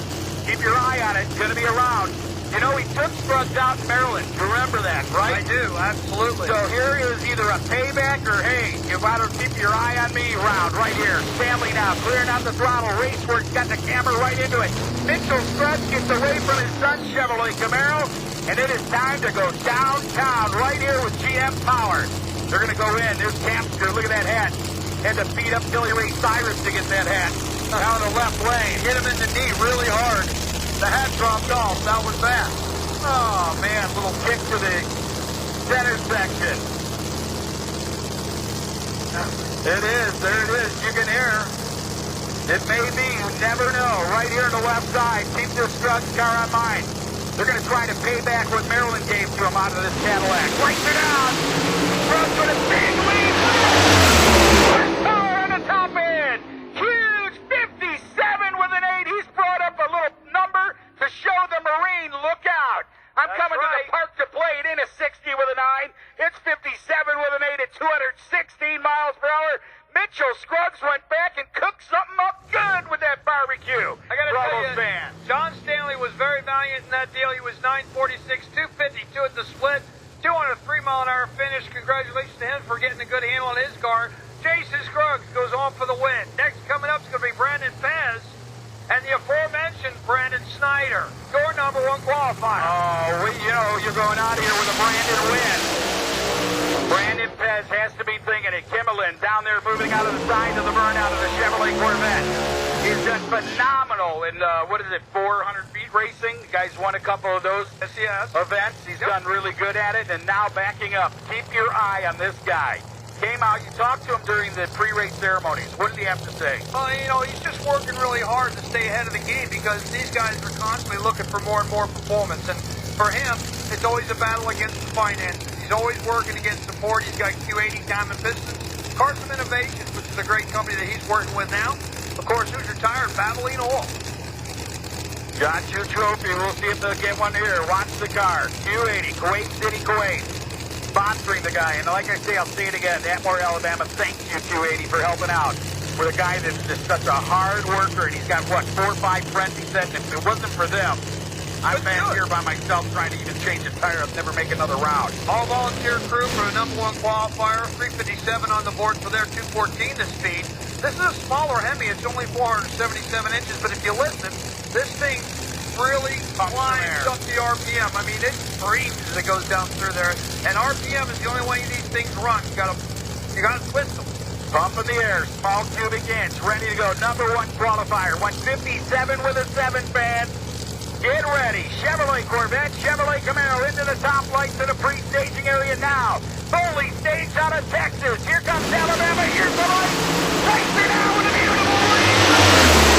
Keep your eye on it. Going to be around. You know, he took Scruggs out in Maryland. You remember that, right? I do, absolutely. So here is either a payback or, hey, you better keep your eye on me round right here. Stanley now clearing out the throttle. Raceworks got the camera right into it. Mitchell Scruggs gets away from his son Chevrolet Camaro, and it is time to go downtown right here with GM Power. They're going to go in. There's Campster. Look at that hat. Had to beat up Billy Ray Cyrus to get that hat. Down the left lane. Hit him in the knee really hard. The hat dropped off. That was that. Oh, man. Little kick to the center section. It is. There it is. You can hear. It may be. You never know. Right here on the left side. Keep this Scruggs car on mine. They're going to try to pay back what Maryland gave to him out of this Cadillac. Lights are down. Scruggs with a big lead. First power on the top end. Huge 57 with an 8. He's brought up a little number to show the Marine, look out. I'm coming to the park to play it in a 60 with a 9. It's 57 with an 8 at 216 miles per hour. Mitchell Scruggs went back and cooked something up good with that barbecue. I got to tell you, John Stanley was very valiant in that deal. He was 946, 252 at the split, 203 mile an hour finish. Congratulations to him for getting a good handle on his car. Jason Scruggs goes on for the win. Next coming up is going to be Brandon Pez and the aforementioned Brandon Snyder, your number 1 qualifier. Oh, you're going out of here with a Brandon win. Brandon Pez has to be thinking it. Kimmerlin down there moving out of the side of the burnout of the Chevrolet Corvette. He's done phenomenal in, 400 feet racing. The guy's won a couple of those events. He's done really good at it, and now backing up. Keep your eye on this guy. Came out, you talked to him during the pre-race ceremonies. What did he have to say? Well, he's just working really hard to stay ahead of the game because these guys are constantly looking for more and more performance. And for him, it's always a battle against the finances. He's always working to get support. He's got Q80 Diamond Pistons, Carson Innovations, which is a great company that he's working with now. Of course, Hoosier Tire there in Valvoline Oil. Got your trophy. We'll see if they'll get one here. Watch the car. Q80, Kuwait City, Kuwait. Sponsoring the guy. And like I say, I'll say it again. Atmore, Alabama, thank you, Q80, for helping out. For the guy that's just such a hard worker. And he's got, 4 or 5 friends, he said. And if it wasn't for them, I've been here by myself trying to even change a tire. I'll never make another round. All volunteer crew for the number 1 qualifier. 357 on the board for their 214 to speed. This is a smaller Hemi. It's only 477 inches. But if you listen, this thing really climbs up the RPM. I mean, it screams as it goes down through there. And RPM is the only way these things run. You gotta twist them. Pump in the air, small cubic inch, ready to go. Number 1 qualifier, 157 with a 7 fan. Get ready. Chevrolet Corvette, Chevrolet Camaro into the top lights of the pre-staging area now. Fully staged out of Texas. Here comes Alabama. Here's the light. Racer now with a beautiful lead.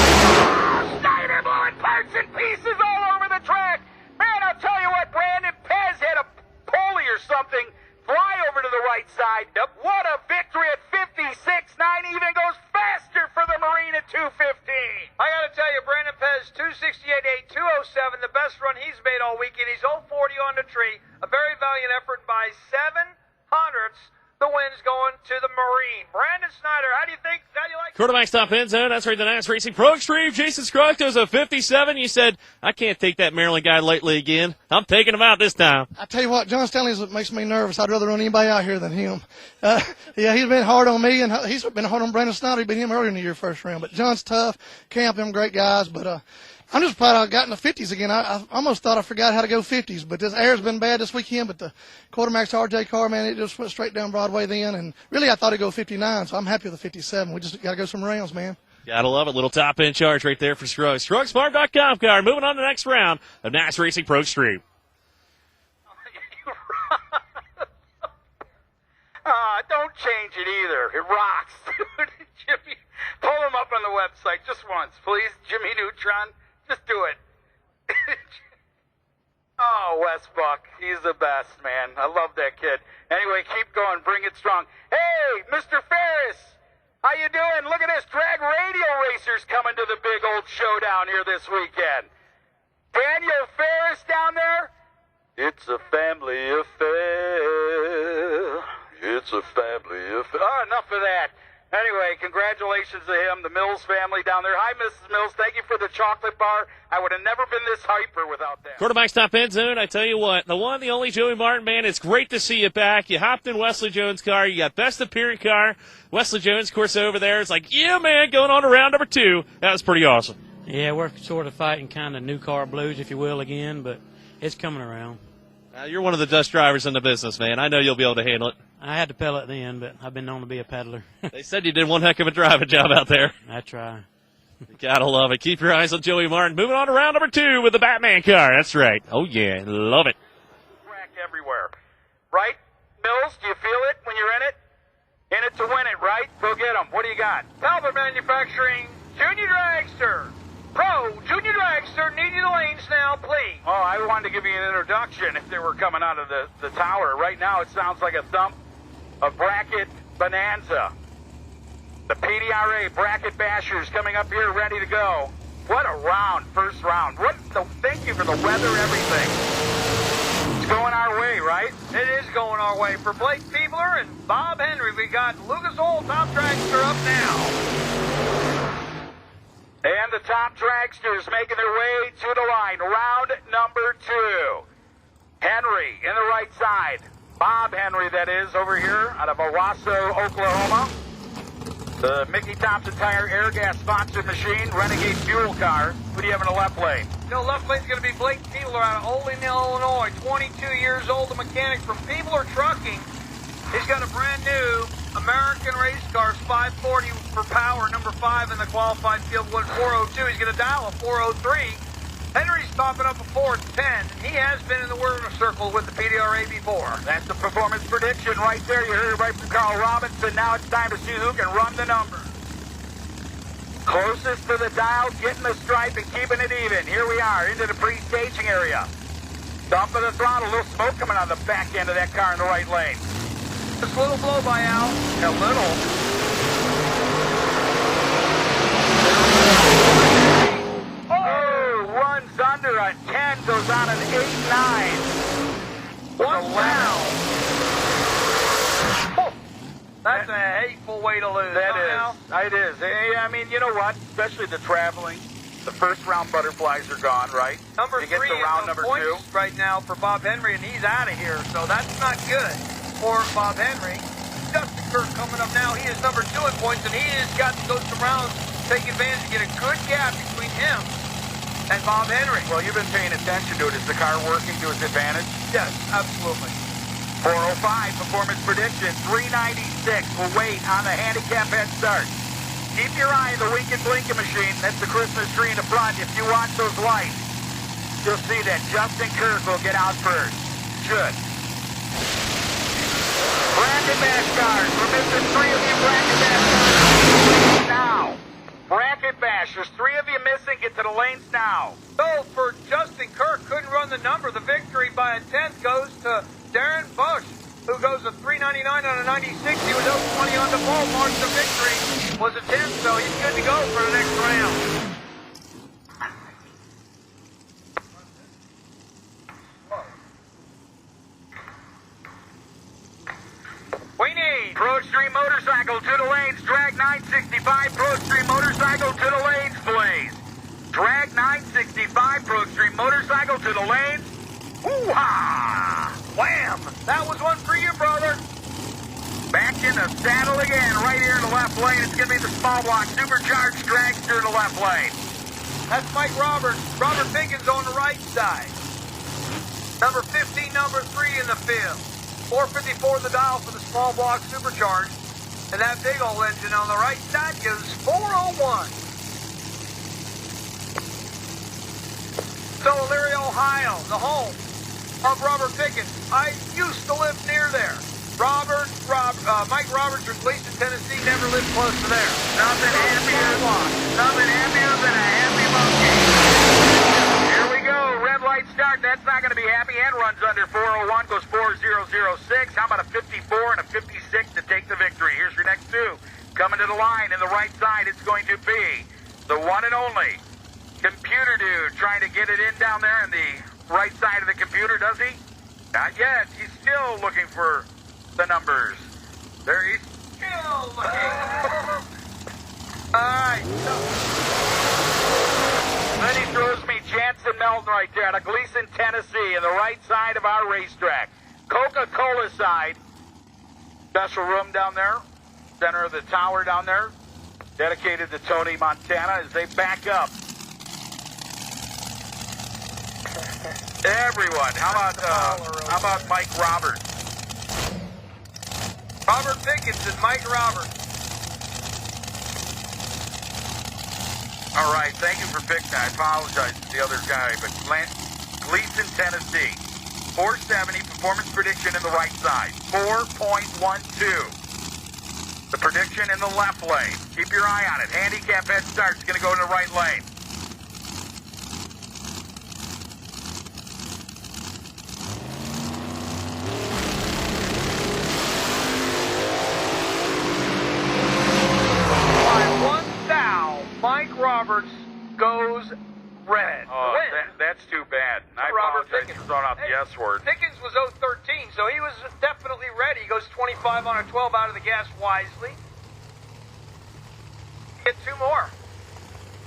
Oh, Snyder blowing parts and pieces all over the track. Man, I'll tell you what, Brandon Pez had a pulley or something fly over to the right side. Yep. What a victory at 56.9. Even goes faster for the Marine at 215. I gotta tell you, Brandon Pez, 268.8, 207, the best run he's made all weekend. He's 040 on the tree. A very valiant effort by 7/100ths. The wind's going to the Marine. Brandon Snyder, how do you think? How do you like? Quarterback stop end zone. That's right. The Nats Racing Pro Extreme. Jason Scruggs goes a 57. You said, I can't take that Maryland guy lightly again. I'm taking him out this time. I tell you what, John Stanley's what makes me nervous. I'd rather run anybody out here than him. Yeah, he's been hard on me, and he's been hard on Brandon Snyder. He beat him earlier in the year, first round. But John's tough. Camp, them great guys. But I'm just proud I got in the 50s again. I almost thought I forgot how to go 50s. But this air's been bad this weekend. But the quarterback's RJ car, man, it just went straight down Broadway then. And really, I thought it'd go 59, so I'm happy with the 57. We just got to go some rounds, man. Gotta love it. Little top end charge right there for Scruggs. ScruggsFarm.com car. Moving on to the next round of Nats Racing Pro Extreme. Don't change it either. It rocks, dude. Jimmy, pull him up on the website just once, please. Jimmy Neutron, just do it. Oh, Wes Buck, he's the best, man. I love that kid. Anyway, keep going. Bring it strong. Hey, Mr. Ferris, how you doing? Look at this. Drag radio racers coming to the big old showdown here this weekend. Daniel Ferris down there? It's a family affair. It's a family affair. Oh, enough of that. Anyway, congratulations to him, the Mills family down there. Hi, Mrs. Mills. Thank you for the chocolate bar. I would have never been this hyper without that. Quarterback stop end zone. I tell you what, the one, the only Joey Martin, man, it's great to see you back. You hopped in Wesley Jones' car. You got best appearing car. Wesley Jones, of course, over there. It's like, yeah, man, going on to round number 2. That was pretty awesome. Yeah, we're sort of fighting kind of new car blues, if you will, again, but it's coming around. You're one of the dust drivers in the business, man. I know you'll be able to handle it. I had to pedal it then, but I've been known to be a peddler. They said you did one heck of a driving job out there. I try. You gotta love it. Keep your eyes on Joey Martin. Moving on to round number 2 with the Batman car. That's right. Oh, yeah. Love it. Track everywhere. Right? Mills, do you feel it when you're in it? In it to win it, right? Go get them. What do you got? Talbot Manufacturing, Junior Dragster. Pro Junior Dragster, need you the lanes now, please. Oh, I wanted to give you an introduction if they were coming out of the tower. Right now it sounds like a thump, a bracket bonanza. The PDRA bracket bashers coming up here ready to go. What a round, first round. Thank you for the weather, everything. It's going our way, right? It is going our way. For Blake Fiebler and Bob Henry, we got Lucas Oil Top Dragster up now. And the top dragsters making their way to the line. Round number 2. Henry in the right side. Bob Henry, that is, over here out of Owasso, Oklahoma. The Mickey Thompson Tire Air Gas sponsored machine, Renegade fuel car. Who do you have in the left lane? Left lane's going to be Blake Fiebler out of Olean, Illinois. 22 years old, a mechanic from Fiebler Trucking. He's got a brand new American race cars, 540 for power, number 5 in the qualified field, 402. He's going to dial a 403. Henry's popping up a 410. He has been in the winner circle with the PDRA before. That's the performance prediction right there. You heard it right from Carl Robinson. Now it's time to see who can run the numbers. Closest to the dial, getting the stripe and keeping it even. Here we are into the pre-staging area. Dump of the throttle, a little smoke coming on the back end of that car in the right lane. Just a little blow by Al. A little. goes on an 8-9. One down. Oh, that's a hateful way to lose. That somehow. is. It is. Hey, I mean, you know what? Especially the traveling. The first round butterflies are gone, right? Number you get 3 to round is number no points 2. right now for Bob Henry, and he's out of here, so that's not good for Bob Henry. Justin Kirk coming up now. He is number 2 in points, and he has got to go some rounds, take advantage, and get a good gap between him and Bob Henry. Well, you've been paying attention to it. Is the car working to his advantage? Yes, absolutely. 405 performance prediction, 396. We'll wait on the handicap head start. Keep your eye on the winking blinking machine. That's the Christmas tree in the front. If you watch those lights, you'll see that Justin Kirk will get out first. Should. Bracket bash cars. We're missing 3 of you bracket bash cars. Now. Bracket bash. There's 3 of you missing. Get to the lanes now. So for Justin Kirk, couldn't run the number. The victory by a 10th goes to Darren Bush, who goes a 399 on a 96. He was 020 on the ball. Margin of victory was a 10, so he's good to go for the next round. We need Pro Extreme Motorcycle to the lanes. Drag 965. Pro Extreme Motorcycle to the lanes, please. Drag 965. Pro Extreme Motorcycle to the lanes. Woo-ha! Wham! That was one for you, brother. Back in the saddle again, right here in the left lane. It's going to be the small block supercharged dragster in the left lane. That's Mike Roberts. Robert Pickens on the right side. Number 15, number 3 in the field. 454 the dial for the small block supercharged. And that big old engine on the right side gives 401. So, Elyria, Ohio, the home of Robert Pickens. I used to live near there. Mike Roberts was released in Tennessee, never lived close to there. Nothing happier than a happy monkey. Here we go. Red light start. That's not going to be happy. And runs under 401. Goes 4006. How about a 54 and a 56 to take the victory? Here's your next 2. Coming to the line in the right side, it's going to be the one and only Computer Dude trying to get it in down there in the right side of the computer, does he? Not yet. He's still looking for the numbers. There he's still looking. All right. Then he throws me Jansen Melton right there out of Gleason, Tennessee, in the right side of our racetrack. Coca-Cola side. Special room down there. Center of the tower down there. Dedicated to Tony Montana as they back up. Everyone. How about Mike Roberts? Robert Pickens and Mike Roberts. All right, thank you for picking that. I apologize to the other guy, but Gleason, Tennessee. 470 performance prediction in the right side. 4.12. The prediction in the left lane. Keep your eye on it. Handicap head start's going to go in the right lane. Mike Roberts goes red. Oh, that's too bad. I apologize for throwing out the S word. Pickens was 013, so he was definitely ready. He goes 25 on a 12 out of the gas wisely. Get 2 more.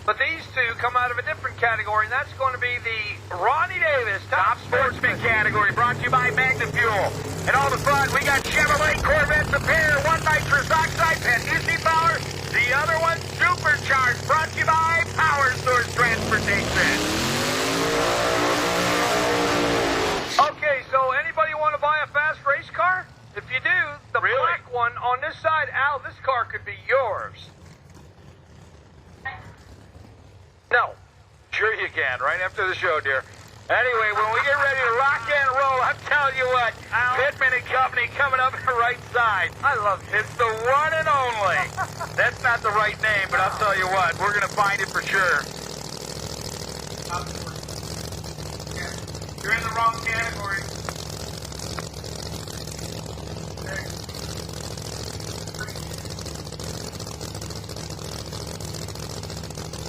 But these 2 come out of a different category, and that's going to be the Ronnie Davis Top Sportsman category, brought to you by Magna Fuel. And all the fun, we got Chevrolet Corvette Superior, 1 nitrous oxide, and easy power. The other one, supercharged, brought to you by Power Source Transportation. Okay, so anybody want to buy a fast race car? If you do, the black one on this side, Al, this car could be yours. No. Sure you can, right after the show, dear. Anyway, when we get ready to rock and roll, I'm telling you what, Pittman and Company coming up the right side. I love it. It's the one and only. That's not the right name, but I'll tell you what, we're going to find it for sure. You're in the wrong category.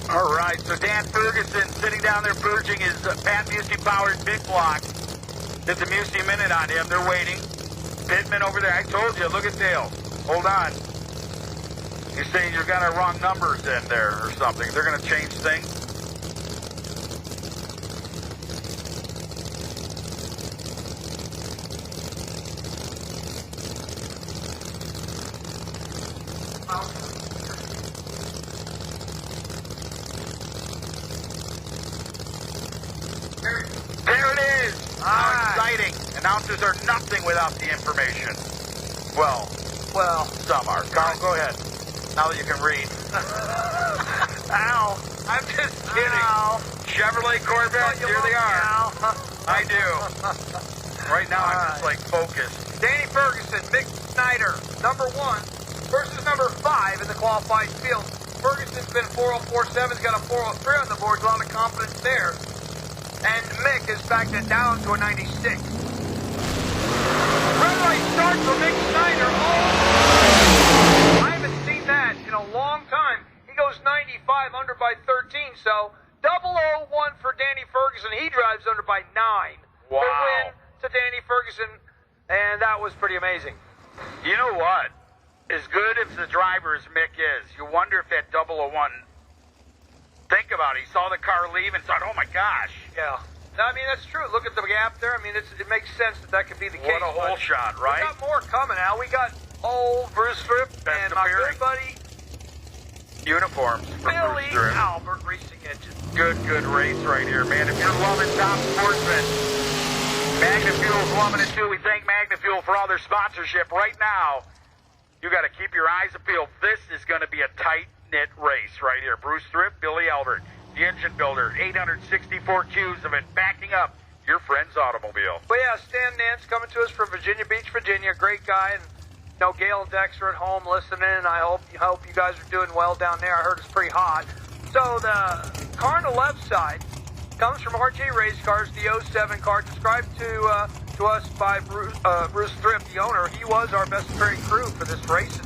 All right, so Dan Ferguson sitting down there purging his Pat Busey-powered big block. Did the Busey minute on him. They're waiting. Pittman over there. I told you, look at Dale. Hold on. He's saying you've got our wrong numbers in there or something. They're going to change things. There it is. How exciting. Announcers are nothing without the information. Well, some are. Carl, go ahead. Now that you can read. Ow. I'm just kidding. Ow. Chevrolet Corvette, here they are. Ow. I do. Right now, I'm just like focused. Danny Ferguson, Mick Snyder, number 1 versus number 5 in the qualified field. Ferguson's been 404.7, he's got a 403 on the board, a lot of confidence there. And Mick has backed it down to a 96. Red light start for Mick Snyder. Oh! I haven't seen that in a long time. He goes 95 under by 13, so 001 for Danny Ferguson. He drives under by 9. Wow. The win to Danny Ferguson, and that was pretty amazing. You know what? As good as the driver as Mick is, you wonder if that 001, think about it, he saw the car leave and thought, oh my gosh. Yeah. No, I mean, that's true. Look at the gap there. I mean, it makes sense that could be the case. What a hole shot, right? We got more coming out. We got old Bruce Tripp and my good buddy uniforms for Billy Bruce Tripp. Albert Racing Engine. Good race right here, man. If you're loving Top Sportsman, Magna Fuel's loving it too. We thank Magna Fuel for all their sponsorship. Right now, you got to keep your eyes peeled. This is going to be a tight-knit race right here. Bruce Tripp, Billy Albert, the engine builder, 864 Qs of it, backing up your friend's automobile. But yeah, Stan Nance coming to us from Virginia Beach, Virginia. Great guy. And you know, Gail and Dex are at home listening, and I hope you guys are doing well down there. I heard it's pretty hot. So the car on the left side comes from RJ Race Cars, the 07 car, described to us by Bruce Tripp, the owner. He was our best trade crew for this race,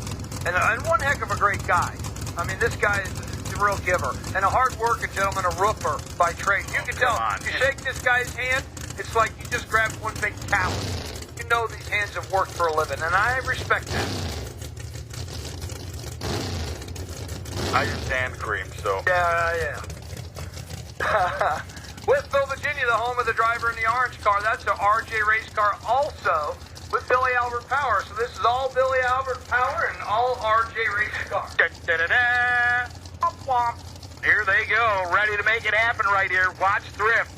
and one heck of a great guy. I mean, this guy is a real giver and a hard-working gentleman, a roofer by trade. You can tell. You shake this guy's hand, it's like you just grabbed one big callus. You know these hands have worked for a living, and I respect that. I use hand cream, so. Yeah. Westville, Virginia, the home of the driver in the orange car. That's an RJ race car also with Billy Albert power. So this is all Billy Albert power and all RJ race car. Here they go, ready to make it happen right here. Watch Thrift.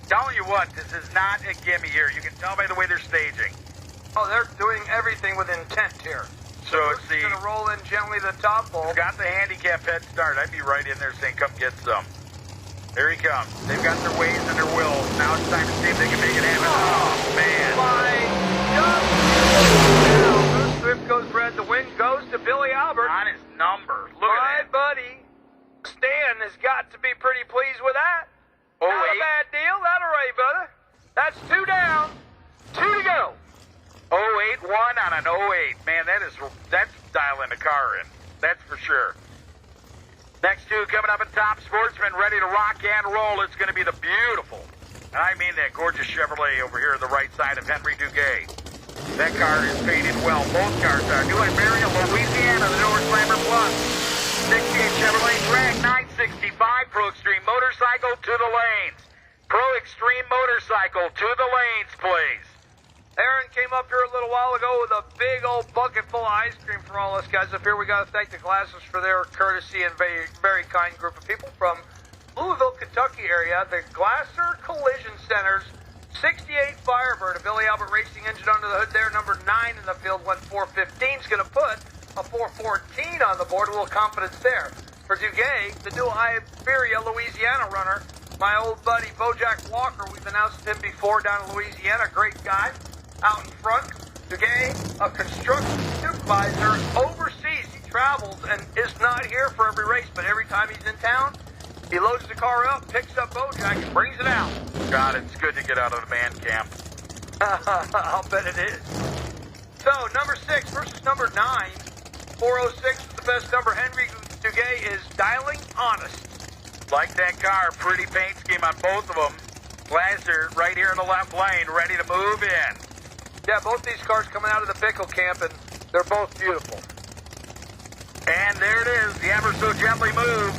Telling you what, this is not a gimme here. You can tell by the way they're staging. Oh, they're doing everything with intent here. So it's going to roll in gently the top bolt. Got the handicap head start. I'd be right in there saying, come get some. There he comes. They've got their ways and their wills. Now it's time to see if they can make it happen. Oh, man. My God. Bruce Swift goes red. The win goes to Billy Albert. On his number. Look at that. My buddy Stan has got to be pretty pleased with that. Oh, not a bad deal. That'll right, brother. That's 2 down. 2 to go. 081 on an 08. Man, that's dialing the car in. That's for sure. Next 2 coming up in Top Sportsman, ready to rock and roll. It's going to be the beautiful, and I mean that gorgeous Chevrolet over here on the right side of Henry Duguay. That car is painted well. Both cars are. New in Marion, Louisiana, the North Slammer Plus. 68 Chevrolet Drag 965 Pro Extreme Motorcycle to the lanes. Pro Extreme Motorcycle to the lanes, please. Aaron came up here a little while ago with a big old bucket full of ice cream for all us guys up here. We got to thank the Glasses for their courtesy and very, very kind group of people from Louisville, Kentucky area. The Glasser Collision Center's 68 Firebird, a Billy Albert Racing engine under the hood there. Number 9 in the field, went 415. Is going to put a 414 on the board. A little confidence there. For Duguay, the new Iberia, Louisiana runner, my old buddy Bojack Walker. We've announced him before down in Louisiana. Great guy. Out in front, Duguay, a construction supervisor overseas. He travels and is not here for every race, but every time he's in town, he loads the car up, picks up Bojack, and brings it out. God, it's good to get out of the man camp. I'll bet it is. So, number 6 versus number 9. 406 is the best number. Henry Duguay is dialing honest. Like that car, pretty paint scheme on both of them. Glasser right here in the left lane, ready to move in. Yeah, both these cars coming out of the pickle camp, and they're both beautiful. And there it is, the ever so gently move.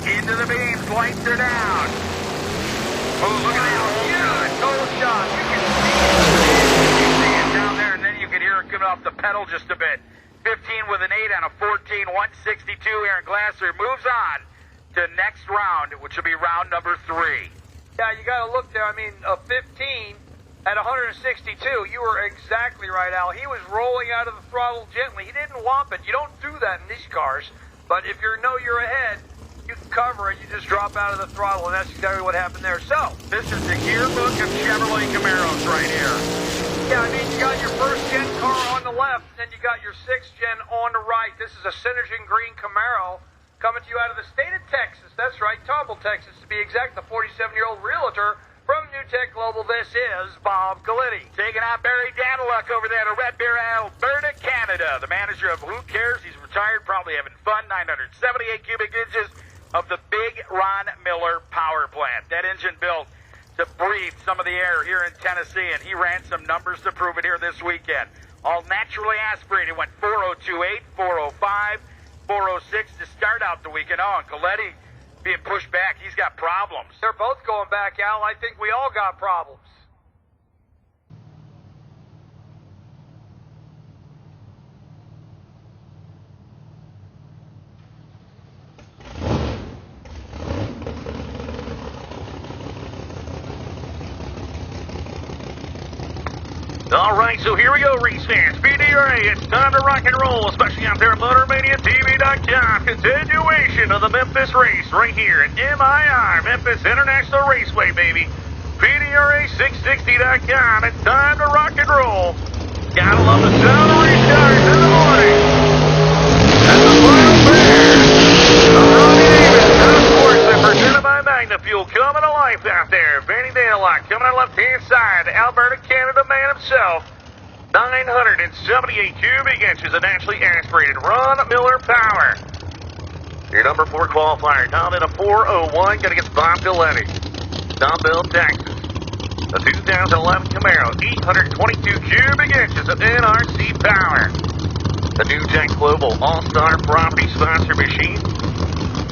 Into the beams, lights are down. Oh, look at that, huge total shot. You can see it down there, and then you can hear it coming off the pedal just a bit. 15 with an 8 on a 14, 162. Aaron Glasser moves on to next round, which will be round number 3. Yeah, you got to look there. I mean, a 15 at 162. You were exactly right, Al. He was rolling out of the throttle gently. He didn't whomp it. You don't do that in these cars. But if you know you're ahead, you can cover it. You just drop out of the throttle, and that's exactly what happened there. So, this is the yearbook of Chevrolet Camaros right here. Yeah, I mean, you got your first-gen car on the left, and then you got your 6th-gen on the right. This is a Synergen Green Camaro coming to you out of the state of Texas. That's right, Tomball, Texas, to be exact. The 47-year-old realtor from New Tech Global. This is Bob Galitti. Taking on Barry Daniluk over there to Red Bear, Alberta, Canada. The manager of Who Cares? He's retired, probably having fun. 978 cubic inches of the big Ron Miller power plant. That engine built to breathe some of the air here in Tennessee, and he ran some numbers to prove it here this weekend. All naturally aspirated, went 402.8, 405, 406 to start out the weekend. Oh, and Coletti being pushed back, he's got problems. They're both going back, Al. I think we all got problems. All right, so here we go, race fans. PDRA, it's time to rock and roll, especially out there at MotorManiaTV.com. Continuation of the Memphis race right here at MIR, Memphis International Raceway, baby. PDRA660.com. It's time to rock and roll. Gotta love the sound of race cars in the morning. And the final pair of Ronnie Davis, Top Sports, and presented by Magna Fuel, coming to life out there. Vanny Daniluk coming on the left-hand side. Alberta, Canada man himself. 978 cubic inches of naturally aspirated Ron Miller power. Your number 4 qualifier down in a 401, going against Bob Galitti. Dumbbell, Texas. The 2011 Camaro, 822 cubic inches of NRC power. The New Tech Global All-Star Property Sponsor Machine.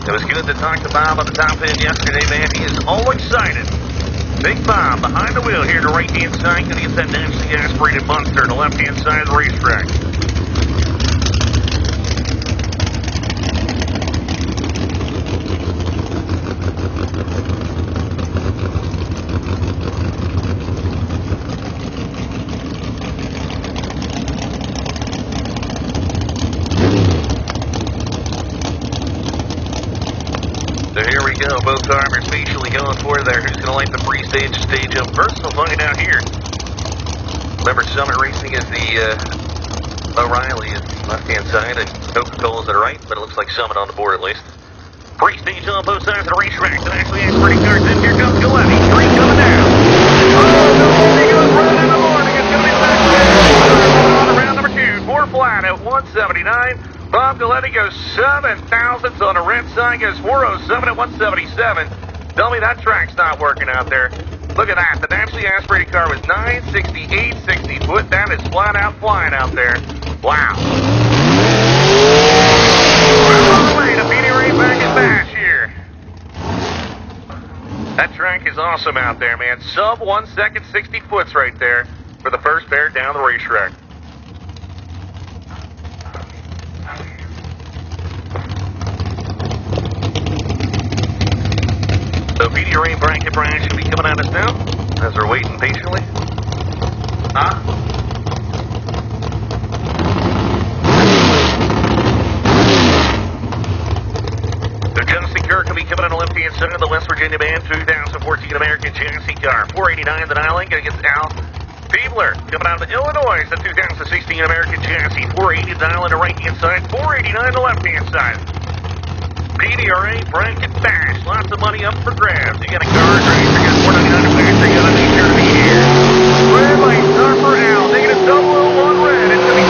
It was good to talk to Bob on the top end yesterday, man. He is all excited. Big Bob behind the wheel here to the right-hand side. Going to get that naturally aspirated monster on the left-hand side of the racetrack. So here we go. Both timers spatially going for there. Who's going to light the free stage up first? We'll find out here. Remember, Summit Racing is the O'Reilly is the left-hand side and Coca-Cola's to the right, but it looks like Summit on the board at least. Free stage on both sides of the racetrack. And actually, pretty cars in. Here comes Galitti. 3 coming down. Oh, no, he goes right in the morning. It's going to be the back on round number 2. 4 flat at 179. Bob Galitti goes 7 thousandths on the red side, goes 407 at 177. Tell me that track's not working out there. Look at that. The naturally aspirated car was 968.60 foot. That is flat out flying out there. Wow. We're on the way to PDRA back at Bash here. That track is awesome out there, man. Sub 1 second, 60 foots right there for the first pair down the racetrack. So PDRA bracket branch should be coming at us now as we're waiting patiently. So Justin Kirk will be coming on the left-hand side of the West Virginia man, 2014 American chassis car. 489 the dialing against Al Fiebler. Coming out of Illinois, the 2016 American chassis. 480 the dial on the right-hand side, 489 the left-hand side. PDRA bracket bash. Lots of money up for grabs. You got a car race. You got 499 bash. You got to make sure to be here. Red light start for Al. Taking a double on red. It's going to be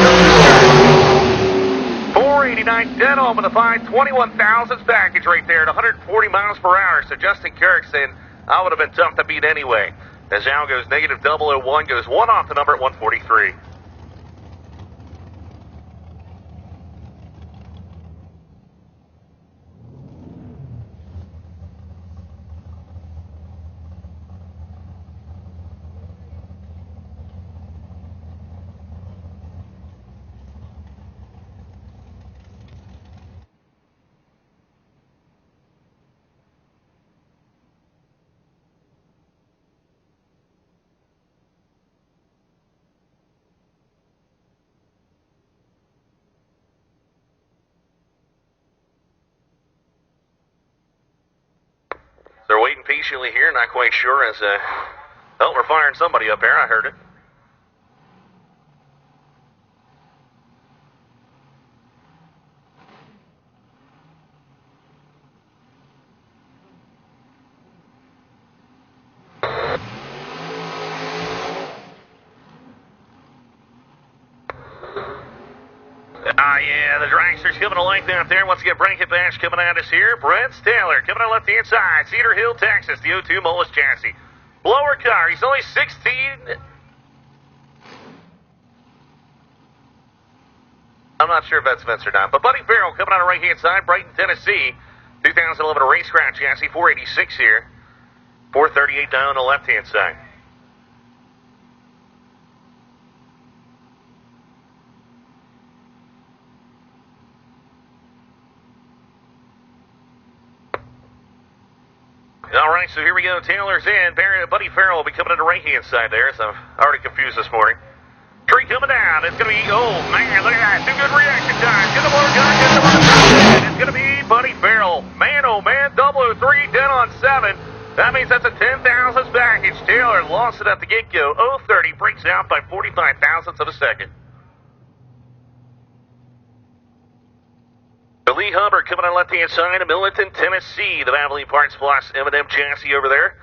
480 149 dead on with a fine 21 thousandths package right there at 140 miles per hour. So Justin Carrick saying, I would have been tough to beat anyway. As now goes negative 001, goes 1 off the number at 143. They're waiting patiently here, not quite sure as, well, we're firing somebody up there, I heard it. Yeah, the dragster's coming to length out there. Once again, Bracket Bash coming at us here. Brent Taylor coming on left-hand side. Cedar Hill, Texas, the 02 Mullis chassis. Blower car, he's only 16. I'm not sure if that's Vince or not, but Buddy Farrell coming on the right-hand side, Brighton, Tennessee. 2011 racecraft chassis, 486 here. 438 down on the left-hand side. All right, so here we go. Taylor's in. Buddy Farrell will be coming on the right-hand side there, so I'm already confused this morning. Tree coming down. It's going to be, oh, man, look at that. 2 good reaction times. Get the motor gun, get the motor gun. It's going to be Buddy Farrell. Man, oh, man, 003, 10 on 7. That means that's a 10,000ths package. Taylor lost it at the get-go. 030 breaks out by 45 thousandths of a second. Lee Hubbard coming on left-hand side of Millington, Tennessee. The Valvoline Parts Plus M&M chassis over there.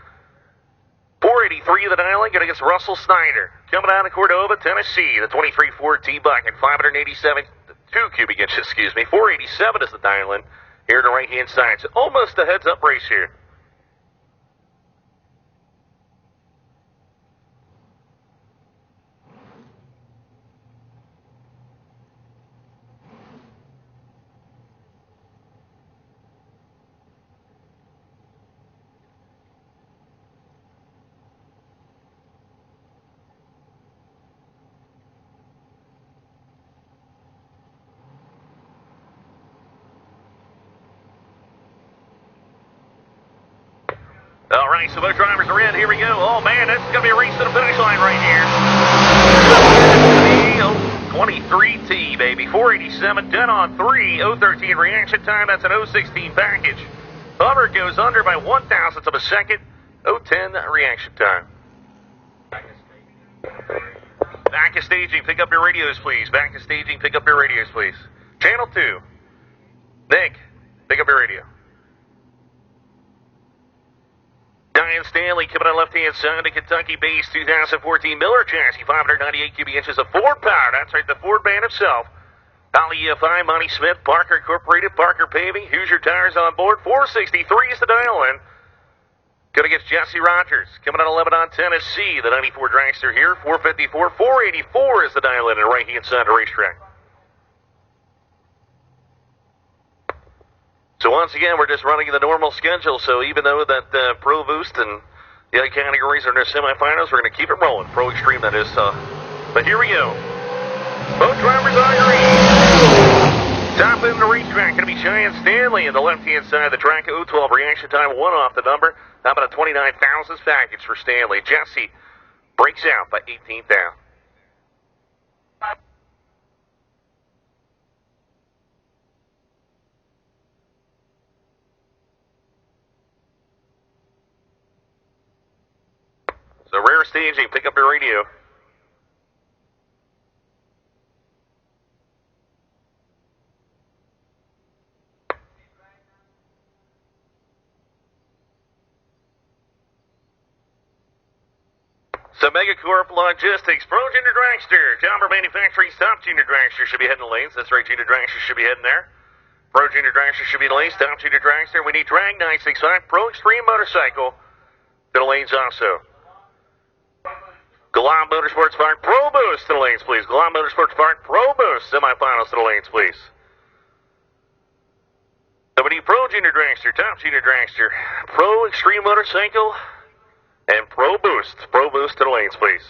483 of the dialing, going against Russell Snyder. Coming out of Cordova, Tennessee. The 23 Ford T-Bucket, 587, 2 cubic inches, excuse me. 487 is the dialing here on the right-hand side. So almost a heads-up race here. All right, so both drivers are in. Here we go. Oh, man, this is going to be a race to the finish line right here. 23T, baby. 487, dead on 3. 013 reaction time. That's an 016 package. Hubbard goes under by 1,000th of a second. 010 reaction time. Back of staging. Pick up your radios, please. Back of staging. Pick up your radios, please. Channel 2. Nick, pick up your radio. Diane Stanley coming on left-hand side, the Kentucky-based 2014 Miller chassis, 598 cubic inches of Ford power. That's right, the Ford man himself. Holly EFI, Monty Smith, Parker Incorporated, Parker Paving, Hoosier Tires on board. 463 is the dial in. Going against Jesse Rogers. Coming on 11 on Tennessee, the 94 dragster here. 454, 484 is the dial in the right-hand side of the racetrack. So once again, we're just running the normal schedule. So even though that Pro Boost and the other categories are in their semifinals, we're going to keep it rolling. Pro Extreme, that is. But here we go. Both drivers are green. Top end of the racetrack going to be Cheyenne Stanley in the left-hand side of the track. 012 reaction time, 1 off the number. How about a 29,000 package for Stanley? Jesse breaks out by 18th down. So rear staging, pick up your radio. So Megacorp Logistics, Pro Junior Dragster, Jobber Manufacturing's top junior dragster should be heading the lanes. That's right, junior dragster should be heading there. Pro Junior Dragster should be in the lanes. Top Junior Dragster. We need Drag 965. Pro Extreme Motorcycle to the lanes also. Galan Motorsports Park Pro Boost to the lanes, please. Galan Motorsports Park Pro Boost semifinals to the lanes, please. So we need Pro Junior Dragster, Top Junior Dragster, Pro Extreme Motorcycle, and Pro Boost. Pro Boost to the lanes, please.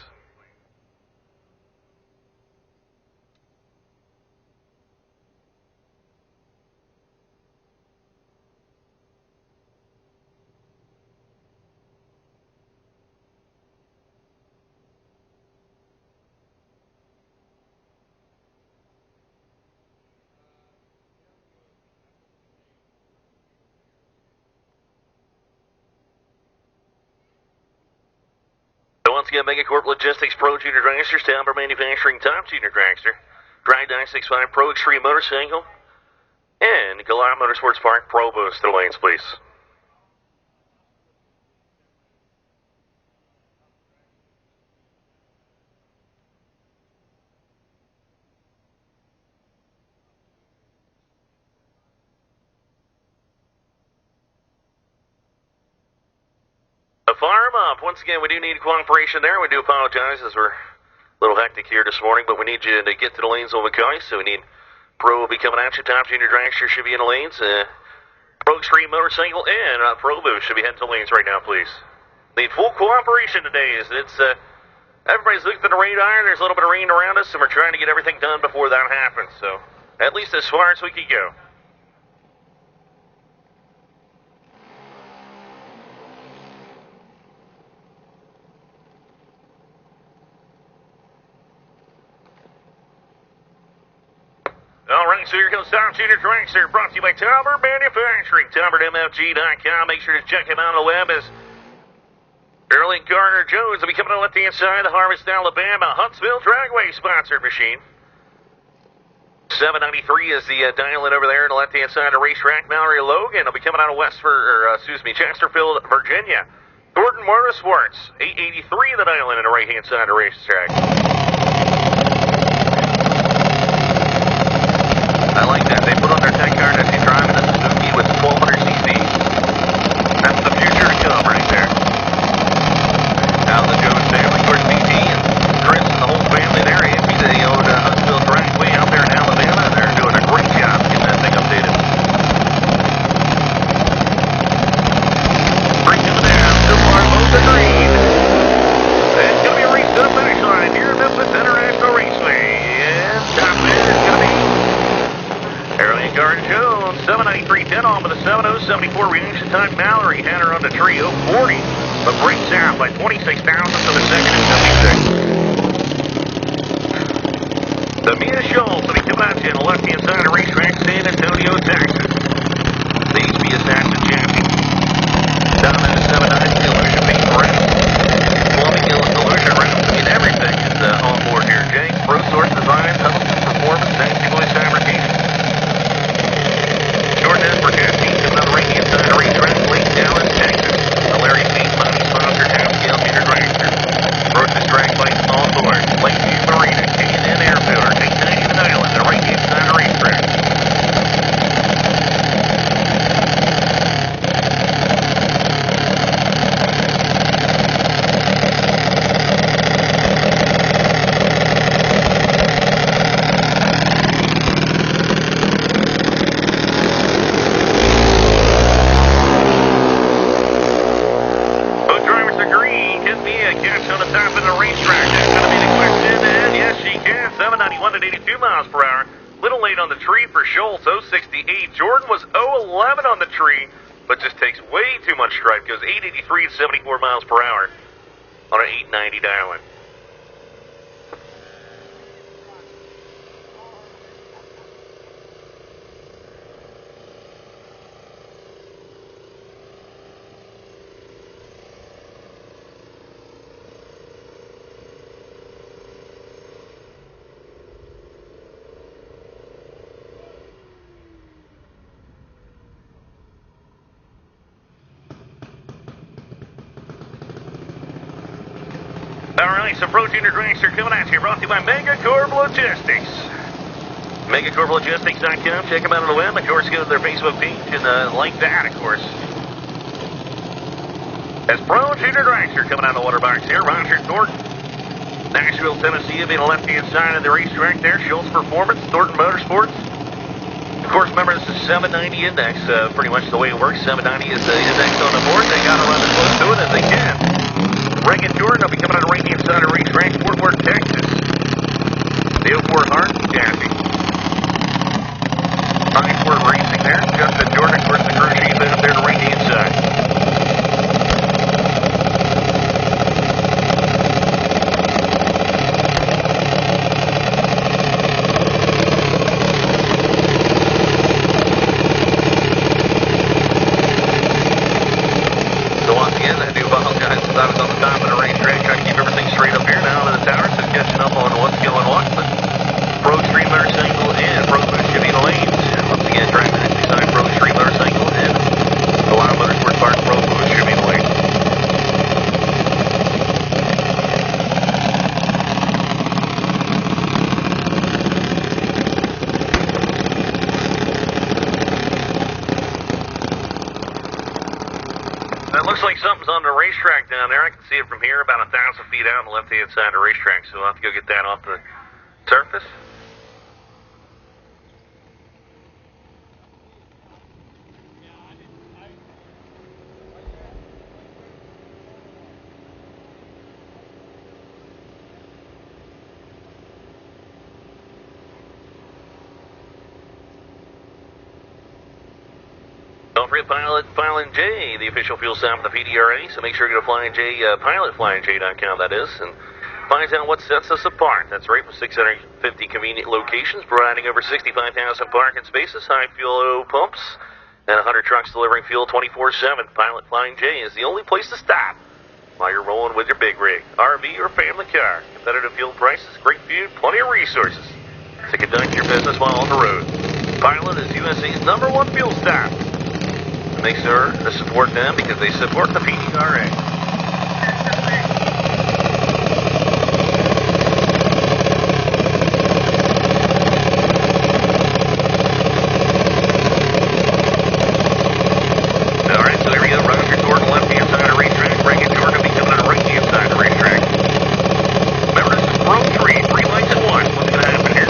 Once again, Megacorp Logistics, Pro Junior Dragster, Stamper Manufacturing, Top Junior Dragster, Drag 965, Pro Extreme Motorcycle, and Galan Motorsports Park Pro Boost to the lanes, please. Farm up. Once again, we do need cooperation there. We do apologize as we're a little hectic here this morning, but we need you to get to the lanes on McCoy, so we need Pro will be coming at you. Top Junior Dragster should be in the lanes. Pro Extreme Motorcycle and Pro Boost should be heading to the lanes right now, please. Need full cooperation today. It's everybody's looked at the radar. There's a little bit of rain around us, and we're trying to get everything done before that happens, so at least as far as we can go. All right, so here comes Top Junior Dragster, brought to you by Tauber Manufacturing, TauberMFG.com. Make sure to check him out on the web as Erling Gardner Jones will be coming on the left-hand side, the Harvest, Alabama, Huntsville Dragway sponsored machine. 793 is the dial-in over there on the left-hand side of the racetrack. Mallory Logan will be coming out of Chesterfield, Virginia. Thornton Motorsports, 883 the dial-in on the right-hand side of the racetrack. I like that. They put on their tech card as you drive in a Suzuki with 1200cc. That's the future to come right there. Now the Jones family, of course, BT and Chris and the whole family there. They own Huntsville Dragway out there in Alabama. They're doing a great job getting that thing updated. Bringing it down to the green. It's going to be a race to the finish line here at Memphis International Raceway. And top man is going to be Erling Gardner Jones, 793.10 on with a 70.74 reaction time. Mallory had her on the tree, 040, but breaks out by 26 thousandths of a second at 76. The Mia Schultz will be coming out to you on the left-hand side of the racetrack, San Antonio, Texas. The HB Assassin champion. Down at 790, Illusion Paint Race. Plumbing, Illusion Rounds, and everything is on board here. Jay, Pro Source Design, Hustle Performance, Fancy Boys Fabrication. Jordan Espercat, team coming on the right-hand side of the racetrack, Lake Dallas, Texas. The Larry Payne Money sponsored half-scale Junior Dragster. Roach's Drag Bikes on board. Lakeview Marina, K&N Airfielder, 890 the dial on the right-hand side of the racetrack. On the tree for Schultz, 068. Jordan was 011 on the tree, but just takes way too much stripe. Goes 883 to 74 miles per hour on an 890 dial-in. All right, so Pro Junior Dragster coming at you, brought to you by Megacorp Logistics. MegaCorpLogistics.com. Check them out on the web. Of course, go to their Facebook page and like that, of course. As Pro Junior Dragster coming out of the water box here. Roger Thornton. Nashville, Tennessee will be on the left-hand side of the racetrack there. Schultz Performance, Thornton Motorsports. Of course, remember, this is 790 index. Pretty much the way it works. 790 is the index on the board. They got to run as close to it as they can. Reagan Jordan will be coming out of the right-hand side of the racetrack. Fort Worth, Texas. The 04 Hart chassis. High Ford Racing there. Justin Jordan, of course, the crew chief up there to the right-hand side. I was on the top of the racetrack trying to keep everything straight up here now to the tower, so catching up on what's going what. But Pro Street Motorcycle and Pro Boost Chevy Lanes. Once again, driving at the side Pro Street Motorcycle and the Wild Motorsports Park Pro Boost Chevy Lanes. It looks like something's on the racetrack down there. I can see it from here about 1,000 feet out on the left-hand side of the racetrack, so we'll have to go get that off the surface. Don't forget Pilot J, the official fuel stop of the PDRA, so make sure you go to Flying J, pilotflyingj.com, that is, and find out what sets us apart. That's right, with 650 convenient locations, providing over 65,000 parking spaces, high fuel pumps, and 100 trucks delivering fuel 24/7. Pilot Flying J is the only place to stop while you're rolling with your big rig, RV, or family car. Competitive fuel prices, great food, plenty of resources to conduct your business while on the road. Pilot is USA's #1 fuel stop. Make sure to support them because they support the PDRA. All right, so here we go. Roger Thornton, left-hand side of the racetrack. Reagan Jordan will be coming on the right-hand side of the racetrack. Remember, this is Pro 3 lights at once. What's going to happen here?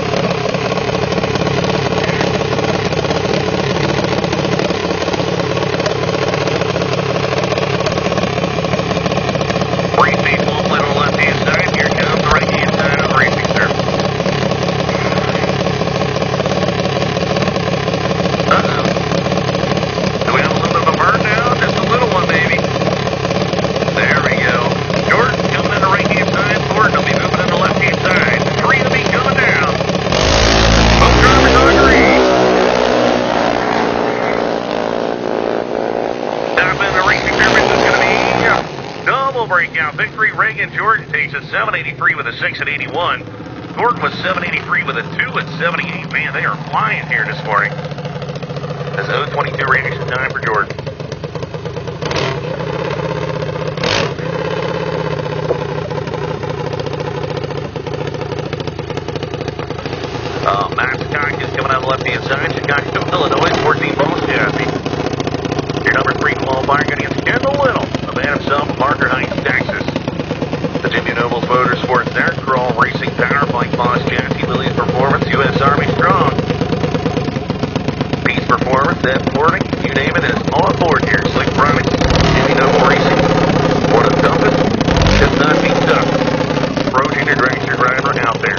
Breakout victory. Reagan Jordan takes a 783 with a 6 at 81. Thornton was 783 with a 2 at 78. Man, they are flying here this morning. That's 0:22 reaction time for Jordan. Matt Chicago is coming out of the left-hand side. Chicago, Illinois, 14 balls chassis. Your number 3 qualifier going against Kendall Little, the man himself from Parker Heights, Texas. The Jimmy Nobles Motorsports there, Crawl Racing Power, Mike Boss Chassis, Lily's Performance, U.S. Army Strong. Peace Performance, Ed Porting, you name it, is on board here. Slick Products, Jimmy Noble Racing, one of the toughest, just not be tough. Pro Junior Dragster driver out there.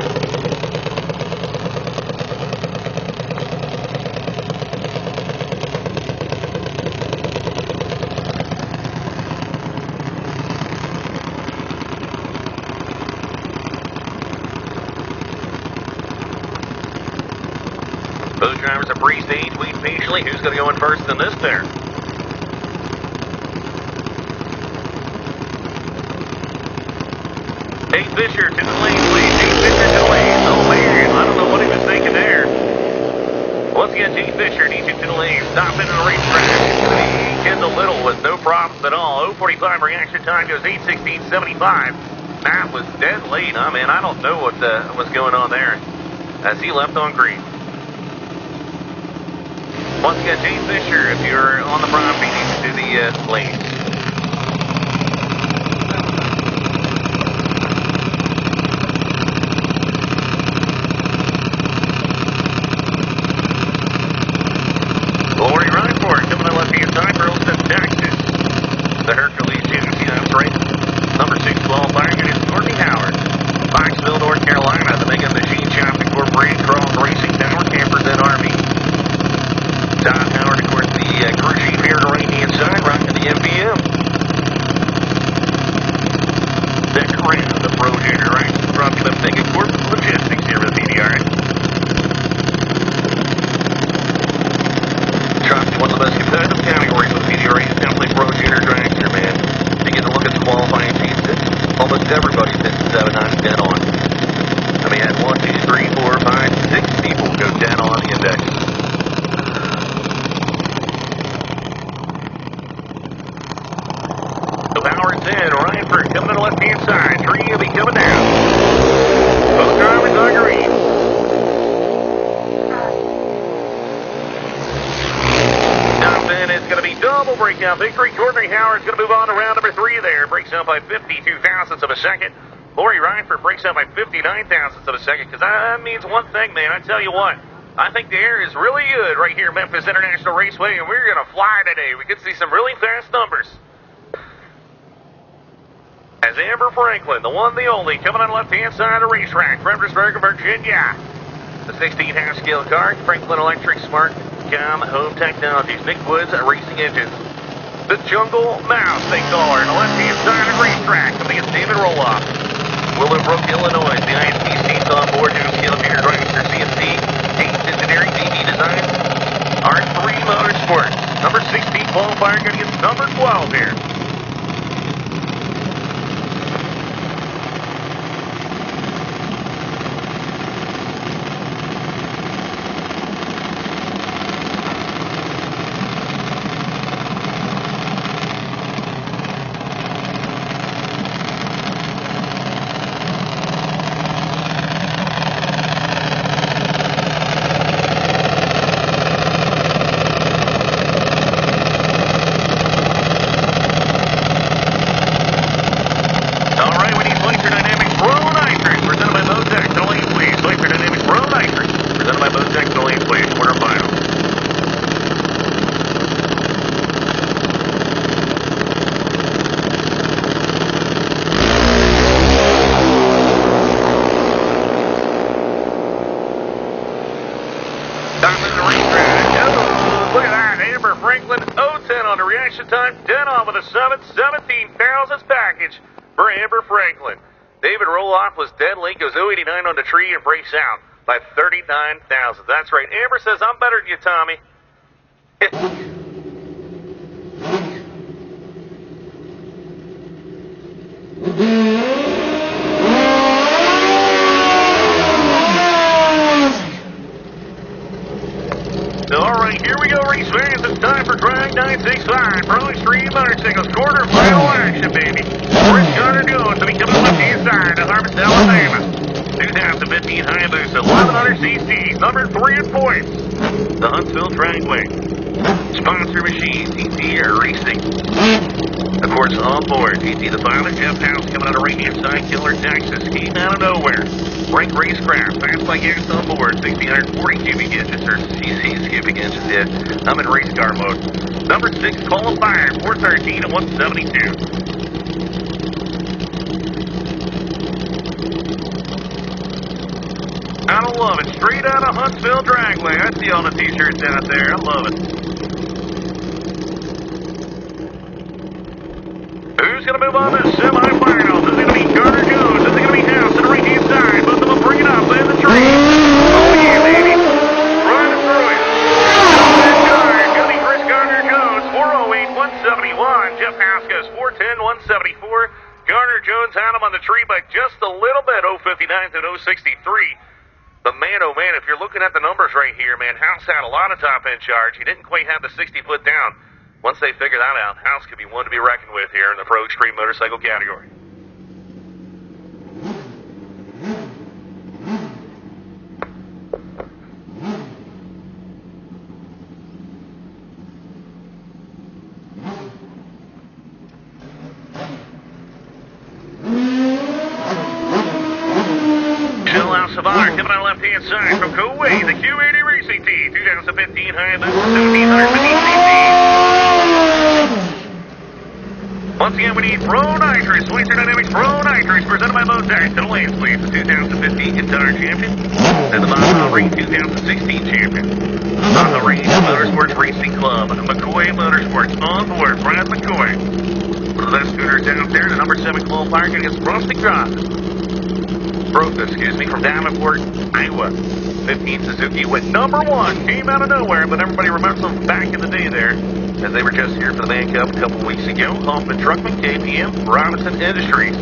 Those drivers are pre-stage, wait patiently. Who's going to go in first in this pair? Dave Fisher to the lane, please. Dave Fisher to the lane. Oh, man, I don't know what he was thinking there. Once again, Dave Fisher needs you to the lane. Stop into the racetrack. It's going to be Kendall Little with no problems at all. 0:45 reaction time goes 8:16.75. Matt was dead late. I mean, I don't know what was going on there as he left on green. Once again, James Fisher, if you're on the property, needs to do the lanes. Lori Reinford coming on the left-hand side, Burleson, Texas. The Hercules Genesee, that's right. Number 6 qualifier, it is Courtney Howard. Foxville, North Carolina, the Mega Machine Shop Incorporated, Cross Racing Tower, Campers and Army. Todd Howard, of course, the crew chief here on the right-hand side, rocking the MVM. Second round, the Pro Junior Racing, brought to the Mega Corp Logistics here with PDRA. Truck's one of the most competitive categories with PDRA. It's definitely Pro Junior Dragster, man. You get to look at the qualifying sheets. Almost everybody's been 7 9 dead on. I mean, I had 1, 2, 3, 4, 5, 6 people go dead on the index. So Howard's in, Reinford coming to the left-hand side. Tree will be coming down. Both drivers on green. Johnson is going to be double breakout victory. Courtney Howard's going to move on to round number 3 there. Breaks out by 52 thousandths of a second. Lori Reinford breaks out by 59 thousandths of a second, because that means one thing, man. I tell you what, I think the air is really good right here at Memphis International Raceway, and we're going to fly today. We could see some really fast numbers. As Amber Franklin, the one, the only, coming on the left-hand side of the racetrack, Fredericksburg, Virginia. The 16.5 scale car, Franklin Electric Smart Com Home Technologies, Nick Woods Racing Engines. The Jungle Mouse, they call her, on the left-hand side of the racetrack, coming against David Roloff. Willowbrook, Illinois, the ISPC's on board, new scale junior dragster, CNC, Gates Engineering, DB Design, R3 Motorsports. Number 16 qualifier going against number 12 here. Time, dead on with a 17 thousandths package for Amber Franklin. David Roloff was dead late, goes 089 on the tree and breaks out by 39 thousandths. That's right. Amber says, I'm better than you, Tommy. All right, here we go, race fans. It's time for Drag 965 Pro Extreme Motorcycles quarterfinal action, baby. Chris Garner Jones will be coming to the left-hand side of Harvest, Alabama. 2015 Hayabusa 1100 cc, number 3 in points. The Huntsville Dragway. Sponsor machine, TT Racing. Of course, on board, TT the pilot, Jeff House coming out of right-hand side, Killer, Texas. Came out of nowhere. Rank Racecraft, fast by gas on board, 1,640 cubic inches, or CC's cubic inches, yeah. I'm in race car mode. Number 6, Colin Fire, 413 at 172. I don't love it. Straight out of Huntsville Dragway. I see all the t-shirts out there. I love it. Who's going to move on to the semifinals? Is it going to be Garner Jones? Is it going to be House on the right-hand side? Both of them bring it up. Land the tree. Oh, yeah, baby. Running through it. It's going to be Chris Garner Jones, 408, 171. Jeff House goes 410, 174. Garner Jones had him on the tree by just a little bit, 059 to 063. But man, oh man, if you're looking at the numbers right here, man, House had a lot of top-end charge. He didn't quite have the 60-foot down. Once they figure that out, House could be one to be reckoned with here in the Pro Extreme Motorcycle category. Sabar coming on the left-hand side from Kuwait, the Q80 Racing Team, 2015 Hayabusa 1750cc. Once again, we need Pro Nitrous, Winter Dynamics Pro Nitrous, presented by Motors. To the lanes, please. The 2015 Guitar Champion and the Baja Ring 2016 Champion. Baja Ring Motorsports Racing Club, McCoy Motorsports, on board, Brad McCoy. One of the best scooters out there, the number 7 qualifier against Frosty Cross. From Davenport, Iowa. 15 Suzuki went number 1, came out of nowhere, but everybody remembers them back in the day there, as they were just here for the Man Cup a couple weeks ago. Hoffman Truckman, KPM, Robinson Industries.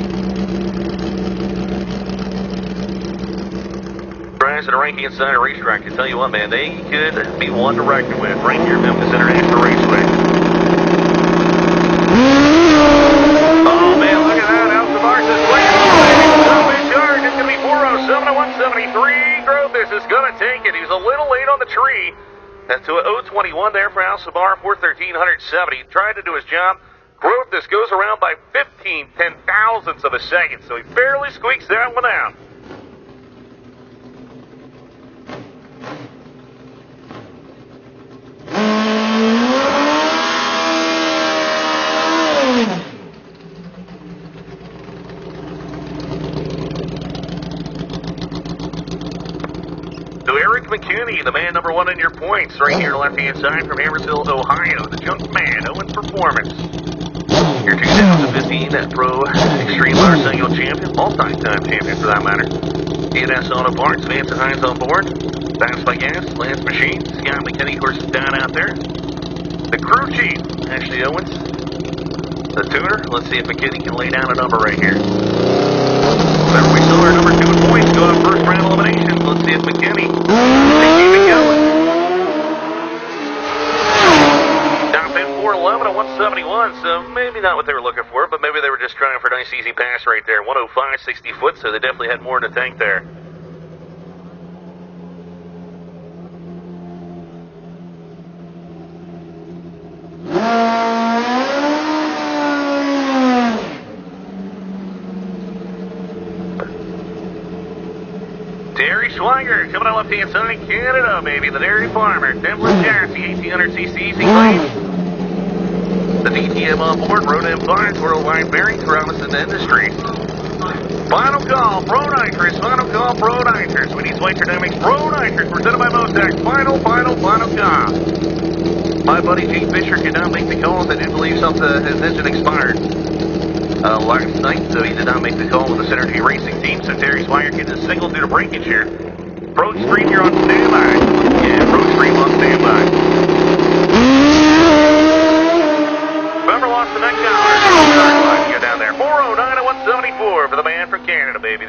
Guys at the right-hand side of the racetrack, I tell you what, man, they could be one to reckon with right here at Memphis International Raceway. Oh, man, look at that. Al Sabar says, wait, charge. It's going to be 407 to 173. Grove, this is going to take it. He was a little late on the tree. And to an 021 there for Al Sabar, 413/170. Tried to do his job. Grove, this goes around by 15 ten-thousandths of a second, so he barely squeaks that one out. McKinney, the man number 1 in your points, right here left-hand side from Hammersville, Ohio, the junk man, Owens Performance. Your 2015 Pro Extreme Motorcycle Champion, all-time champion for that matter. DNS Auto Parts, Vance and Hines on board. Fast by Gas, Lance Machine, Scott McKinney, horses down out there. The crew chief, Ashley Owens. The tuner, let's see if McKinney can lay down a number right here. Remember, we saw our number 2 in points go on first round elimination. Let's see if McKinney can keep it going. Top end 411 to 171, so maybe not what they were looking for, but maybe they were just trying for a nice easy pass right there. 105, 60 foot, so they definitely had more in the tank there. Schweiger coming on left-hand side, Canada, baby. The Dairy Farmer, Denver Chassis, 1800cc easy claim. The DTM on board, Rodan Farms, Worldwide Bearings, Robinson Industries. Final call, Pro Nitrous. Final call, Pro Nitrous. We need Winter Dynamics Pro Nitrous, presented by Motex. Final call. My buddy Gene Fisher could not make the calls. I do believe his engine expired last night, so he did not make the call with the Synergy Racing Team. So Terry Swire gets a single due to breakage here. Pro Extreme, you're on standby. Yeah, Pro Extreme on standby. Whoever lost the next hour, go down there. 409 to 174 for the man from Canada, baby.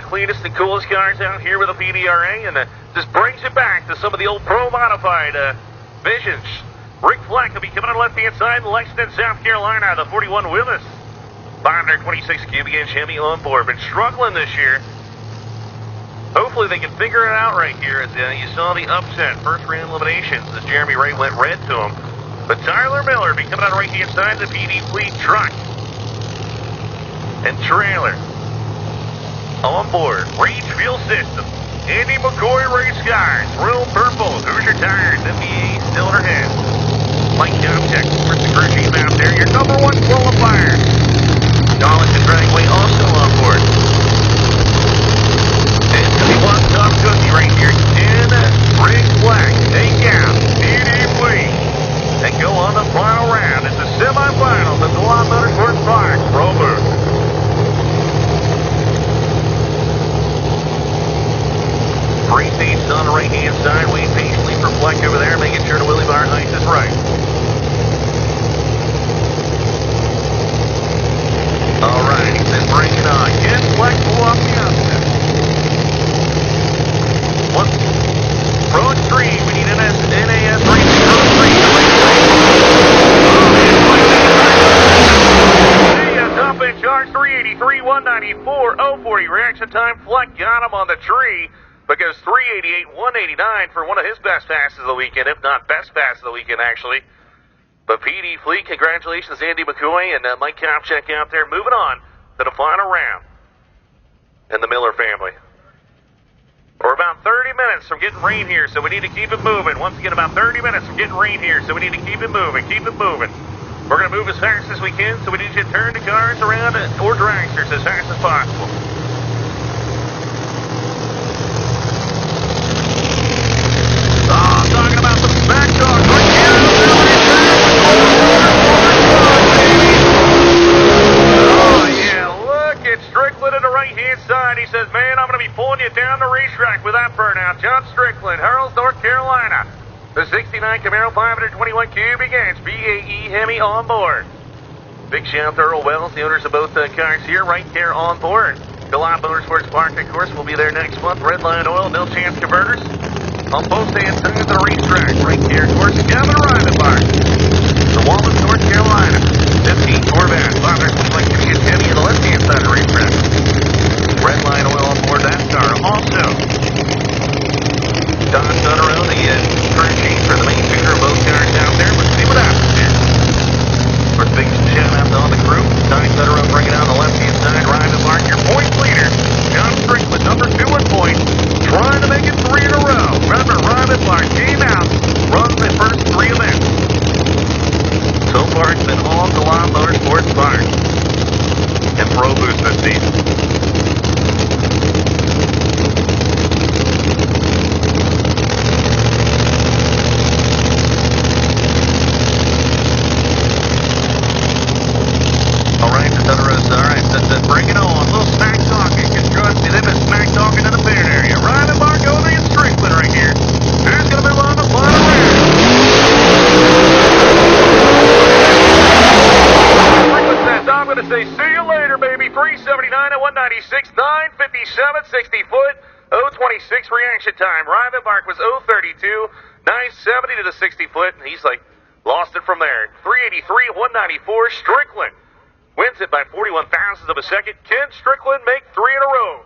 Cleanest and coolest cars out here with a PDRA, and just brings it back to some of the old Pro Modified visions. Rick Fleck will be coming on the left-hand side in Lexington, South Carolina, the 41 Willis. 526 cubic inch Hemi on board. Been struggling this year. Hopefully they can figure it out right here, as you saw the upset, first round eliminations, as Jeremy Ray went red to him. But Tyler Miller will be coming on the right-hand side, the PD Fleet truck and trailer. On board, Range Fuel System, Andy McCoy Race Cars, Royal Purple, Hoosier Tires, MBA still in her head. Mike Jobcheck, first the crew chief out there, your number 1 qualifier. Knowledge and Dragway also on board. And it's going to be one tough cookie right here. In Rick Black, take out, PD Fleet, and go on the final round. It's the semifinals at the Law Motorsports Park, Pro Booth. Free seats on the right-hand side, waiting patiently for Fleck over there, making sure the Willie Bar Heights is right. and bring it on. Ken Fleck pull off the outside. One. Pro Extreme. We need NAS race. Pro Extreme. Top in charge, 383, 194, 040. Reaction time, Fleck got him on the tree, but goes 388, 189 for one of his best passes of the weekend, if not best pass of the weekend, actually. But PD Fleet, congratulations, Andy McCoy and Mike Kopchak out there, moving on to the final round. And the Miller family. We're about 30 minutes from getting rain here, so we need to keep it moving. Once again, about 30 minutes from getting rain here, so we need to keep it moving, We're going to move as fast as we can, so we need you to turn the cars around or dragsters as fast as possible. Oh, I'm talking about the back dog right here. Oh, yeah, look at Strickland on the right-hand side. He says, man, I'm going to be pulling you down the racetrack with that burnout. John Strickland, Hurls, North Carolina. The 69 Camaro 521 cubic inch BAE Hemi on board. Big shout out to Earl Wells, the owners of both cars here, right there on board. Galop Motorsports Park, of course, will be there next month. Redline Oil, no chance converters. On both sides of the racetrack, right here, of course, Gavin Rivenbark. From Wallace, North Carolina. 15 Corvette, 521 Hemi on the left-hand side of the racetrack. Redline Oil on board that car. Also, Don done around the turn sheet for the main figure of both cars out there. Let's see what happens here. First big shout out to all the crew. Don done around bringing out the left-hand side. Ryan Mark, your point leader. John Strickland, number 2 in points. Trying to make it 3 in a row. Remember, Ryan Mark came out, run the first 3 events. So far, it's been all Galop Motorsports Park and Pro Boost this season. Bring it on. A little smack talking. Because trust me, they've been smack talking in the pit area. Ryan and Mark over and Strickland right here. Who's going to move on the final round? Strickland says, I'm going to say, see you later, baby. 379 at 196, 957, 60 foot, 026 reaction time. Ryan and Mark was 032, 970 to the 60 foot, and he's like, lost it from there. 383 at 194, Strickland wins it by 41 thousandths of a second. Ken Strickland make 3 in a row.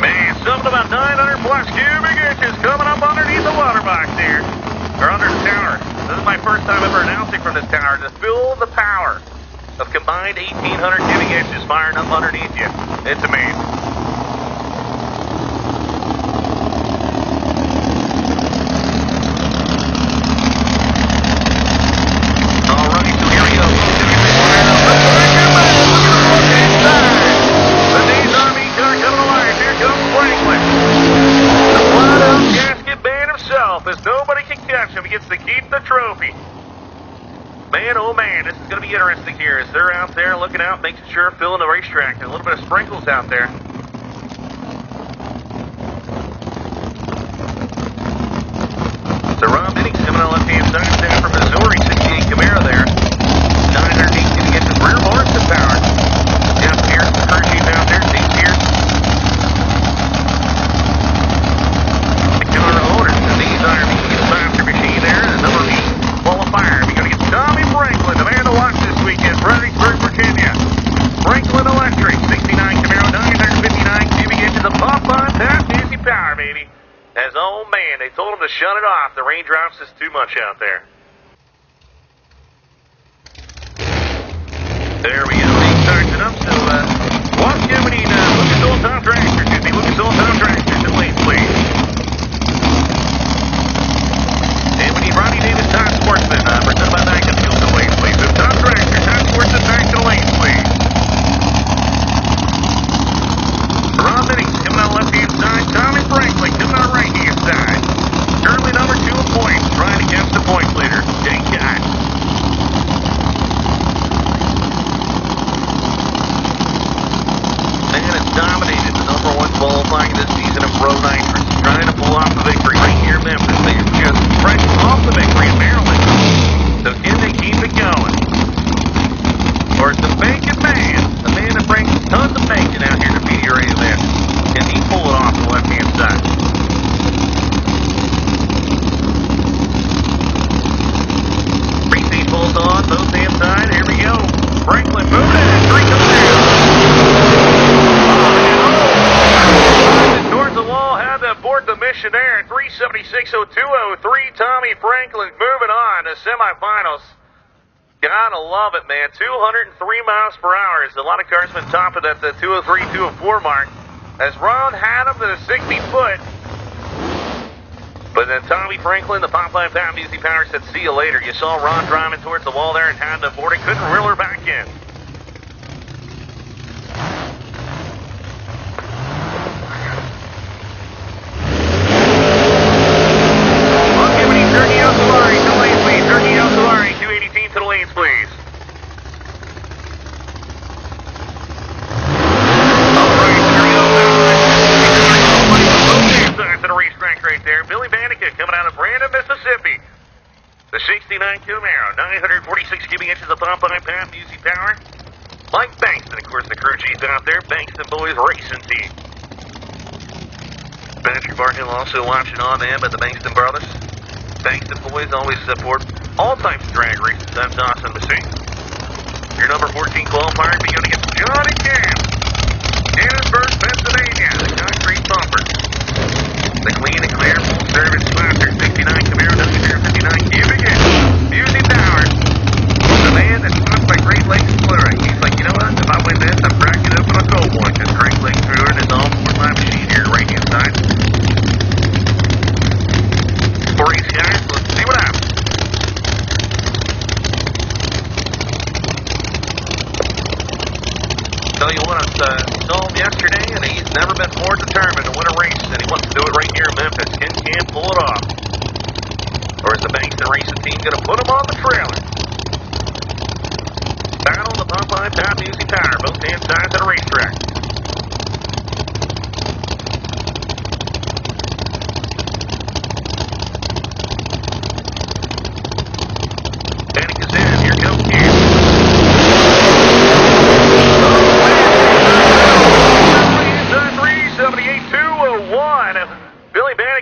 Man, something about 900 plus cubic inches coming up underneath the water box here. Or under the tower. This is my first time ever announcing from this tower to feel the power of combined 1,800 cubic inches firing up underneath you. It's amazing. As nobody can catch him, he gets to keep the trophy. Man, oh man, this is going to be interesting here as they're out there looking out, making sure, filling the racetrack. There's a little bit of sprinkles out there. So Rob Binnings coming on the left-hand side, standing from Missouri, 68 Camaro there. 918 to get his rear Morrison power. Jeff Pierce, crew chief out there, Steve Pierce. Machine there, the number 8 qualifier. We're going to get Tommy Franklin, the man to watch this weekend, Fredericksburg, Virginia. Franklin Electric, 69 Camaro, 959 cubic inches of pop-on tap, easy power, baby. As, oh man, they told him to shut it off. The raindrops is too much out there. There we go. He starts it up, so, once again, we need Lucas Oil Tom Dragster. Excuse me, Lucas Oil Tom Dragster. In lanes, please. And we need Ronnie Davis, Tom Sportsman, presented by Nike Field to lanes, please. So Tom Dragster, Tom Sportsman, back to the lanes, please. Rob Binnings coming on the left-hand side. Tommy Franklin coming on the right-hand side. Currently number 2 in points, trying to catch the points leader, Jake Cott. Man, it's dominated the number 1 qualifying this season in Pro Nitrous. Trying to pull off the victory right here in Memphis. They are just fresh off the victory in Maryland. So can they keep keep it going. Or it's the bacon man, the man that brings tons of bacon out here to PDRA Memphis. Can he pull it off the left-hand side? Three-speed pulls on, both hand side. Here we go. Franklin moving it. Three comes down. Towards the wall, had to abort the mission there. 376.0203. Tommy Franklin moving on to semifinals. Gotta love it, man. 203 miles per hour. There's a lot of cars been top of that, the 203, 204 mark. As Ron had him to the 60-foot. But then Tommy Franklin, the Popeye Pat Music Power, said, see you later. You saw Ron driving towards the wall there and had to abort it. Couldn't reel her back in. Turkey out the line, to the lanes, please. Turkey out the line, 218 to the lanes, please. Alright, to the racetrack right there. Billy Bannica coming out of Brandon, Mississippi. The 69 Camaro, 946 cubic inches of Popeye Pat Music Power. Mike Bankston, of course, the crew chief out there. Bankston Boys Racing Team. Patrick Barhill also watching on there by the Bankston brothers. Bankston Boys always support all types of drag races. That's awesome to see. Your number 14 qualifier beginning against Johnny Camp. Dannisburg, Pennsylvania, the concrete bumper. The clean and clear full service sponsor, 69 Camaro, 959 cubic inches. Music Power. The man that's sponsored by Great Lakes Touring. He's like, you know what? If I win this, I'm cracking up on a gold one. Because Great Lakes Touring is all for my machine here, right hand side. For each guys, let's see what happens. Tell you what, I saw him yesterday, and he's never been more determined to win a race, and he wants to do it right here in Memphis. Can pull it off. Or is the Bankston Racing Team going to put him on the trailer? Battle the Popeye Pat Music Power, both hand sides of the racetrack.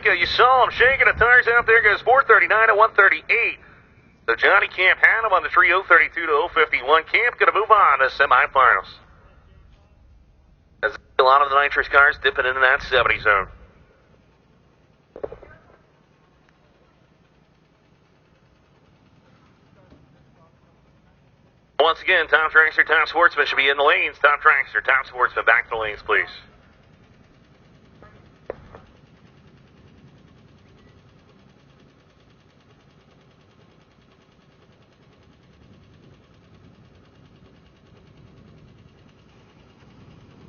You saw him shaking the tires out there. Goes 439 to 138. So Johnny Camp had him on the tree 032 to 051. Camp going to move on to semifinals. As a lot of the nitrous cars dipping into that 70 zone. Once again, Tom Traxxer, Tom Sportsman should be in the lanes. Tom Traxxer, Tom Sportsman, back to the lanes, please.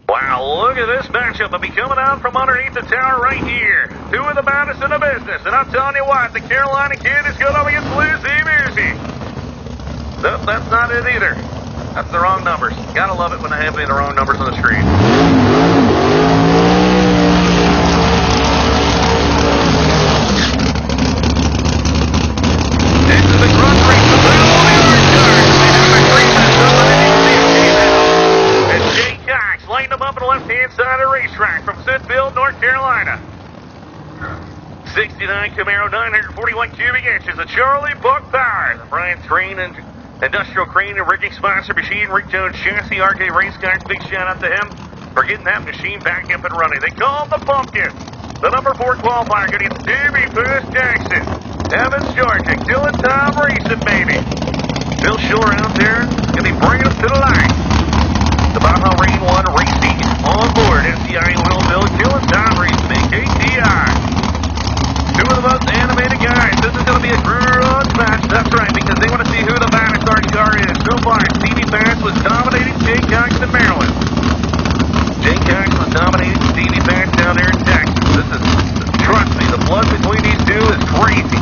Wow, look at this matchup. It'll be coming out from underneath the tower right here. Two of the baddest in the business. And I'm telling you what, the Carolina Kid is going up against Lucy Music. Nope, that's not it either. That's the wrong numbers. Gotta love it when they have the wrong numbers on the screen. This is the run race. The battle of the orange cars. They have a green and Jay Cox lighting them up on the left-hand side of the racetrack from Smithfield, North Carolina. 69 Camaro, 941 cubic inches. A Charlie Buck Power. The Brian Crane and Industrial Crane and rigging sponsor machine. Rick Jones chassis, RJ Race Cars. Big shout out to him for getting that machine back up and running. They call him the Pumpkin. The number 4 qualifier going to get Davey First Jackson. Evans, Georgia. Killing Tom Racing, baby. Bill Shore out there going to be bringing us to the line. The Baja Rain 1 Racing on board. SCI Oil Bill. Killing Tom Racing, KTI. Two of the most animated guys. This is going to be a grudge match. That's right, because they want to see who the baddest orange car is. So far, Stevie Bass was dominating Jay Cox in Maryland. Jay Cox was dominating Stevie Bass down there in Texas. Trust me, the blood between these two is crazy.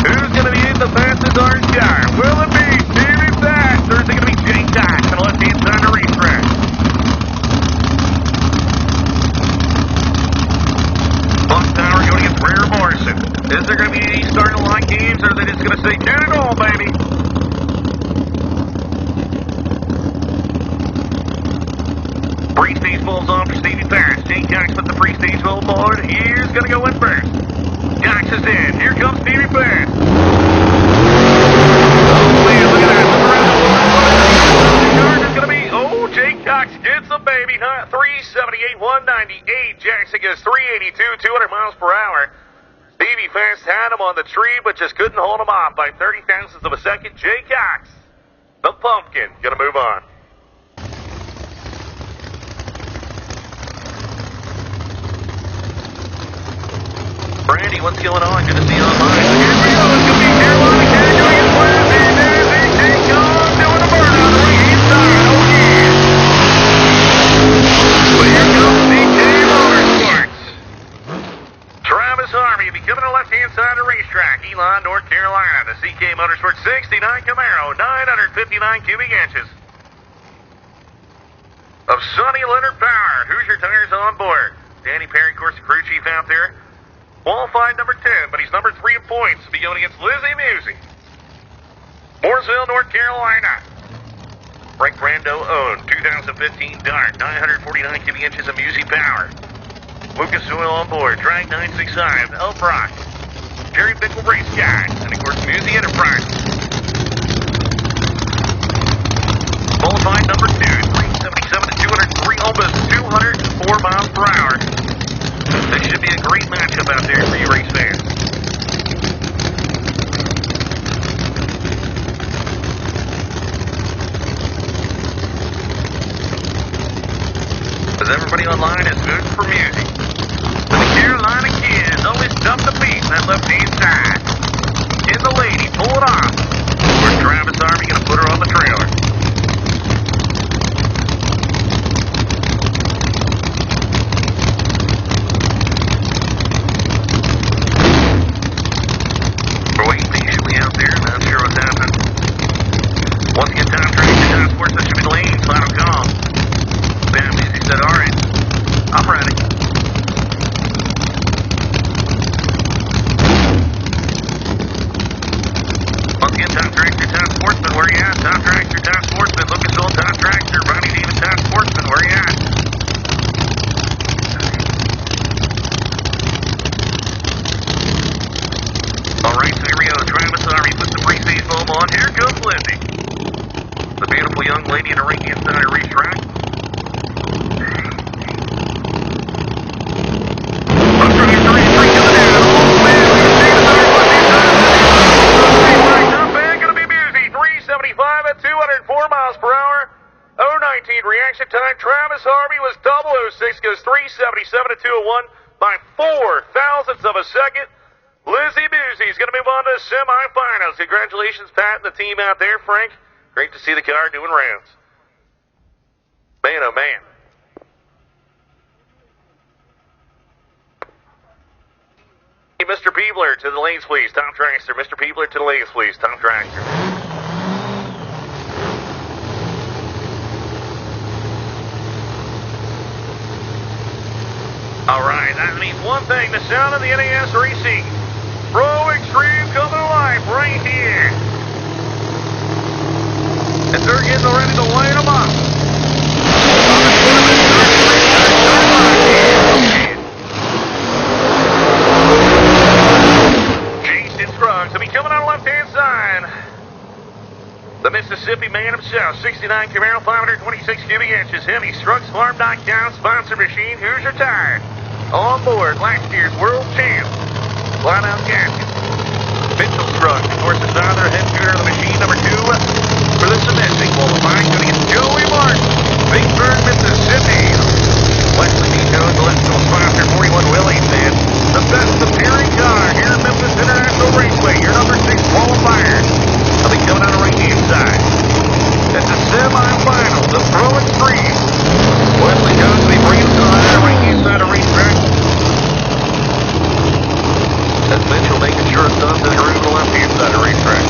Who's going to be the fastest orange car? Will it be Stevie Bass, or is it going to be valves on for Stevie Parrish. Jake Cox put the pre-stage valve forward. Here's going to go in first. Cox is in. Here comes Stevie Parrish. Oh, man, look at that. It's going to be, Jake Cox gets a baby. 378, 198. Jackson goes 382, 200 miles per hour. Stevie Fast had him on the tree, but just couldn't hold him off by 30 thousandths of a second. Jake Cox, the pumpkin, going to move on. Brandy, what's going on? Good to see you online. Here we go. It's going to be Carolina Category and Brandy. There's AJ Cox doing a burnout on the inside. Oh, yeah. Well, here comes CK Motorsports. Travis Harvey becoming the left-hand side of the racetrack. Elon, North Carolina. The CK Motorsports 69 Camaro, 959 cubic inches of Sonny Leonard power. Hoosier tires on board. Danny Perry, of course, the crew chief out there. Qualified number 10, but he's number 3 in points to be going against Lizzie Musey. Mooresville, North Carolina. Frank Brando owned 2015 Dart, 949 cubic inches of Musey power. Lucas Oil on board, Drag 965, Elf Rock, Jerry Bickle Race Guy, and of course Musey Enterprise. Qualified number 2, 377 to 203, almost 204 miles per hour. This should be a great matchup out there for you race fans. As everybody online is voting for music. The Carolina kids always dump the beat on that left-hand side. Can the lady pull it off? Where's Travis Harvey going to put her on the trailer? Once again, time track to Time Sports, that should be the lanes. Final call. Bam, he said, all right, I'm ready. Once again, Time Tractor, Time Sportsman, where you at? Time Tractor, Time Sportsman, Lucas Oil, Time Tractor, Ronnie Davis, Time Sportsman, where you at? All right, so here we go. Travis Harvey puts the pre-stage foam on. Here comes Lindsay. The beautiful young lady in the right-hand side of the racetrack. Not bad, gonna be Musey. 375 at 204 miles per hour. 019 reaction time. Travis Harvey was 006, goes 377 to 201 by 4 thousandths of a second. Lizzie Musey is going to move on to the semifinals. Congratulations, Pat and the team out there. Frank, great to see the car doing rounds. Man, oh, man. Hey, Mr. Peebler, to the lanes, please. Tom Tractor. Mr. Peebler, to the lanes, please. Tom Tractor. All right, that means one thing. The sound of the NAS racing. Pro Extreme coming to life right here. And they're getting ready to light them up. Jason Scruggs will be coming on the left-hand side. The Mississippi man himself, 69 Camaro, 526 cubic inches. Heavy StruggsFarm.com sponsor machine. Hoosier Tire. On board, last year's world champ. Line out gasket. Mitchell Scruggs, of course, is either head shooter of the machine, number 2 for the domestic qualifying. Going against Joey Martin, Vicksburg, Mississippi. Wesley B. Jones, electrical sponsor, 41 Willie, and the best appearing car here at Memphis International Raceway. Your number 6 qualifier. They'll be coming out of the right-hand side. It's a semi-final, the Pro Extreme. Wesley Jones will be bringing us on the right-hand side of racetrack. That's Mitchell making sure it's done to the groove on the left-hand side of the racetrack.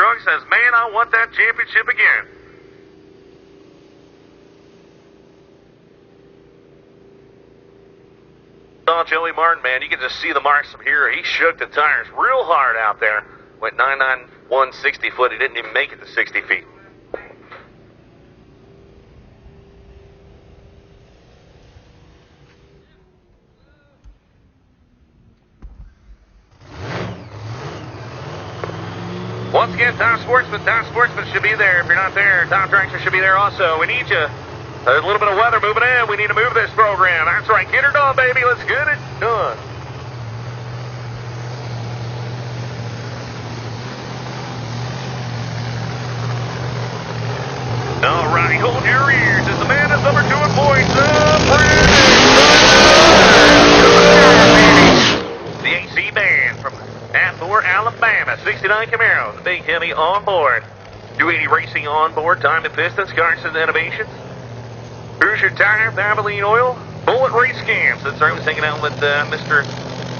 truck, says, man, I want that championship again. Saw Joey Martin, man. You can just see the marks from here. He shook the tires real hard out there. Went 991 60 foot. He didn't even make it to 60 feet. Once again, Tom Sportsman should be there. If you're not there, Tom Drexler should be there also. We need you. There's a little bit of weather moving in. We need to move this program. That's right. Get her done, baby. Let's get it done. All right, hold your ears as the man is number 2 in points. The AC band from Athor, Alabama. 69 Camaro, the big heavy on board. 280 Racing on board. Time to Pistons, Carson Innovations. Hoosier Tire, Valvoline Oil, Bullet Race Cams. That's right, I was hanging out with Mr.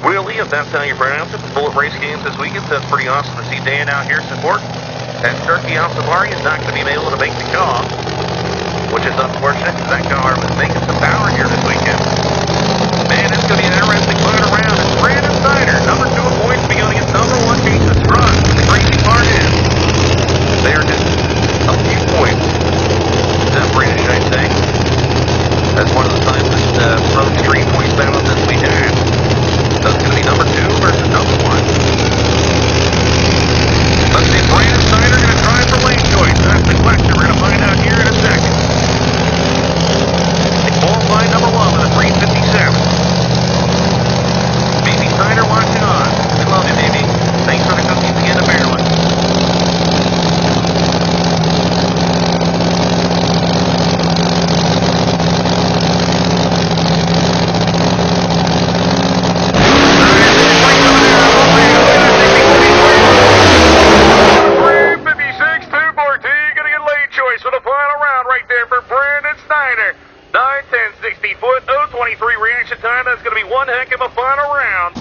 Willie, if that's how you pronounce it. Bullet Race Cams this weekend. So that's pretty awesome to see Dan out here support. And Turkey Alsamari is not going to be able to make the call, which is unfortunate because that car was making some power here this weekend. Man, it's going to be an interesting fight around. It's Brandon Snyder, number 2 in points, be going against number 1 Jason Strunk. The crazy part is they are just a few points separated, should I say. That's one of the times that Pro Street points battle that we had. So it's going to be number 2 versus number 1. Let's see if Brandon Snyder going to try for lane choice. That's the question. We're going to find out here in a second. Qualified number 1 with a 357. BB Snyder watching on. We love you, BB. Thanks for the cookies again to Maryland. That's going to be one heck of a final round.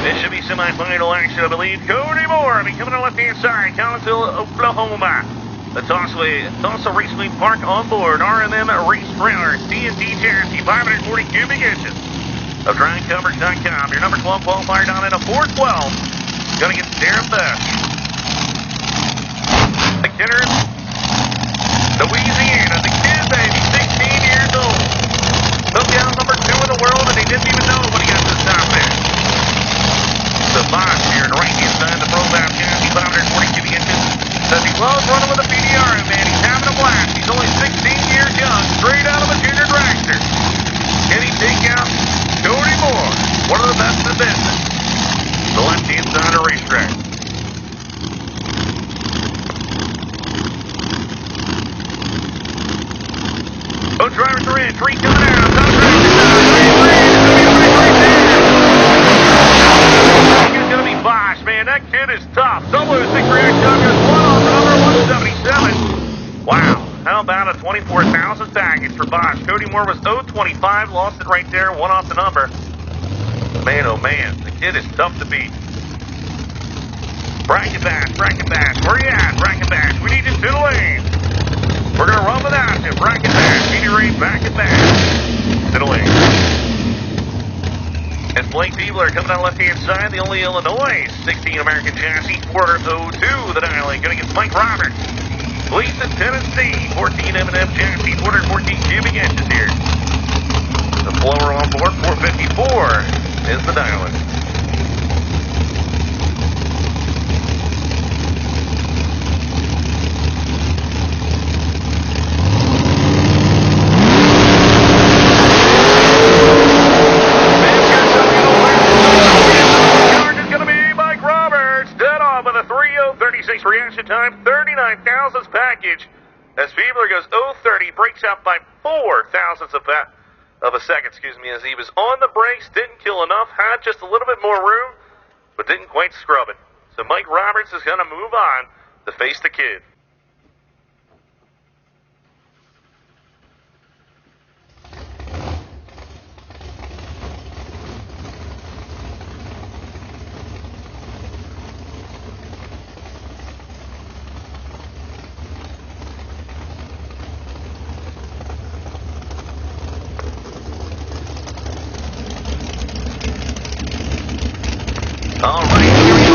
This should be semi-final action, I believe. Cody Moore will be coming on the left-hand side, Collinsville, Oklahoma. The Tulsa recently parked on board RMM race trailer, TNT chassis, 540 cubic inches of drycoverage.com. Your number 12 qualifier down in a 412. Going to get Darren Best. The kidder, Louisiana, the kid, baby, 16 years old. Took down number 2 in the world, and he didn't even know when he got this top finish. The Bosch here in the right-hand side of the Pro-Lab chassis, 540 cubic inches. Says he loves running with a PDRA, man. He's having a blast. He's only 16 years young, straight out of a junior dragster. Can he take out Cody Moore, one of the best in the business? The left-hand side of the racetrack. Both drivers are in. 3 coming out. Top driver is going to be Bosch, man. That kid is tough. 006 reaction time is 1 on the number 177. Wow. How about a 24,000 package for Bosch? Cody Moore was 025. Lost it right there. 1 off the number. Man, oh man. The kid is tough to beat. Bracket Bash. Where you at, Bracket Bash? We need you to the lane. We're going to run without you. Bracket Bash. PDRA Bracket Bash. To the lane. As Blake Diebler coming out left-hand side, the only Illinois 16 American chassis, 402 the dial lane. Going against Mike Roberts. Gleason, Tennessee, 14 M&M chassis, 414 cubic inches here. The blower on board, 454 is the dial lane. Reaction time, 39 thousandths package. As Fiebler goes 030, breaks out by 4 thousandths of a second, as he was on the brakes, didn't kill enough, had just a little bit more room, but didn't quite scrub it. So Mike Roberts is going to move on to face the kid. All right, here we go.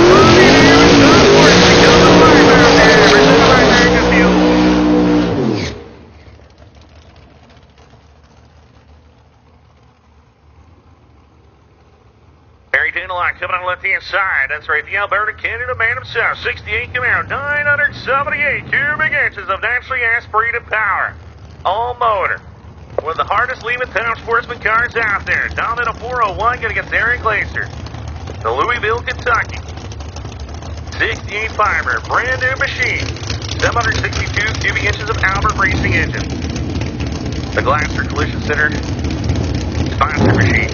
Harry Dandelot coming on the left-hand side. That's right, the Alberta Canada man himself. 68 Camaro, 978 cubic inches of naturally aspirated power. All motor. One of the hardest leaving town sportsman cars out there. Down in a 401, going against Aaron Glazer. The Louisville, Kentucky. 68 fiber, brand new machine. 762 cubic inches of Albert racing engine. The Glasser Collision Center sponsor machine.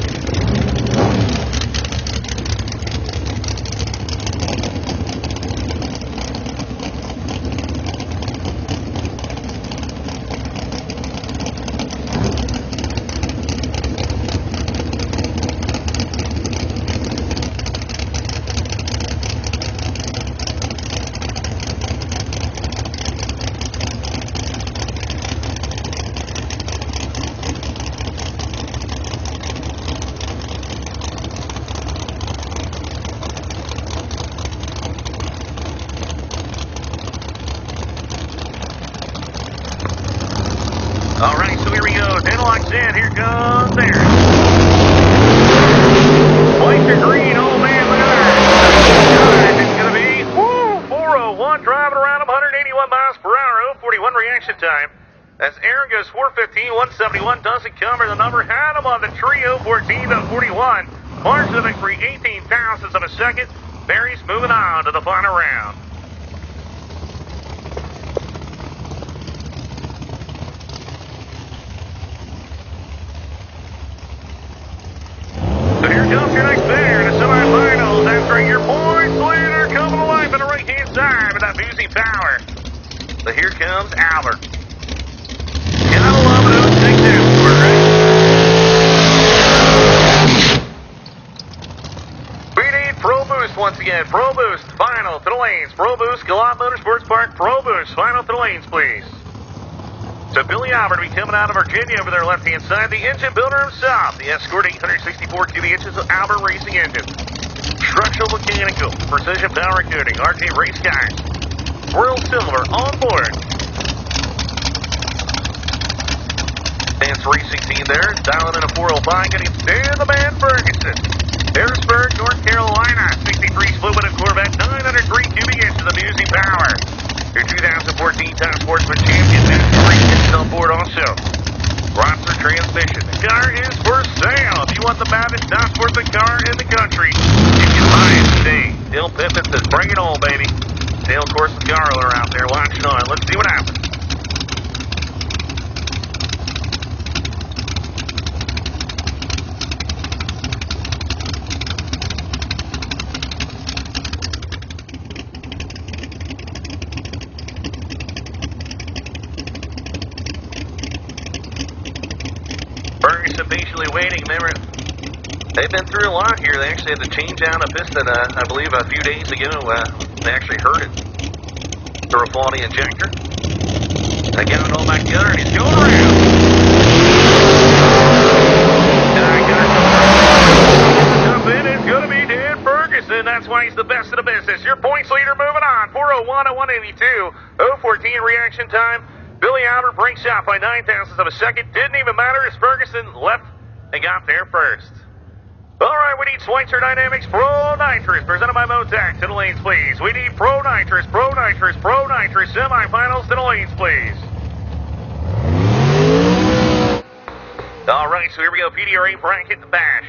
All right, so here we go. Dandelot's in. Here comes Aaron. White to green. Oh, man, look at that. It's going to be 401 driving around 181 miles per hour. 041 reaction time. As Aaron goes 415, 171. Doesn't cover the number. Had him on the tree. 014 to 41. Margin of victory, 18 thousandths of a second. Barry's moving on to the final round. So here comes your next pair in the semifinals. Answering your points leader coming alive on the right-hand side with that Boozy power. So here comes Albert. Gotta love it. It'll take that for it. We need Pro Boost once again. Pro Boost, final to the lanes. Pro Boost, Gallant Motorsports Park. Pro Boost, final to the lanes, please. So Billy Albert will be coming out of Virginia over their left-hand side. The engine builder himself. The Escort 864 cubic inches of Albert racing engine. Structural mechanical, precision power coating, RT race guys. World Silver on board. Advanced racing team there. Dialing in a 405. Getting Dan the Man Ferguson. Harrisburg, North Carolina. 63 split with a Corvette. 903 cubic inches of Boozy power. Your 2014 Time Sportsman Champion, Master on board also. Roster transmission. The car is for sale. If you want the baddest non-sportsman car in the country, you can buy it today. Dale Pippin says, bring it on, baby. Dale Corsicarlo are out there watching on. Let's see what happens. Ferguson patiently waiting. Remember, they've been through a lot here. They actually had to change out a piston, I believe, a few days ago. They actually hurt it through a faulty injector. They got it all back together, and he's going around. Jump in. It's going to be Dan Ferguson. That's why he's the best of the business. Your points leader moving on. 401 to 182. 014 reaction time. Billy Albert breaks out by 9 thousandths of a second. Didn't even matter as Ferguson left and got there first. All right, we need Schweitzer Dynamics Pro Nitrous, presented by Motac. To the lanes, please. We need Pro Nitrous, Pro Nitrous, Pro Nitrous. Semifinals to the lanes, please. All right, so here we go. PDRA bracket bash.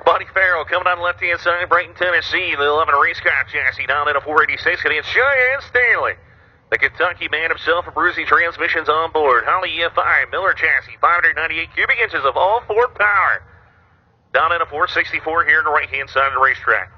Buddy Farrell coming on the left-hand side, Brighton, Tennessee. The 11 racecraft chassis down in a 486. Going to get Cheyenne Stanley. The Kentucky man himself, a Brucey transmissions on board. Holly EFI, Miller chassis, 598 cubic inches of all-Ford power. Down in a 464 here on the right-hand side of the racetrack.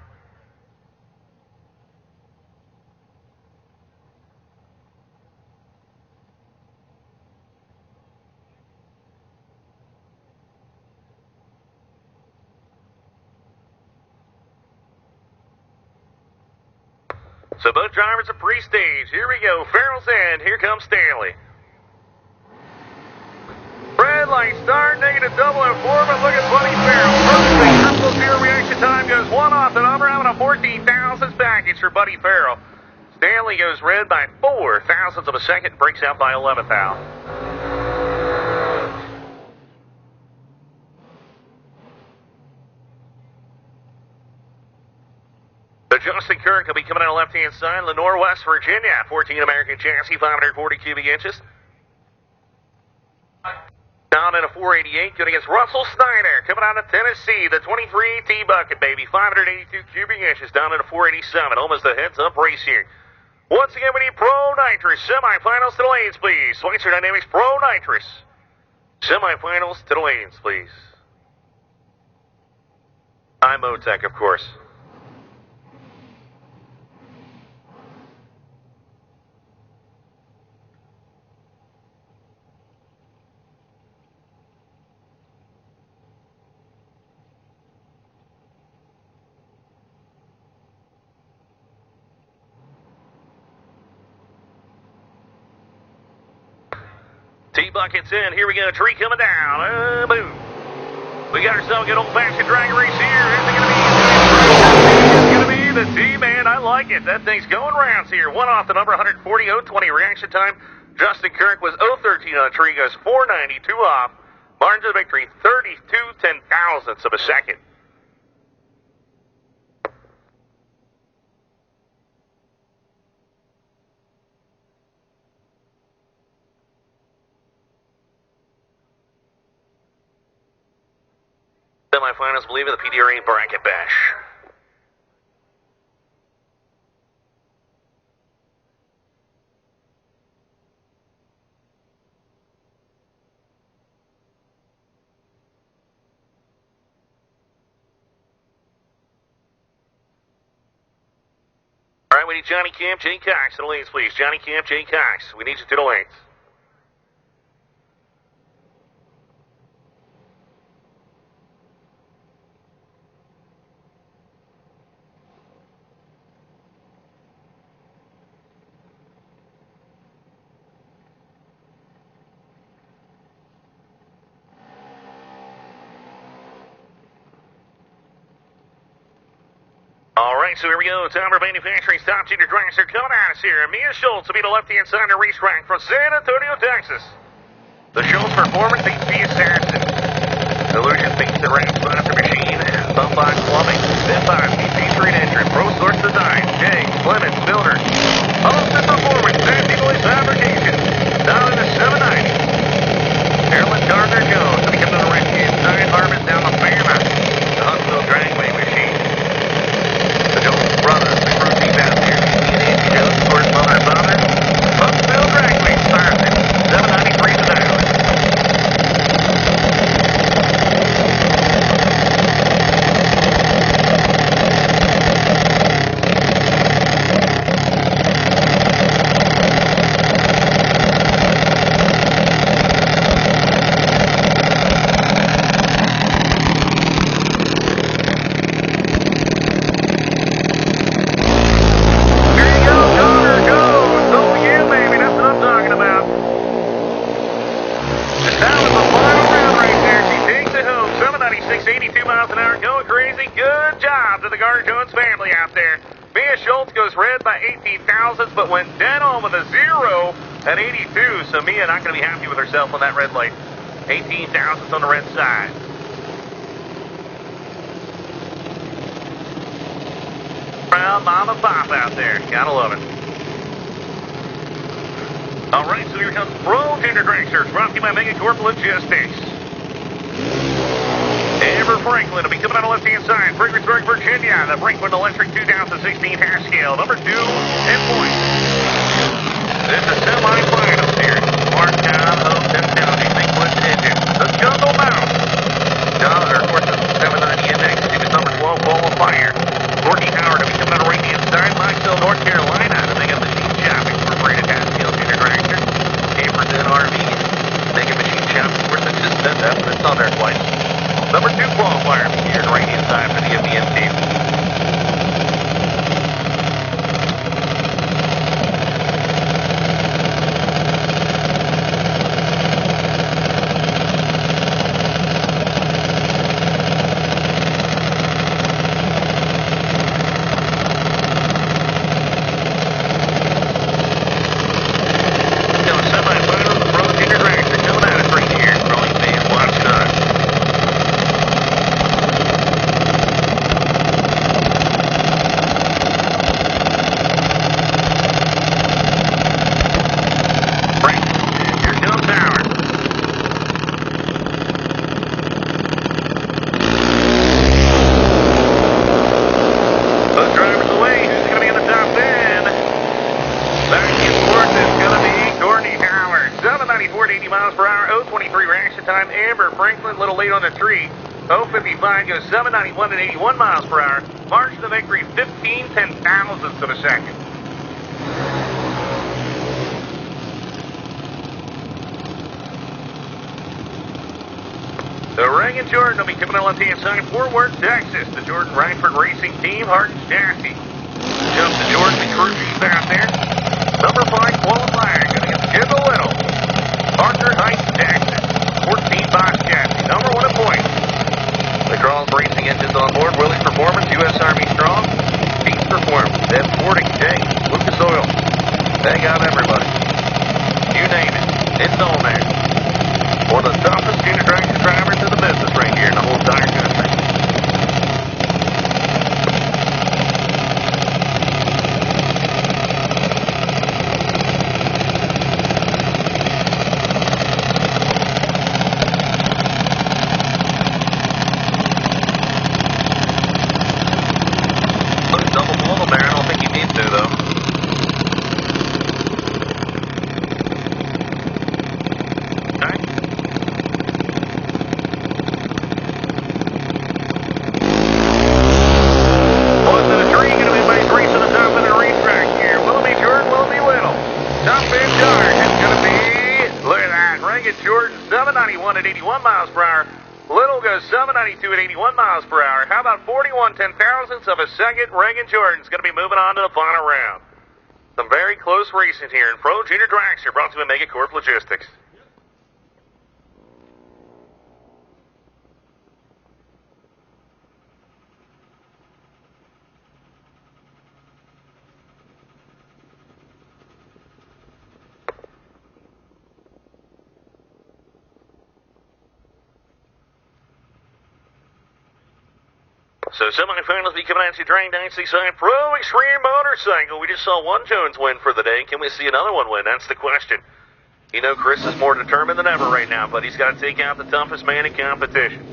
So both drivers are pre-stage. Here we go. Farrell's in. Here comes Stanley. Red light start, negative double and four, but look at Buddy Farrell. First thing, zero reaction time goes one off the number, having a 14 thousandths package for Buddy Farrell. Stanley goes red by 4 thousandths of a second, breaks out by 11th out. So Justin Kirk will be coming out left-hand side. Lenore, West Virginia, 14 American chassis, 540 cubic inches. Down in a 488, going against Russell Snyder, coming out of Tennessee, the 23 T-Bucket, baby, 582 cubic inches, down in a 487, almost a heads-up race here. Once again, we need Pro Nitrous, semifinals to the lanes, please. Schweitzer Dynamics Pro Nitrous, semifinals to the lanes, please. I'm Motec, of course. T-Bucket's in. Here we go. Tree coming down. Boom. We got ourselves a good old-fashioned drag race here. Is it going to be? It's going to be the T-Man. I like it. That thing's going rounds here. One off the number, 140, 020 reaction time. Justin Kirk was 013 on the tree. Goes 490, 2 off. Margin of victory, 32 ten-thousandths of a second. Semifinals, believe in the PDRA Bracket Bash. All right, we need Johnny Camp, Jay Cox to the lanes, please. Johnny Camp, Jay Cox. We need you to the lanes. All right, so here we go. Timer Manufacturing's top junior dragsters are coming at us here. Mia Schultz will be the left-hand side of the racetrack from San Antonio, Texas. The Schultz Performance HP Assassin. Illusion Beats the Range Sponsor Machine. Thumbbox Plumbing. Step-on PC Street Engine. Pro Source Design. Jay Clemens Builder. Austin Performance. Fancy Boys Fabrication. Down in the 790. Carolyn Gardner Jones will be coming to the right-hand side. Harvest down the Bama. The Huntsville Dragway Machine. The Jones Brothers, the crew team out here. Nancy Jones, of course, mother and father. Huntsville Dragway started 793 to the hour. But went dead on with a 0 at 82, so Mia not going to be happy with herself on that red light. 18 thousandths on the red side. Proud mom and pop out there. Gotta love it. All right, so here comes Pro Junior Dragsters, brought to you by Megacorp Logistics. Amber Franklin will be coming on the left-hand side. Fredericksburg, Virginia. The Franklin Electric 2016 half scale, number 2 in points. This is semi-finals here. Marktown, Houston County, Bigwood Engine. The Jungle Mouse. John, or of course, the 790 Index, ticket number 12 qualifier. Courtney Howard will be coming on the right-hand side. Mikesville, North Carolina. And they got Machine Shop Incorporated half scale junior dragster. Camperton RVs. They get Machine Shop, of course, I just said that, but it's on their flight. Number 2 qualifier here on the right-hand side for the FDM team. miles per hour. 023 reaction time. Amber Franklin, a little late on the tree. 055 goes 791 at 81 miles per hour. Margin of victory, 15 ten-thousandths of a second. So Reagan Jordan will be coming on the left-hand side. Fort Worth, Texas. The Jordan Rhineford Racing Team. Hardin Chassis. Jump to Jordan, the crew chief out there. Number 5 qualifier. Going to get Jim Little. Parker Heights, Texas. 14 box chassis. Number 1 at point. The Cross Racing engines on board. Willie's Performance, U.S. Army Strong. Pete's Performance. Ed Fording, Jay, Lucas Oil. They got everybody. You name it. It's on there. One of the toughest junior dragster drivers in the business right here in the whole entire country. Look, double below there. I don't think he needs to, though. At 81 miles per hour. Little goes 792 at 81 miles per hour. How about 41 ten-thousandths of a second? Reagan Jordan's going to be moving on to the final round. Some very close racing here in Pro Junior Dragster, brought to you by Megacorp Logistics. So semifinals be coming at you, Drag 969 Pro Extreme Motorcycle. We just saw one Jones win for the day. Can we see another one win? That's the question. You know, Chris is more determined than ever right now, but he's got to take out the toughest man in competition.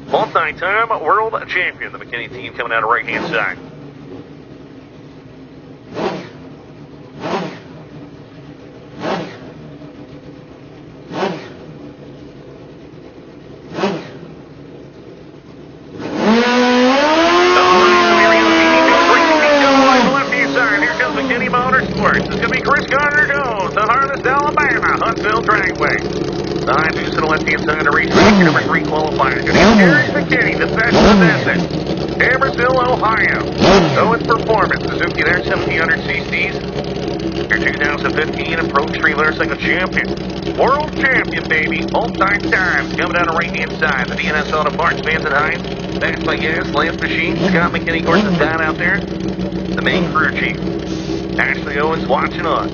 Multi-time world champion, the McKinney team coming out of right-hand side. Inside the racetrack, number 3 qualifier. Here's McKinney, the best of the business. Ambersville, Ohio. Owens Performance, Suzuki there, 1700 cc's. Your 2015 and Pro Extreme Motorcycle Champion. World Champion, baby. Multi times. Coming down the right-hand side. The DNS Auto Parts, Vance and Hines. Backed by Gas, Lance Machine. Scott McKinney, of course, is down out there. The main crew chief. Ashley Owens watching on.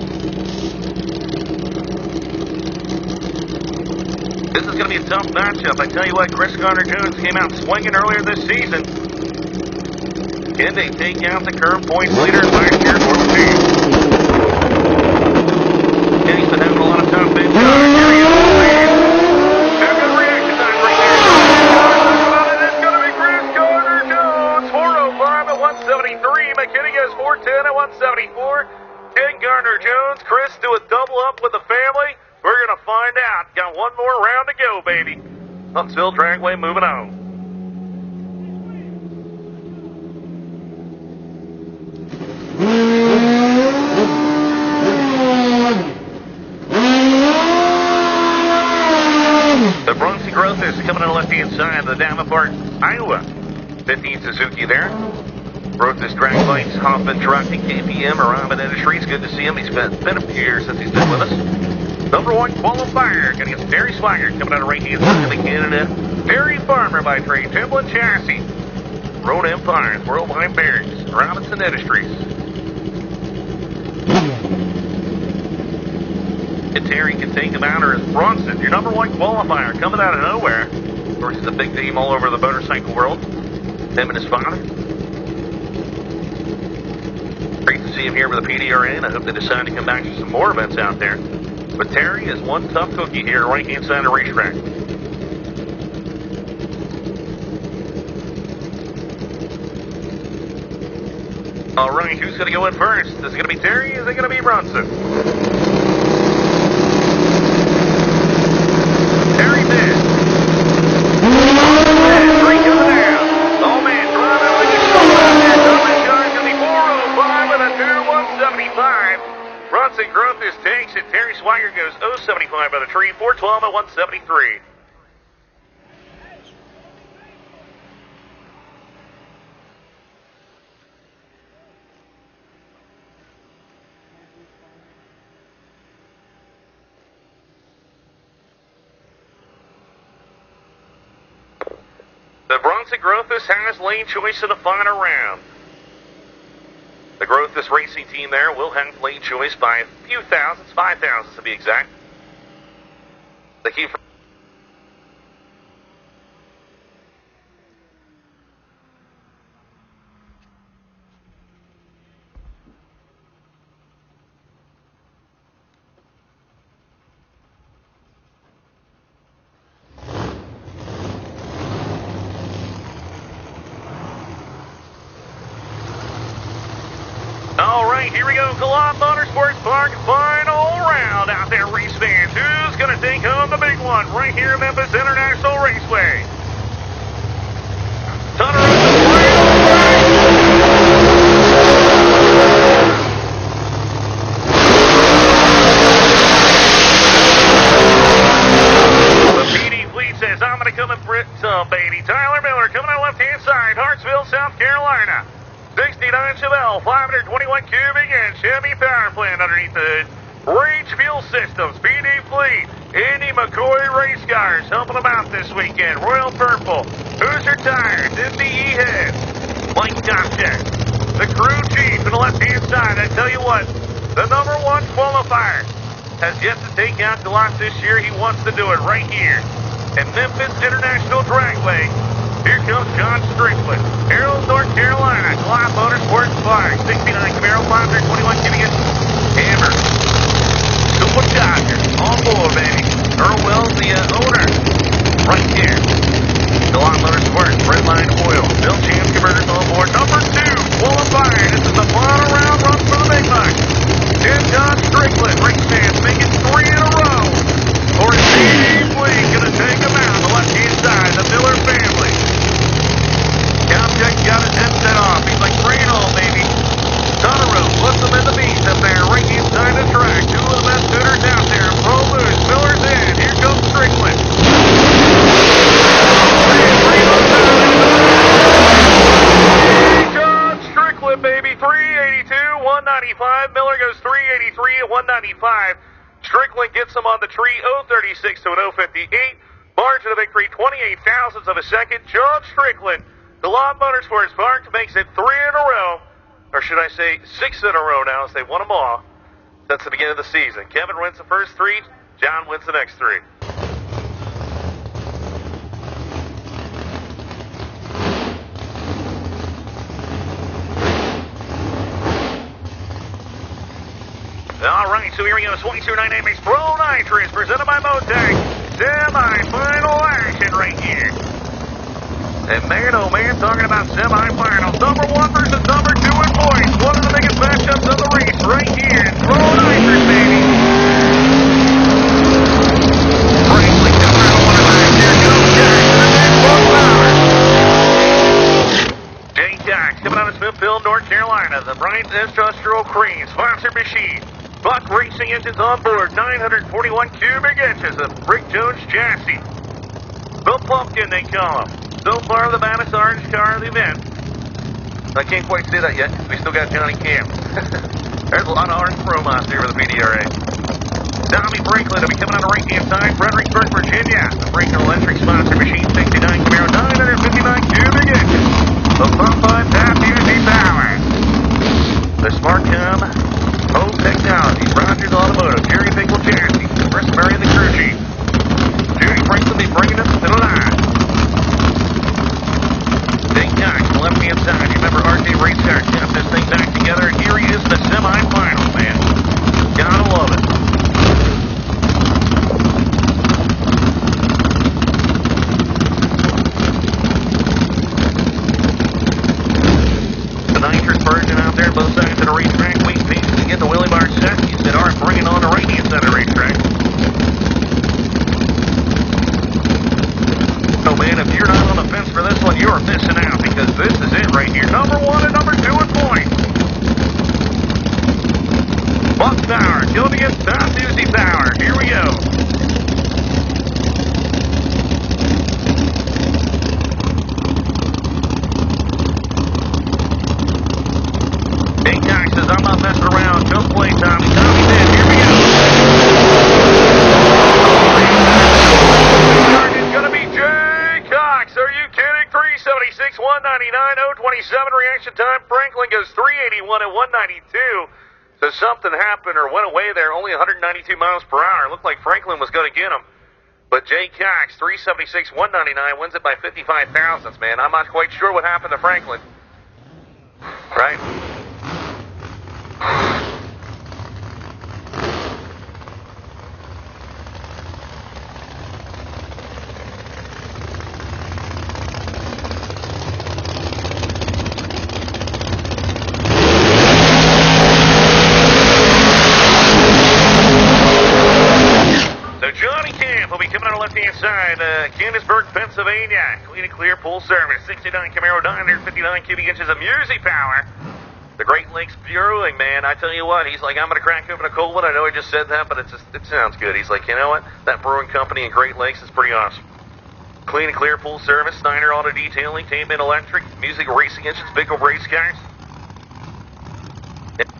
This is going to be a tough matchup. I tell you what, Chris Garner-Jones came out swinging earlier this season. Can they take out the current points leader last year for the team? Kenny's been having a lot of tough big time. Here he is. Have good reaction time right there. It's going to be Chris Garner-Jones. 405 at 173. McKinney goes 410 at 174. Ken Garner-Jones. Chris do a double up with the family. We're going to find out. Got one more round to go, baby. Huntsville Dragway moving on. The Bronxy Growth is coming on the left-hand side of the Davenport, Iowa. 15 Suzuki there. Growth is Drag Lights, Hoffman Trucking, KPM, Robin Industries. Good to see him. He's been a few years since he's been with us. Number 1 qualifier, going against Terry Swigert, coming out of right-hand side of the Canada. Terry Farmer by trade, Timberland Chassis. Road Empires, Worldwide Bearings, Robinson Industries. And Terry can take him out, or is Bronson, your number 1 qualifier, coming out of nowhere. Of course, he's a big name all over the motorcycle world. Him and his father. Great to see him here with the PDRA, and I hope they decide to come back to some more events out there. But Terry is one tough cookie here, right-hand side of the racetrack. All right, who's going to go in first? Is it going to be Terry? Is it going to be Bronson? Terry's in. Three coming down. Oh man, driving like a show out there. Double charge to the 405 with a 2-175. Bronson Grothus takes it. Terry Swigert goes 075 by the tree. 412 at 173. The Bronson Grothus has lane choice in the final round. The Grothus racing team there will have lane choice by a few thousands, 5,000 to be exact. The key for here we go, Galop Motorsports Park, final round out there, race fans. Who's going to take home the big one right here at Memphis International Raceway? The PD fleet says, I'm going to come and Brit some, baby. Tyler Miller coming on left-hand side, Hartsville, South Carolina. 69 Chevelle, 521 cubic inch Chevy power plant underneath the Rage Fuel Systems, PD Fleet, Andy McCoy Race Cars helping them out this weekend. Royal Purple, Hoosier Tires, MDE Head, Mike Kopchak, the crew chief on the left-hand side. I tell you what, the number one qualifier has yet to take out the lot this year. He wants to do it right here at Memphis International Dragway. Here comes John Strickland, Harold, North Carolina, Galop Motorsports Park, 69 Camaro, 521 cubic inch Hammer, Supercharger, on board, baby. Earl Wells, the owner, right here. Galop Motorsports, Redline Oil, Bill Chance Converters on board. Number 2, qualifier. This is the final round run for the big bucks. Here's John Strickland, race fans, making 3 in a row. Or is PD Fleet going to take him out on the left-hand side, the Miller family. Kopchak got his headset off. He's like, bring it on, baby. Donnerow puts him in the beast up there, right inside the track. 2 of the best shooters out there. Pro Moose, Miller's in. Here comes Strickland. John Strickland, baby. 382, 195. Miller goes 383 at 195. Strickland gets him on the tree, 036 to an 058. Margin of victory, 28 thousandths of a second. John Strickland, Galop Motorsports Park, makes it 3 in a row. Or should I say 6 in a row now, as they won them all. That's the beginning of the season. Kevin wins the first 3. John wins the next 3. All right, so here we go. 22.9 Amex Pro Nitrous presented by Motec. Semi-final action right here. And man, oh man, talking about semi-finals. Number 1 versus number 2 in points. One of the biggest matchups of the race right here. Pro Nitrous, baby. Franklin coming out of one of last year. Joe Jackson, Jay Cox coming out of Smithfield, North Carolina. The Bryant Industrial Cream sponsor machine. Buck Racing engines on board, 941 cubic inches of Rick Jones chassis. The Pumpkin, they call him. So far, the baddest orange car of the event. I can't quite say that yet, because we still got Johnny Cam. There's a lot of orange promos here for the PDRA. Tommy Franklin will be coming on the right-hand side, Fredericksburg, Virginia. The Franklin Electric sponsor machine, 69 Camaro, 959 cubic inches. The Pump on Top Unity Power. The Smartcom Home Technology, Rogers Automotive, Jerry Finkel Chassis, Chris Murray and the crew chief. Judy Franklin will be bringing us to the line. Dave Cox on the left-hand side. You remember RJ Race Car kept this thing back together, and here he is in the semifinals, man. Gotta love it. The nitrous version out there, both sides of the racetrack. Wayne Pacey time. Franklin goes 381 at 192. So something happened or went away there. Only 192 miles per hour. It looked like Franklin was going to get him. But Jay Cox, 376, 199, wins it by 55 thousandths, man. I'm not quite sure what happened to Franklin. Right? Inside Candaceburg, Pennsylvania. Clean and clear full service. 69 Camaro, 959 cubic inches of music power. The Great Lakes Brewing, man. I tell you what, he's like, I'm going to crack open a cold one. I know I just said that, but it sounds good. He's like, you know what? That brewing company in Great Lakes is pretty awesome. Clean and clear full service. Snyder Auto Detailing, Tainman Electric, music racing engines, big old race cars.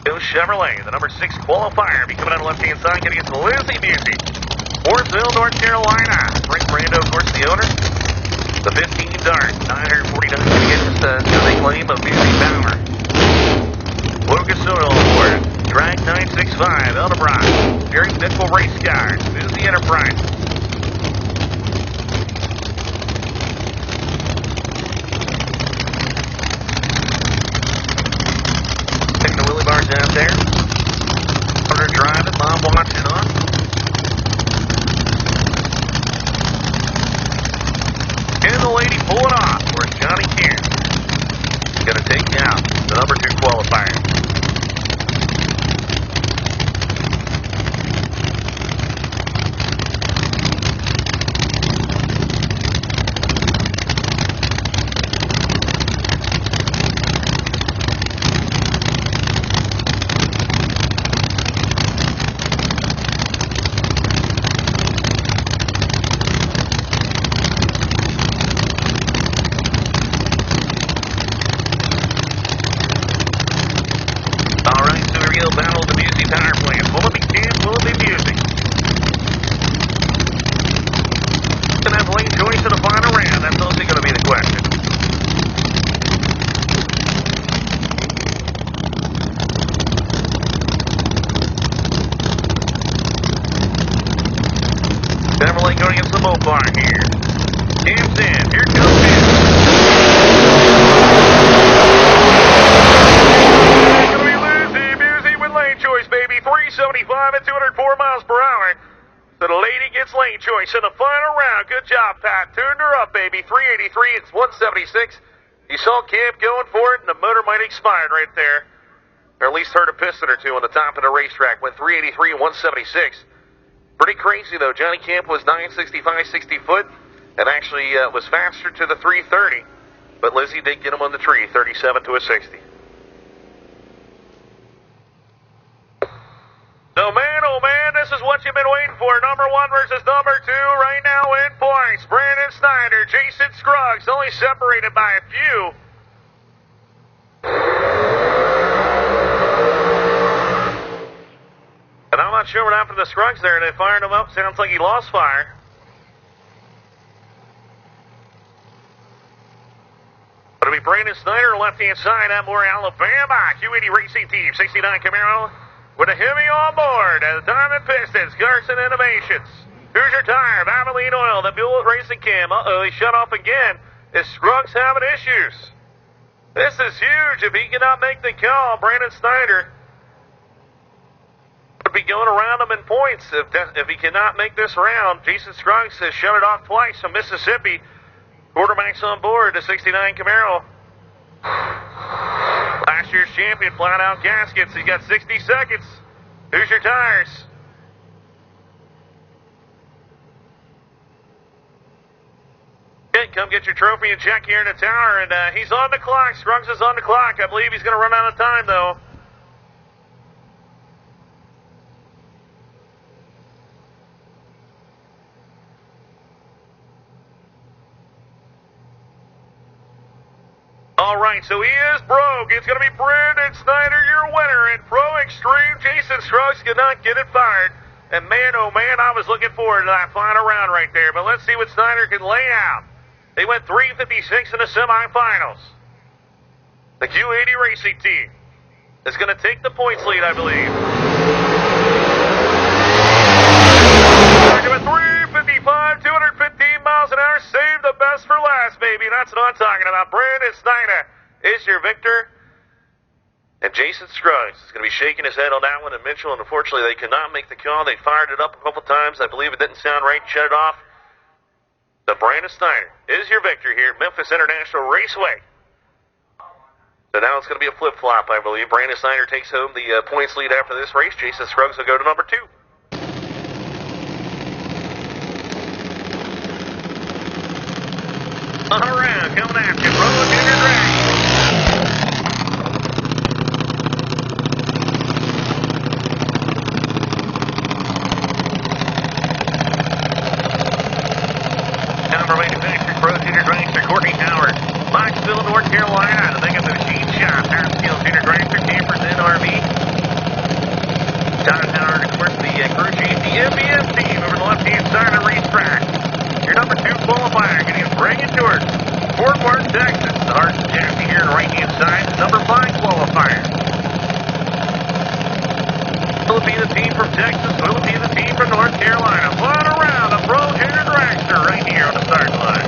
Goes Chevrolet, the number 6 qualifier. Be coming on the left-hand side, getting against Lizzie Music. Mooresville, North Carolina. Frank Brando, of course, the owner. The 15 Dart, 949 inches, they claim of music power. Lucas Oil on board. Drag 965, Eldebrock. Jerry Nickel Race Cars. Music Enterprise. Taking the wheelie bars out there. Hunter driving, Bob watching on. And the lady pulling off for Johnny Kent. Going to take out the number 2 qualifier. Battle of the Music Power Plant. Will it be Camp? Will it be Music? Gonna have lane choice in the final round. That's also gonna be the question. Chevrolet going against the Mopar here. Cam's in. Here comes it. Choice, baby, 375 at 204 miles per hour. So the lady gets lane choice in the final round. Good job, Pat. Tuned her up, baby. 383, it's 176. You saw Camp going for it, and the motor might have expired right there. Or at least heard a piston or two on the top of the racetrack. Went 383 and 176. Pretty crazy, though. Johnny Camp was 965, 60 foot, and actually was faster to the 330. But Lizzie did get him on the tree, 37 to a 60. So, man, oh, man, this is what you've been waiting for. Number 1 versus number 2 right now in points. Brandon Snyder, Jason Scruggs, only separated by a few. And I'm not sure what happened to Scruggs there. They fired him up. Sounds like he lost fire. It'll be Brandon Snyder, left-hand side, Atmore, Alabama. Q80 Racing Team, 69 Camaro. With a Hemi on board, the Diamond Pistons, Carson Innovations. Hoosier Tire, Valvoline Oil, the Buell Racing Cam. Uh-oh, he shut off again. Is Scruggs having issues? This is huge. If he cannot make the call, Brandon Snyder would be going around him in points. If he cannot make this round, Jason Scruggs has shut it off twice from Mississippi. Quarterbacks on board, the 69 Camaro. Last year's champion, flat out gaskets. He's got 60 seconds. Hoosier Tires. Come get your trophy and check here in the tower. And he's on the clock. Scruggs is on the clock. I believe he's going to run out of time, though. All right, so he is broke. It's going to be Brandon Snyder, your winner in Pro Extreme. Jason Scruggs could not get it fired. And man, oh man, I was looking forward to that final round right there. But let's see what Snyder can lay out. They went 356 in the semifinals. The Q80 racing team is going to take the points lead, I believe. At 355, 215 miles an hour. Save the best for last, baby. That's what I'm talking about. Brandon Steiner is your victor. And Jason Scruggs is going to be shaking his head on that one. And Mitchell, and unfortunately, they could not make the call. They fired it up a couple times. I believe it didn't sound right. Shut it off. But Brandon Steiner is your victor here at Memphis International Raceway. So now it's going to be a flip-flop, I believe. Brandon Steiner takes home the points lead after this race. Jason Scruggs will go to number 2. All right, coming after you, Roller Junior Drag. Number manufacturer, Pro Junior Dragster, Courtney Howard. Knoxville, North Carolina, the Mega Machine Shop. Harrisville Junior Dragster, Campers NRV. John Howard, of course, the crew chief, the MBS team over the left-hand side of the racetrack. Your number 2 qualifier, getting us bring it to her. Fort Worth, Texas. The Hartson Jackie here on the right-hand side. Number 5 qualifier. Will it be the team from Texas? Will it be the team from North Carolina? Flying around the Pro Junior Dragster right here on the start line.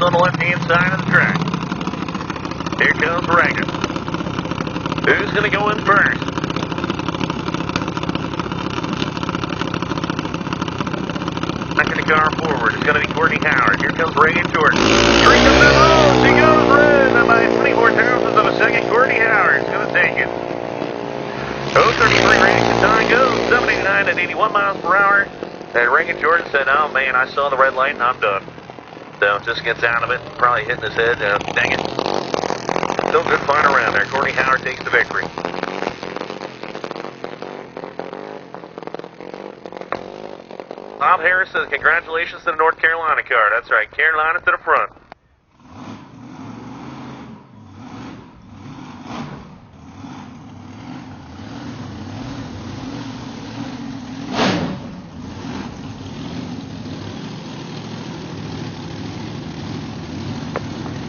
On the left-hand side of the track. Here comes Reagan. Who's going to go in first? Knocking the car forward. It's going to be Courtney Howard. Here comes Reagan Jordan. Streak of the road. She goes red. And by 24 thousandths of a second, Courtney Howard's going to take it. 033 reaction time goes 79 at 81 miles per hour. And Reagan Jordan said, oh man, I saw the red light and I'm done. So just gets out of it, probably hitting his head. Dang it. Still good flying around there. Courtney Howard takes the victory. Bob Harris says congratulations to the North Carolina car. That's right, Carolina to the front.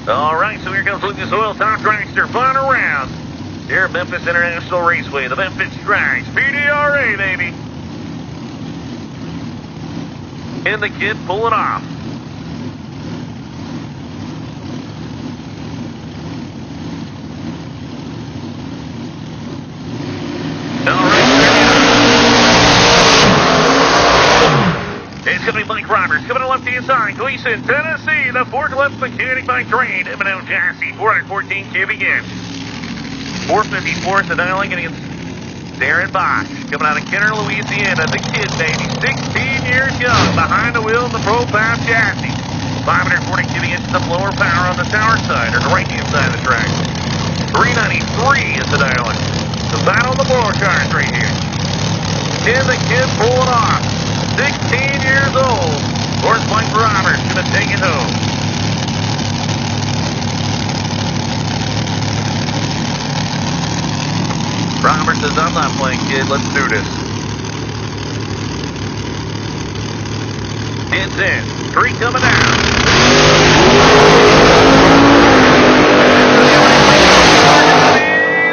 All right, so here comes Lucas Oil Top Dragster flying around here at Memphis International Raceway, the Memphis Drags, PDRA, baby. And the kid pulling off. All right, it's going to be Mike Roberts coming to left-hand side. Gleason, Tennessee, the forklift mechanic by trade. M&O chassis, 414 cubic inch. 454th the dialing against Darren Bosch. Coming out of Kenner, Louisiana. The kid, baby, 16 years young, behind the wheel of the Pro 5 chassis. 540 cubic inches of blower power on the tower side, or the right-hand side of the track. 393 is the dialing. The battle of the blower cars right here. And the kid pulling off. 16 years old. Of course, Mike Roberts going to take it home. Roberts says, I'm not playing, kid. Let's do this. It's in. 3 coming down.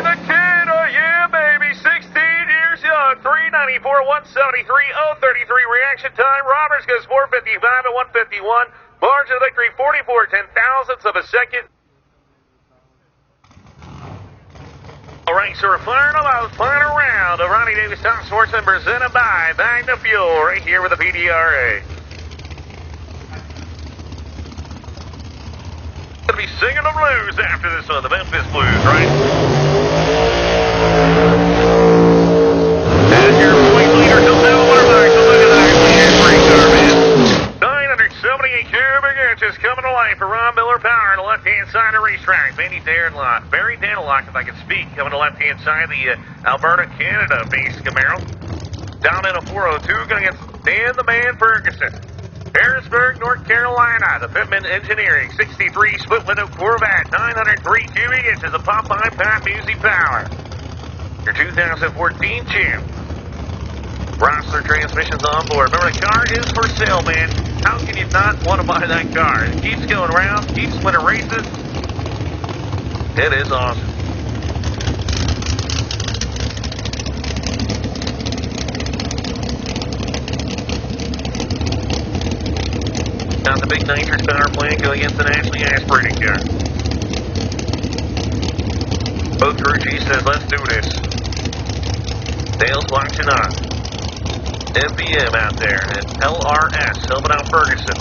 The kid, oh yeah, baby. 16 years young. 394, 173, 033 reaction time. Roberts goes 455 and 151. Barnes of victory, 44 ten-thousandths of a second. All right, so we're firing about, firing around. The Ronnie Davis Top Sportsman presented by Bag to Fuel right here with the PDRA. Going to be singing the blues after this one, the Memphis Blues, right? And your point leader comes out of Watermark. So look at that race car, man. 978 cubic inches coming to life for Ron Miller Power on the left-hand side of the racetrack. Barry Danlock, if I can speak, coming to the left-hand side of the Alberta, Canada-based Camaro. Down in a 402, going against Dan the Man Ferguson. Harrisburg, North Carolina, the Pittman Engineering 63 split window Corvette, 903 cubic inches of Popeye Pat Music power. Your 2014 champ. Rossler transmissions on board. Remember, the car is for sale, man. How can you not want to buy that car? It keeps going around, keeps winning races. It is awesome. Got the big nitrous power plant going against the naturally aspirated car. Both crew chief says, let's do this. Dale's watching on. MVM out there and LRS helping out Ferguson.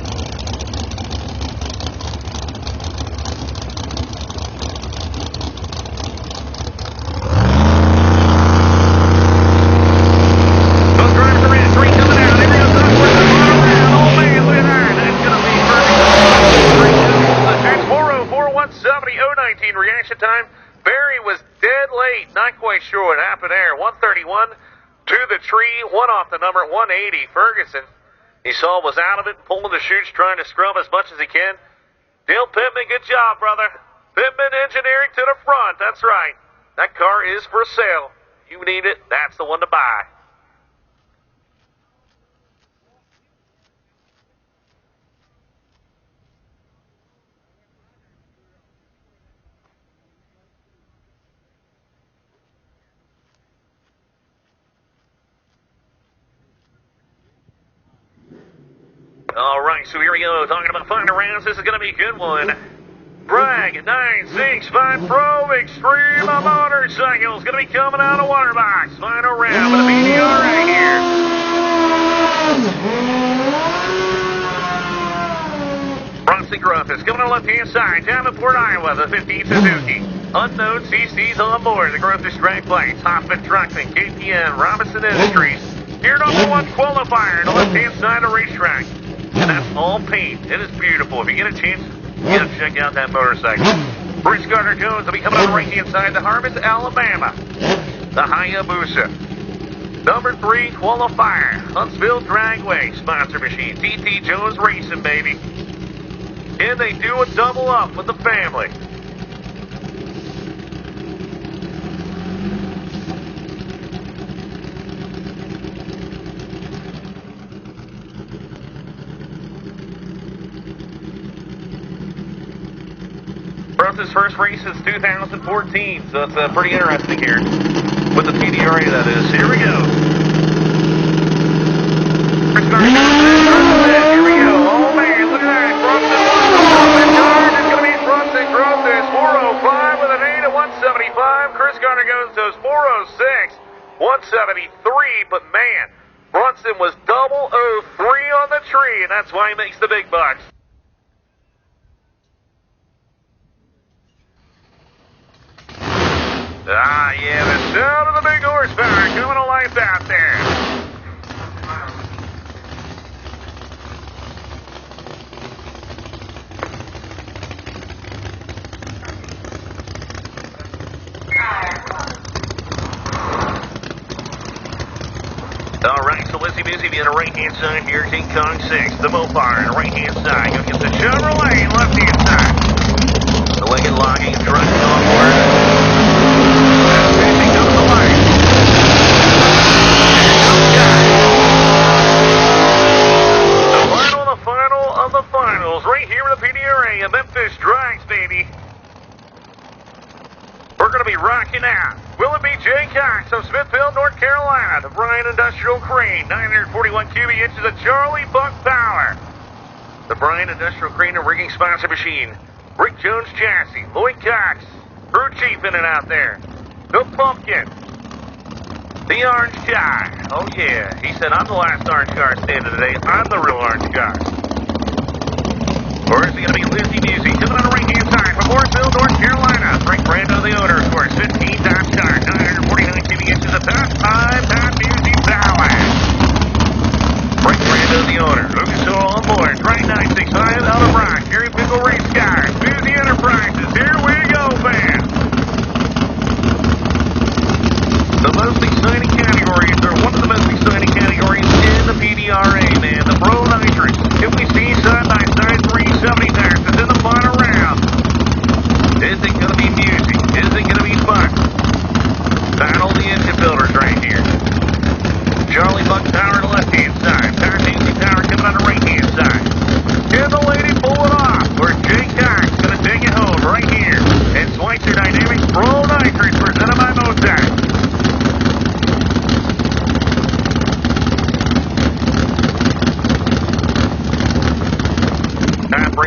Both drivers are in. 3 coming out. Every other one around. Oh man, look at that. That's going to be Ferguson. That's 404-170-019 reaction time. Barry was dead late. Not quite sure what happened there. 131 to the tree. One off the number at 180. Ferguson, he saw was out of it, pulling the chutes, trying to scrub as much as he can. Dale Pittman, good job, brother. Pittman Engineering to the front. That's right. That car is for sale. You need it. That's the one to buy. All right, so here we go. Talking about final rounds. This is going to be a good one. Bragg 965 Pro Extreme Motorcycle is going to be coming out of Waterbox. Final round with the PDRA here. Bronson Gruff is coming on the left-hand side. Davenport, Iowa, the 15 Suzuki. Unknown CC's on board. The Growth is drag plates. Hoffman Truckman, KPN, Robinson Industries. Your number 1 qualifier on the left-hand side of the racetrack. And that's all paint. It is beautiful. If you get a chance, you gotta check out that motorcycle. Bruce Gardner Jones will be coming on the right-hand side to Harmon, Alabama. The Hayabusa. Number 3 qualifier, Huntsville Dragway sponsor machine. TT Jones Racing, baby. And they do a double up with the family. Bruce's first race is 2014, so it's pretty interesting here with the PDRA, that is. Here we go. Here we go. Oh man, look at that. It's going to be Brunson Growth. There's 405 with an 8 at 175. Chris Garner goes to 406, 173. But man, Brunson was 003 on the tree, and that's why he makes the big bucks. Ah, yeah, the sound of the big horsepower coming to life out there. All right, so Lizzie Busy on the right-hand side here, King Kong 6, the Mopar on the right-hand side. Go against the Chevrolet left-hand side. The Leggett logging and trucking on board. The final of the finals, right here in the PDRA, Memphis Drags, baby. We're going to be rocking out. Will it be Jay Cox of Smithville, North Carolina, the Bryan Industrial Crane, 941 cubic inches of Charlie Buck power. The Bryan Industrial Crane and rigging sponsor machine. Rick Jones chassis, Lloyd Cox, crew chief in and out there. The Pumpkin. The orange guy. Oh, yeah. He said, I'm the last orange car standing today. I'm the real orange guy. Or is it going to be Lizzie Busey coming on the right-hand side from Mooresville, North Carolina? Frank Brando, the owner, of course. 15 Dodge Dart, 949 cubic inches of top 5 Pat Busey power. Frank Brando, the owner. Lucas Oil on board. Right 965 out of Rock. Gary Pickle Race Cars. Busey Enterprises. Here we go, fans. The most exciting categories, or one of the most exciting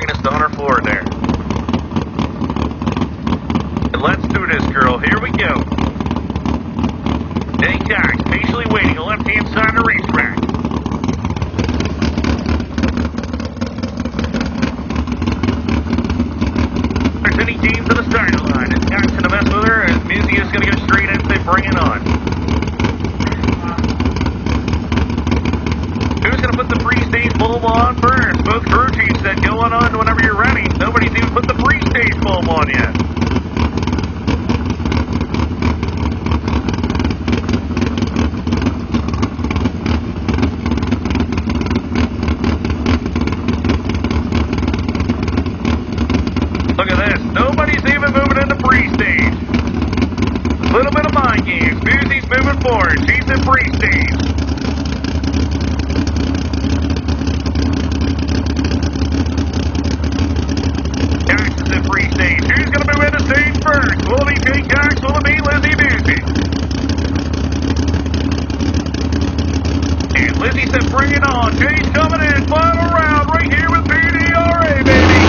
bringing us to 104 there. And let's do this, girl. Here we go. Jay Cox patiently waiting on the left-hand side of the racetrack. There's any team to the starting line. It's Cox in the mess with her, and Musi is going to go straight in and say, bring it on. Who's going to put the pre-stage foam on first? Both crew chiefs said go on whenever you're ready. Nobody's even put the pre-stage foam on yet. Look at this. Nobody's even moving in the pre-stage. A little bit of mind games. Musi's moving forward. She's in pre-stage. Cox is in pre-stage. Who's going to move into stage first? Will it be Jay Cox? Will it be Lizzie Music? And Lizzie said bring it on. Jay's coming in. Final round right here with PDRA, baby.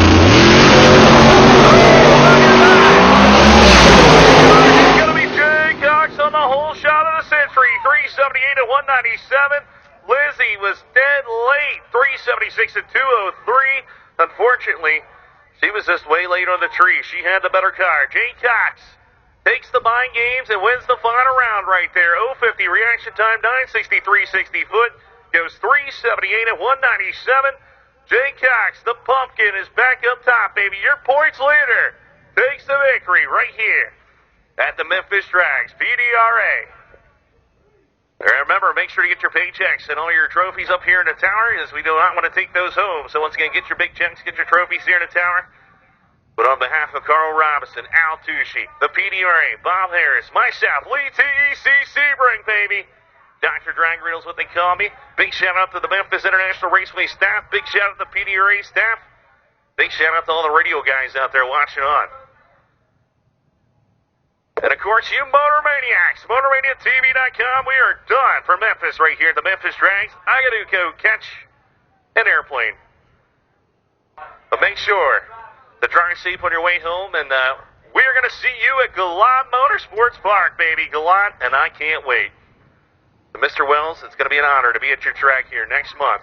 It's going to be Jay Cox on the whole shot of the century. 378 at 197. Lizzie was dead late. 376 at 203. Unfortunately, she was just way late on the tree. She had the better car. Jay Cox takes the bind games and wins the final round right there. 050 reaction time, 963.60 foot. Goes 378 at 197. Jay Cox, the pumpkin, is back up top, baby. Your points leader takes the victory right here at the Memphis Drags, PDRA. And remember, make sure to get your paychecks and all your trophies up here in the tower, as we do not want to take those home. So once again, get your big checks, get your trophies here in the tower. But on behalf of Carl Robinson, Al Tucci, the PDRA, Bob Harris, myself, Lee T.E.C. Sebring, baby. Dr. Drag Riddle's what they call me. Big shout out to the Memphis International Raceway staff. Big shout out to the PDRA staff. Big shout out to all the radio guys out there watching on. And of course, you Motor Maniacs, MotorManiaTV.com. We are done for Memphis right here at the Memphis Drags. I gotta go catch an airplane. But make sure to drive safe on your way home, and we're gonna see you at Gallant Motorsports Park, baby. Gallant, and I can't wait. Mr. Wells, it's going to be an honor to be at your track here next month.